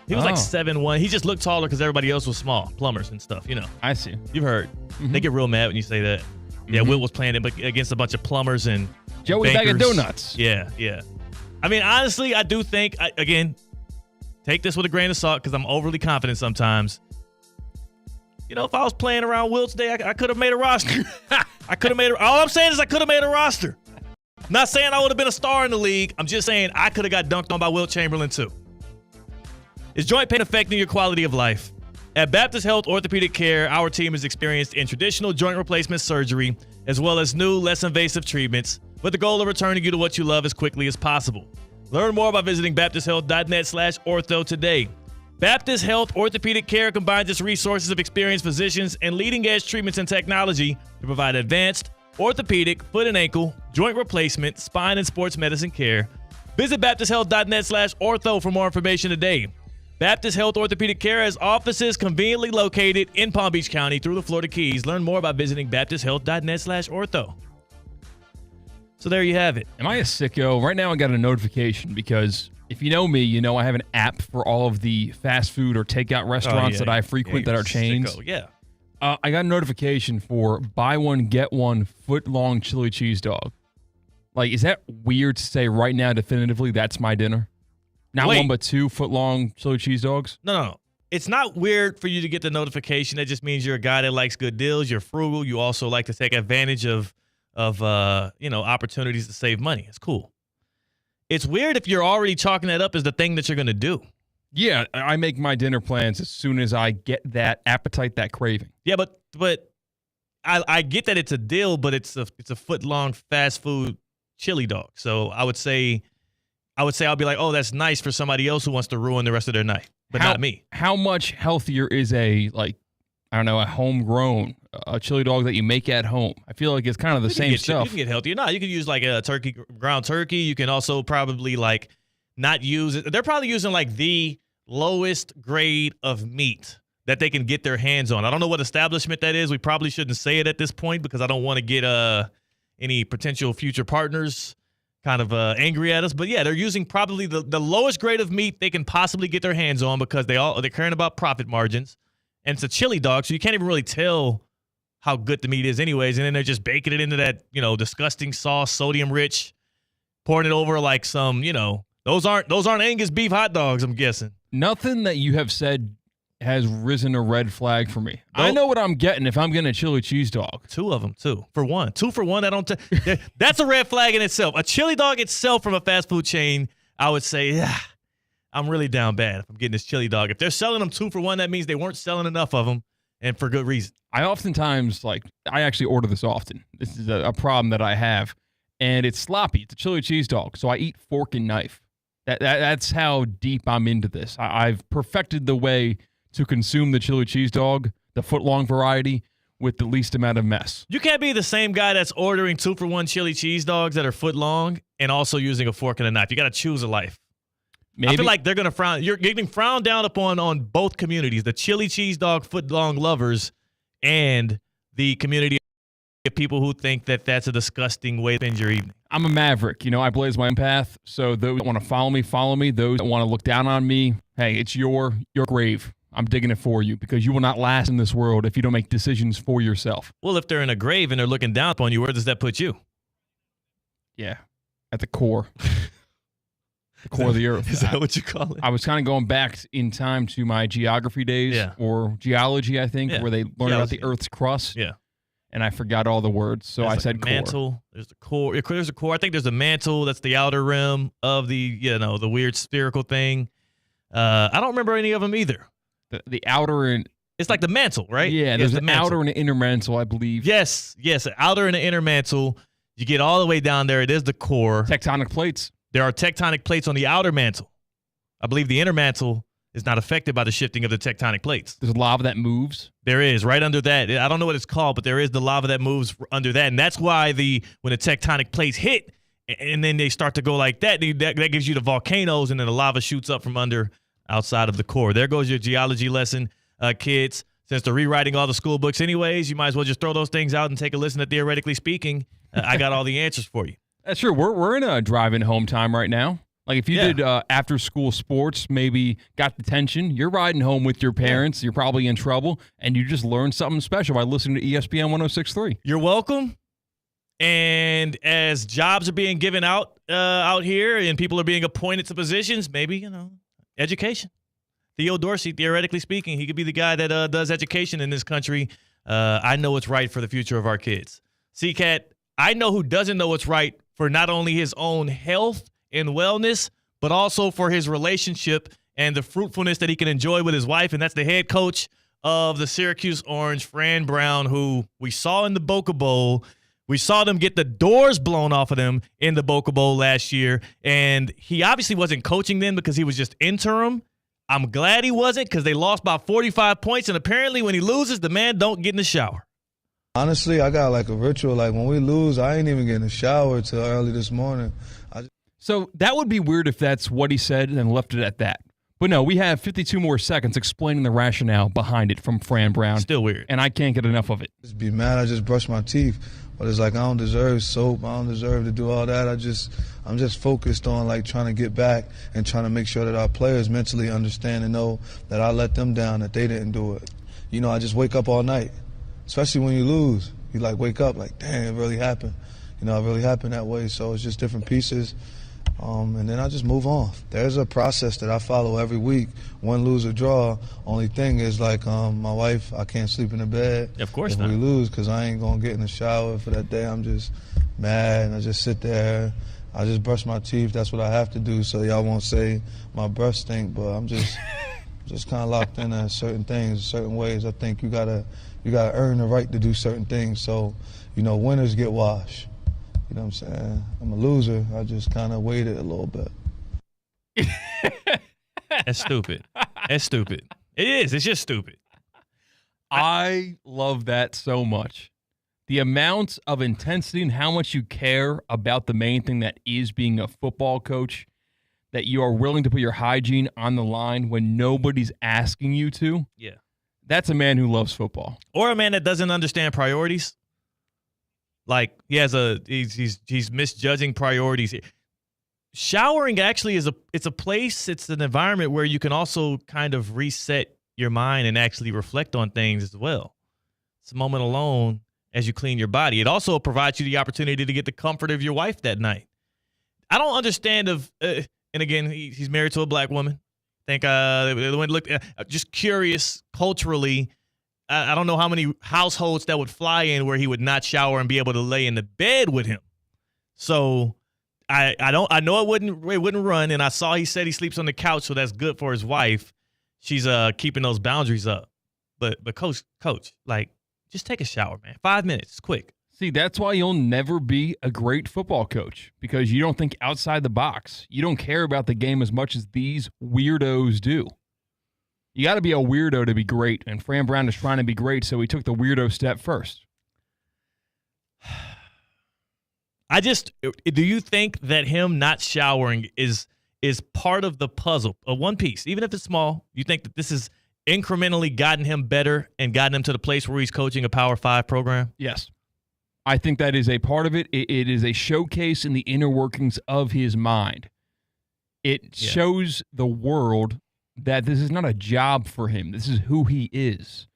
He was like 7'1". He just looked taller because everybody else was small. Plumbers and stuff, I see. You've heard. Mm-hmm. They get real mad when you say that. Mm-hmm. Yeah, Wilt was playing against a bunch of plumbers and Joey Bag of Donuts. Yeah. I mean, honestly, I do think, again, take this with a grain of salt because I'm overly confident sometimes. If I was playing around Wilt today, I could have made a roster. All I'm saying is I could have made a roster. Not saying I would have been a star in the league. I'm just saying I could have got dunked on by Wilt Chamberlain too. Is joint pain affecting your quality of life? At Baptist Health Orthopedic Care, our team is experienced in traditional joint replacement surgery as well as new, less invasive treatments with the goal of returning you to what you love as quickly as possible. Learn more by visiting baptisthealth.net/ortho today. Baptist Health Orthopedic Care combines its resources of experienced physicians and leading-edge treatments and technology to provide advanced orthopedic, foot and ankle, joint replacement, spine, and sports medicine care. Visit baptisthealth.net/ortho for more information today. Baptist Health Orthopedic Care has offices conveniently located in Palm Beach County through the Florida Keys. Learn more by visiting baptisthealth.net/ortho. So there you have it. Am I a sicko? Right now I got a notification because if you know me, you know I have an app for all of the fast food or takeout restaurants that I frequent that are chains. Sicko. Yeah. I got a notification for buy one, get one foot-long chili cheese dog. Like, is that weird to say right now definitively that's my dinner? Not one, but 2 foot-long chili cheese dogs? No. It's not weird for you to get the notification. That just means you're a guy that likes good deals. You're frugal. You also like to take advantage of opportunities to save money. It's cool. It's weird if you're already chalking that up as the thing that you're going to do. Yeah, I make my dinner plans as soon as I get that appetite, that craving. Yeah, but I get that it's a deal, but it's a foot-long fast food chili dog. So I would say I'll be like, oh, that's nice for somebody else who wants to ruin the rest of their night, but not me. How much healthier is a homegrown chili dog that you make at home? I feel like it's kind of the same stuff. You can get healthier. No, you can use like a ground turkey. You can also probably like not use it. They're probably using like the lowest grade of meat that they can get their hands on. I don't know what establishment that is. We probably shouldn't say it at this point because I don't want to get any potential future partners kind of angry at us. But yeah, they're using probably the lowest grade of meat they can possibly get their hands on because they're caring about profit margins. And it's a chili dog, so you can't even really tell how good the meat is anyways. And then they're just baking it into that, disgusting sauce, sodium rich, pouring it over like some, those aren't Angus beef hot dogs, I'm guessing. Nothing that you have said has risen a red flag for me. I know what I'm getting if I'm getting a chili cheese dog. 2 of them, 2 for 1. 2 for 1. That's a red flag in itself. A chili dog itself from a fast food chain, I would say, yeah, I'm really down bad if I'm getting this chili dog. If they're selling them 2 for 1, that means they weren't selling enough of them, and for good reason. I oftentimes, I actually order this often. This is a problem that I have, and it's sloppy. It's a chili cheese dog, so I eat fork and knife. That's how deep I'm into this. I've perfected the way to consume the chili cheese dog, the foot-long variety, with the least amount of mess. You can't be the same guy that's ordering 2 for 1 chili cheese dogs that are foot long and also using a fork and a knife. You got to choose a life. Maybe. I feel like they're going to frown. You're getting frowned down upon on both communities, the chili cheese dog foot long lovers and the community of people who think that that's a disgusting way to spend your evening. I'm a maverick. I blaze my own path. So those that want to follow me. Those that want to look down on me, hey, it's your grave. I'm digging it for you because you will not last in this world if you don't make decisions for yourself. Well, if they're in a grave and they're looking down upon you, where does that put you? Yeah, at the core. The core of the earth. Is that what you call it? I was kind of going back in time to my geography days or geology, I think, where they learn about the Earth's crust. Yeah. And I forgot all the words, so I said mantle. core. There's the core. There's a core. I think there's a mantle. That's the outer rim of the the weird spherical thing. I don't remember any of them either. The outer and it's like the mantle, right? Yeah, there's an outer and an inner mantle, I believe. Yes, an outer and an inner mantle. You get all the way down there. It is the core. Tectonic plates. There are tectonic plates on the outer mantle. I believe the inner mantle is not affected by the shifting of the tectonic plates. There's lava that moves. There is, right under that. I don't know what it's called, but there is the lava that moves under that. And that's why when the tectonic plates hit and then they start to go like that gives you the volcanoes and then the lava shoots up from outside of the core. There goes your geology lesson, kids. Since they're rewriting all the school books anyways, you might as well just throw those things out and take a listen to Theoretically Speaking. I got all the answers for you. That's true. We're in a drive-in home time right now. Like if you did after-school sports, maybe got the tension, you're riding home with your parents, you're probably in trouble, and you just learned something special by listening to ESPN 106.3. You're welcome. And as jobs are being given out here and people are being appointed to positions, maybe, education. Theo Dorsey, Theoretically Speaking, he could be the guy that does education in this country. I know what's right for the future of our kids. C-Cat, I know who doesn't know what's right for not only his own health and wellness, but also for his relationship and the fruitfulness that he can enjoy with his wife, and that's the head coach of the Syracuse Orange, Fran Brown, who we saw in the Boca Bowl. We saw them get the doors blown off of them in the Boca Bowl last year, and he obviously wasn't coaching then because he was just interim. I'm glad he wasn't because they lost by 45 points, and apparently when he loses, the man don't get in the shower. Honestly, I got like a ritual. Like when we lose, I ain't even getting a shower till early this morning. So that would be weird if that's what he said and left it at that. But no, we have 52 more seconds explaining the rationale behind it from Fran Brown. Still weird. And I can't get enough of it. Just be mad. I just brush my teeth. But it's like I don't deserve soap. I don't deserve to do all that. I'm just focused on like trying to get back and trying to make sure that our players mentally understand and know that I let them down, that they didn't do it. I just wake up all night, especially when you lose. You like wake up like, damn, it really happened. It really happened that way. So it's just different pieces. And then I just move on. There's a process that I follow every week. Win, lose, or draw. Only thing is like my wife, I can't sleep in the bed. Of course if not. we lose, because I ain't going to get in the shower for that day. I'm just mad, and I just sit there. I just brush my teeth. That's what I have to do so y'all won't say my breath stink. But I'm just kind of locked in certain things, certain ways. I think you gotta earn the right to do certain things. So, winners get washed. You know what I'm saying? I'm a loser. I just kind of waited a little bit. That's stupid. That's stupid. It is. It's just stupid. I love that so much. The amount of intensity and how much you care about the main thing that is being a football coach, that you are willing to put your hygiene on the line when nobody's asking you to. Yeah. That's a man who loves football. Or a man that doesn't understand priorities. Like he's misjudging priorities. Showering actually it's a place, it's an environment where you can also kind of reset your mind and actually reflect on things as well. It's a moment alone as you clean your body. It also provides you the opportunity to get the comfort of your wife that night. I don't understand and again, he's married to a black woman. I think they went look. Just curious culturally. I don't know how many households that would fly in where he would not shower and be able to lay in the bed with him. So I know it wouldn't run. And I saw he said he sleeps on the couch, so that's good for his wife. She's keeping those boundaries up. But coach, like, just take a shower, man. 5 minutes, quick. See, that's why you'll never be a great football coach, because you don't think outside the box. You don't care about the game as much as these weirdos do. You got to be a weirdo to be great, and Fran Brown is trying to be great, so he took the weirdo step first. Do you think that him not showering is part of the puzzle, a one piece, even if it's small? You think that this has incrementally gotten him better and gotten him to the place where he's coaching a Power 5 program? Yes. I think that is a part of it. It is a showcase in the inner workings of his mind. It shows the world that this is not a job for him. This is who he is.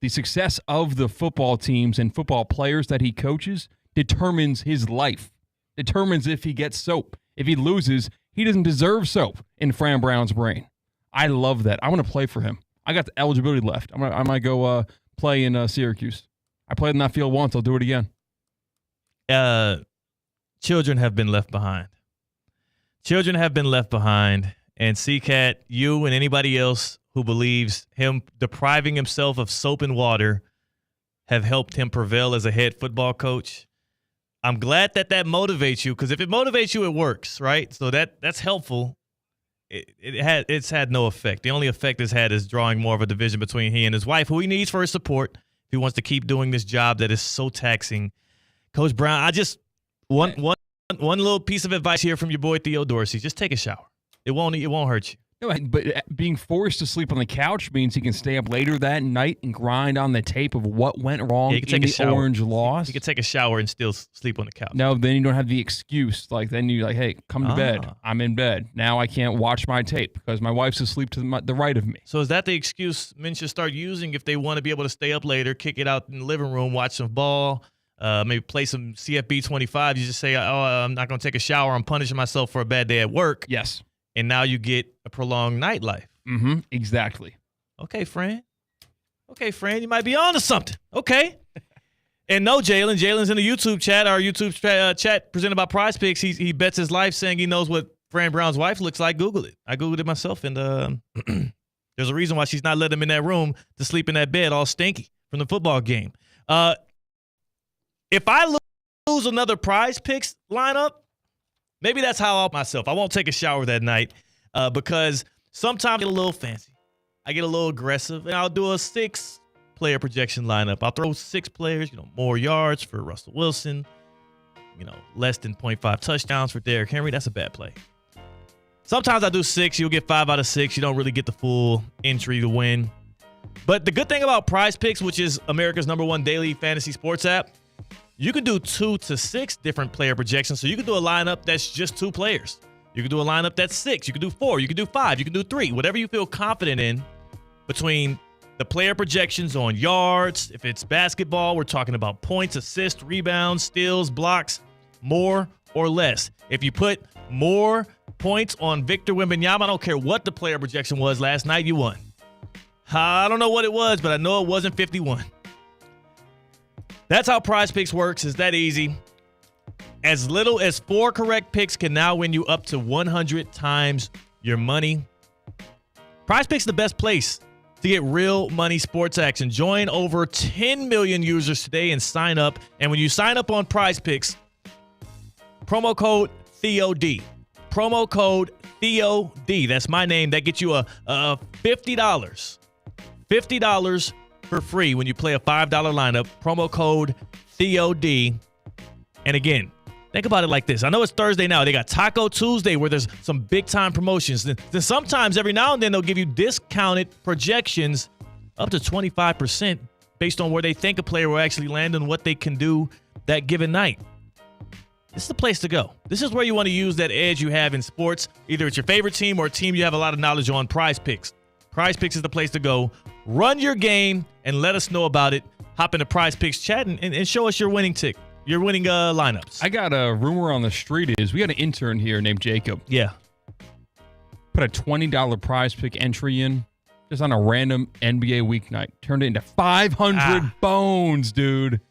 The success of the football teams and football players that he coaches determines his life, determines if he gets soap. If he loses, he doesn't deserve soap in Fran Brown's brain. I love that. I want to play for him. I got the eligibility left. I might go play in Syracuse. I played in that field once. I'll do it again. Children have been left behind. Children have been left behind. And CCAT, you and anybody else who believes him depriving himself of soap and water have helped him prevail as a head football coach. I'm glad that motivates you, because if it motivates you, it works, right? So that's helpful. It's had no effect. The only effect it's had is drawing more of a division between he and his wife, who he needs for his support if he wants to keep doing this job that is so taxing. Coach Brown, I just one little piece of advice here from your boy Theo Dorsey: just take a shower. It won't hurt you. No, but being forced to sleep on the couch means he can stay up later that night and grind on the tape of what went wrong in the Orange loss. You can take a shower and still sleep on the couch. No, then you don't have the excuse. Like, then you're like, hey, come to bed. I'm in bed. Now I can't watch my tape because my wife's asleep to the right of me. So is that the excuse men should start using if they want to be able to stay up later, kick it out in the living room, watch some ball, maybe play some CFB 25? You just say, I'm not going to take a shower. I'm punishing myself for a bad day at work. Yes. And now you get a prolonged nightlife. Mm-hmm. Exactly. Okay, Fran. You might be on to something. Okay. And no, Jalen's in the YouTube chat, our YouTube chat presented by Prize Picks. He bets his life saying he knows what Fran Brown's wife looks like. Google it. I Googled it myself, and there's a reason why she's not letting him in that room to sleep in that bed all stinky from the football game. If I lose another Prize Picks lineup, maybe that's how I'll myself. I won't take a shower that night because sometimes I get a little fancy. I get a little aggressive, and I'll do a 6-player projection lineup. I'll throw 6 players, more yards for Russell Wilson, less than 0.5 touchdowns for Derrick Henry. That's a bad play. Sometimes I do 6. You'll get 5 out of 6. You don't really get the full entry to win. But the good thing about Prize Picks, which is America's #1 daily fantasy sports app, you can do 2 to 6 different player projections. So you can do a lineup that's just 2 players. You can do a lineup that's 6. You can do 4. You can do 5. You can do 3. Whatever you feel confident in between the player projections on yards. If it's basketball, we're talking about points, assists, rebounds, steals, blocks, more or less. If you put more points on Victor Wembanyama, I don't care what the player projection was last night, you won. I don't know what it was, but I know it wasn't 51. That's how Prize Picks works. It's that easy. As little as 4 correct picks can now win you up to 100 times your money. Prize Picks is the best place to get real money sports action. Join over 10 million users today and sign up. And when you sign up on Prize Picks, promo code THEOD. Promo code THEOD. That's my name. That gets you a $50. $50 for free when you play a $5 lineup. Promo code THEOD. And again, think about it like this. I know it's Thursday now. They got Taco Tuesday where there's some big-time promotions. Then sometimes every now and then they'll give you discounted projections up to 25% based on where they think a player will actually land and what they can do that given night. This is the place to go. This is where you want to use that edge you have in sports. Either it's your favorite team or a team you have a lot of knowledge on. Prize Picks. Prize Picks is the place to go. Run your game and let us know about it. Hop into Prize Picks chat and show us your winning tick. Your winning lineups. I got a rumor on the street is we got an intern here named Jacob. Yeah. put a $20 prize pick entry in just on a random NBA weeknight. Turned it into 500 bones, dude.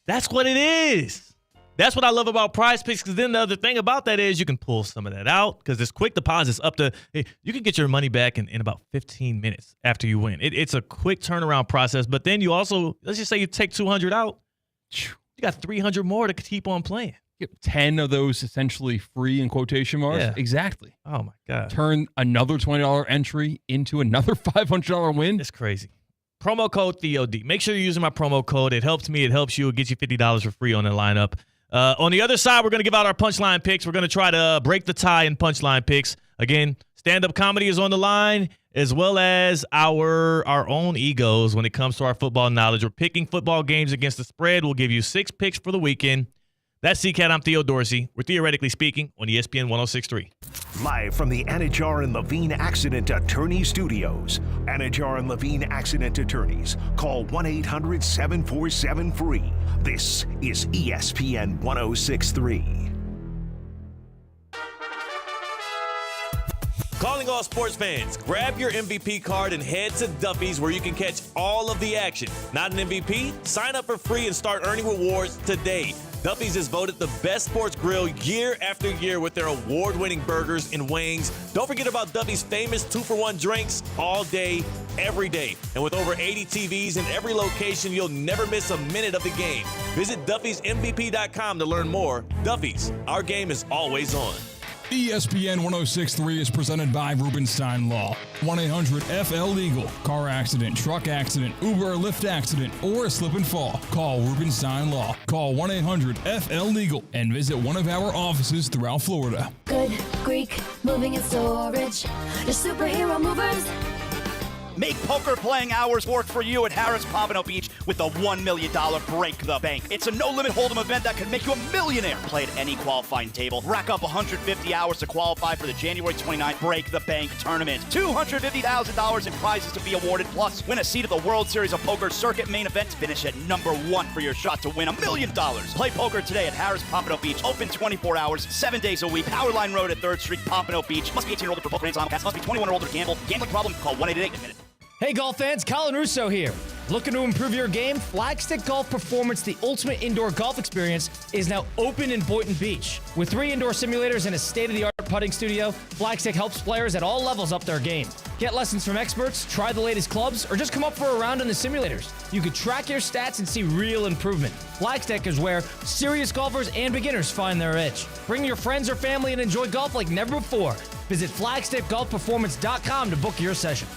That's what it is. That's what I love about prize picks, because then the other thing about that is you can pull some of that out, because there's quick deposits up to, you can get your money back in about 15 minutes after you win. It's a quick turnaround process, but then you also, let's just say you take 200 out, you got 300 more to keep on playing. Get 10 of those essentially free in quotation marks. Yeah. Exactly. Oh, my God. Turn another $20 entry into another $500 win. It's crazy. Promo code THEOD. Make sure you're using my promo code. It helps me. It helps you. It gets you $50 for free on the lineup. On the other side, we're going to give out our punchline picks. We're going to try to break the tie in punchline picks. Again, stand-up comedy is on the line, as well as our own egos when it comes to our football knowledge. We're picking football games against the spread. We'll give you 6 picks for the weekend. That's CCAT. I'm Theo Dorsey. We're Theoretically Speaking on ESPN 106.3. Live from the Anajar and Levine Accident Attorney Studios. Anajar and Levine Accident Attorneys. Call 1-800-747-FREE. This is ESPN 106.3. Calling all sports fans, grab your MVP card and head to Duffy's, where you can catch all of the action. Not an MVP? Sign up for free and start earning rewards today. Duffy's is voted the best sports grill year after year with their award-winning burgers and wings. Don't forget about Duffy's famous 2-for-1 drinks all day, every day. And with over 80 TVs in every location, you'll never miss a minute of the game. Visit Duffy'sMVP.com to learn more. Duffy's, our game is always on. ESPN 106.3 is presented by Rubenstein Law. 1-800-FL-LEGAL. Car accident, truck accident, Uber or Lyft accident, or a slip and fall. Call Rubenstein Law. Call 1-800-FL-LEGAL and visit one of our offices throughout Florida. Good Greek moving and storage. Your superhero movers. Make poker playing hours work for you at Harris Pompano Beach with the $1 million Break the Bank. It's a no-limit hold'em event that can make you a millionaire. Play at any qualifying table. Rack up 150 hours to qualify for the January 29th Break the Bank tournament. $250,000 in prizes to be awarded, plus win a seat at the World Series of Poker Circuit main event. Finish at number 1 for your shot to win $1 million. Play poker today at Harris Pompano Beach. Open 24 hours, 7 days a week. Powerline Road at 3rd Street, Pompano Beach. Must be 18 or older for poker games. Must be 21 or older to gamble. Gambling problem? Call 1-888-MINUTE. Hey golf fans, Colin Russo here. Looking to improve your game? Flagstick Golf Performance, the ultimate indoor golf experience, is now open in Boynton Beach. With 3 indoor simulators and a state-of-the-art putting studio, Flagstick helps players at all levels up their game. Get lessons from experts, try the latest clubs, or just come up for a round in the simulators. You can track your stats and see real improvement. Flagstick is where serious golfers and beginners find their edge. Bring your friends or family and enjoy golf like never before. Visit flagstickgolfperformance.com to book your session.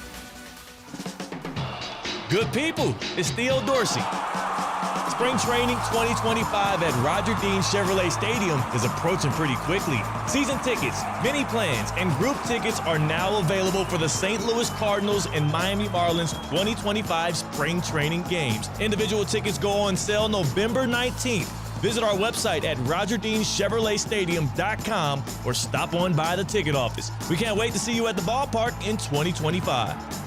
Good people, it's Theo Dorsey. Spring training 2025 at Roger Dean Chevrolet Stadium is approaching pretty quickly. Season tickets, mini plans, and group tickets are now available for the St. Louis Cardinals and Miami Marlins 2025 spring training games. Individual tickets go on sale November 19th. Visit our website at RogerDeanChevroletStadium.com or stop on by the ticket office. We can't wait to see you at the ballpark in 2025.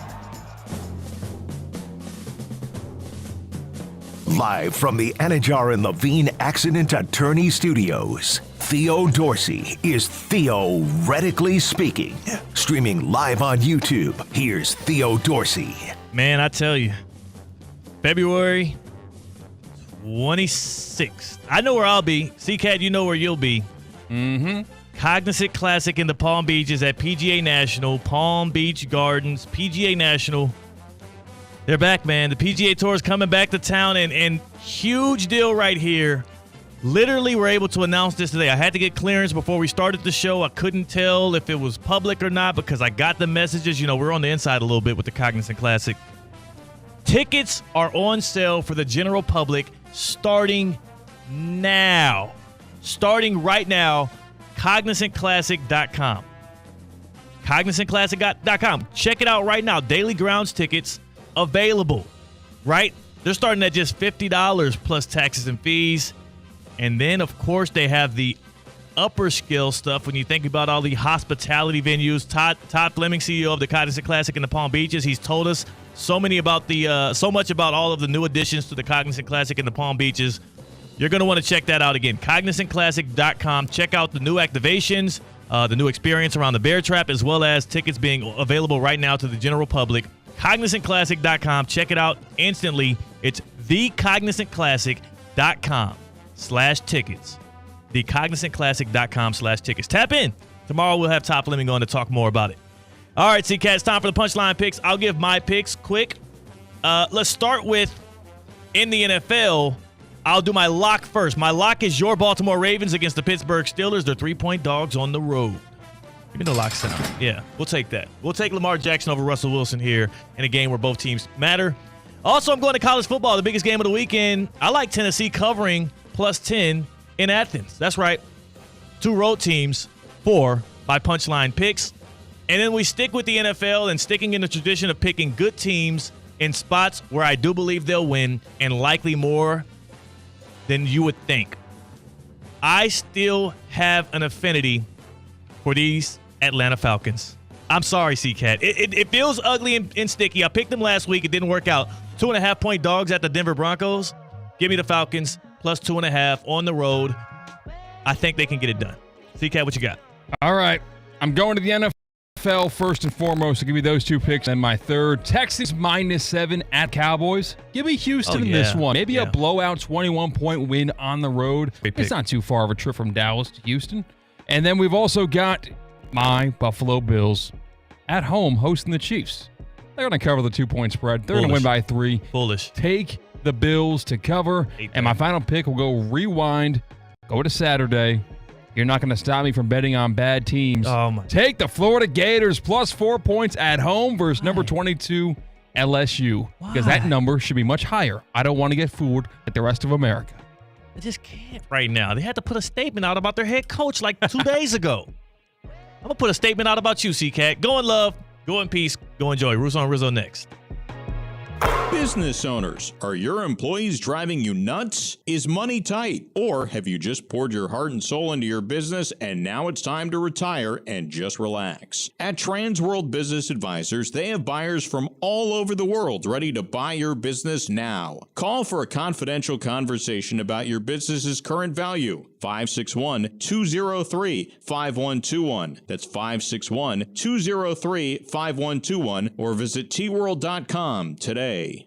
Live from the Anajar and Levine Accident Attorney Studios, Theo Dorsey is Theoretically Speaking. Streaming live on YouTube, here's Theo Dorsey. Man, I tell you, February 26th. I know where I'll be. CCAT, you know where you'll be. Mm-hmm. Cognizant Classic in the Palm Beaches at PGA National, Palm Beach Gardens, PGA National. They're back, man. The PGA Tour is coming back to town, and huge deal right here. Literally, we're able to announce this today. I had to get clearance before we started the show. I couldn't tell if it was public or not because I got the messages. You know, we're on the inside a little bit with the Cognizant Classic. Tickets are on sale for the general public starting now. Starting right now, cognizantclassic.com. Cognizantclassic.com. Check it out right now. Daily grounds tickets available, right? They're starting at just $50 plus taxes and fees. And then, of course, they have the upper scale stuff when you think about all the hospitality venues. Todd Fleming, CEO of the Cognizant Classic in the Palm Beaches, he's told us so much about all of the new additions to the Cognizant Classic in the Palm Beaches. You're going to want to check that out again. CognizantClassic.com. Check out the new activations. the new experience around the Bear Trap, as well as tickets being available right now to the general public. CognizantClassic.com. Check it out instantly. It's thecognizantclassic.com/tickets. thecognizantclassic.com/tickets. Tap in. Tomorrow we'll have Top Lemon on to talk more about it. All right, C-Cat, it's time for the punchline picks. I'll give my picks quick. Let's start with in the NFL. I'll do my lock first. My lock is your Baltimore Ravens against the Pittsburgh Steelers. They're 3-point dogs on the road. Give me the lock sound. Yeah, we'll take that. We'll take Lamar Jackson over Russell Wilson here in a game where both teams matter. Also, I'm going to college football, the biggest game of the weekend. I like Tennessee covering +10 in Athens. That's right. 2 road teams, 4 by punchline picks. And then we stick with the NFL and sticking in the tradition of picking good teams in spots where I do believe they'll win, and likely more than you would think. I still have an affinity for these Atlanta Falcons. I'm sorry, C-Cat. It feels ugly and sticky. I picked them last week. It didn't work out. 2.5-point dogs at the Denver Broncos. Give me the Falcons +2.5 on the road. I think they can get it done. C-Cat, what you got? All right. I'm going to the NFL first and foremost to give you those 2 picks. And my third, Texans -7 at Cowboys. Give me Houston in this one. Maybe a blowout 21-point win on the road. It's not too far of a trip from Dallas to Houston. And then we've also got my Buffalo Bills at home hosting the Chiefs. They're going to cover the 2-point spread. They're going to win by 3. Foolish. Take the Bills to cover. And my final pick will go rewind, go to Saturday. You're not going to stop me from betting on bad teams. Oh my! Take the Florida Gators +4 points at home versus number 22 LSU. Because that number should be much higher. I don't want to get fooled like the rest of America. I just can't right now. They had to put a statement out about their head coach like 2 days ago. I'm going to put a statement out about you, C-Cat. Go in love, go in peace, go enjoy. Russo and Rizzo next. Business owners, are your employees driving you nuts? Is money tight? Or have you just poured your heart and soul into your business and now it's time to retire and just relax? At Transworld Business Advisors, they have buyers from all over the world ready to buy your business now. Call for a confidential conversation about your business's current value. 561-203-5121. That's 561-203-5121 or visit tworld.com today.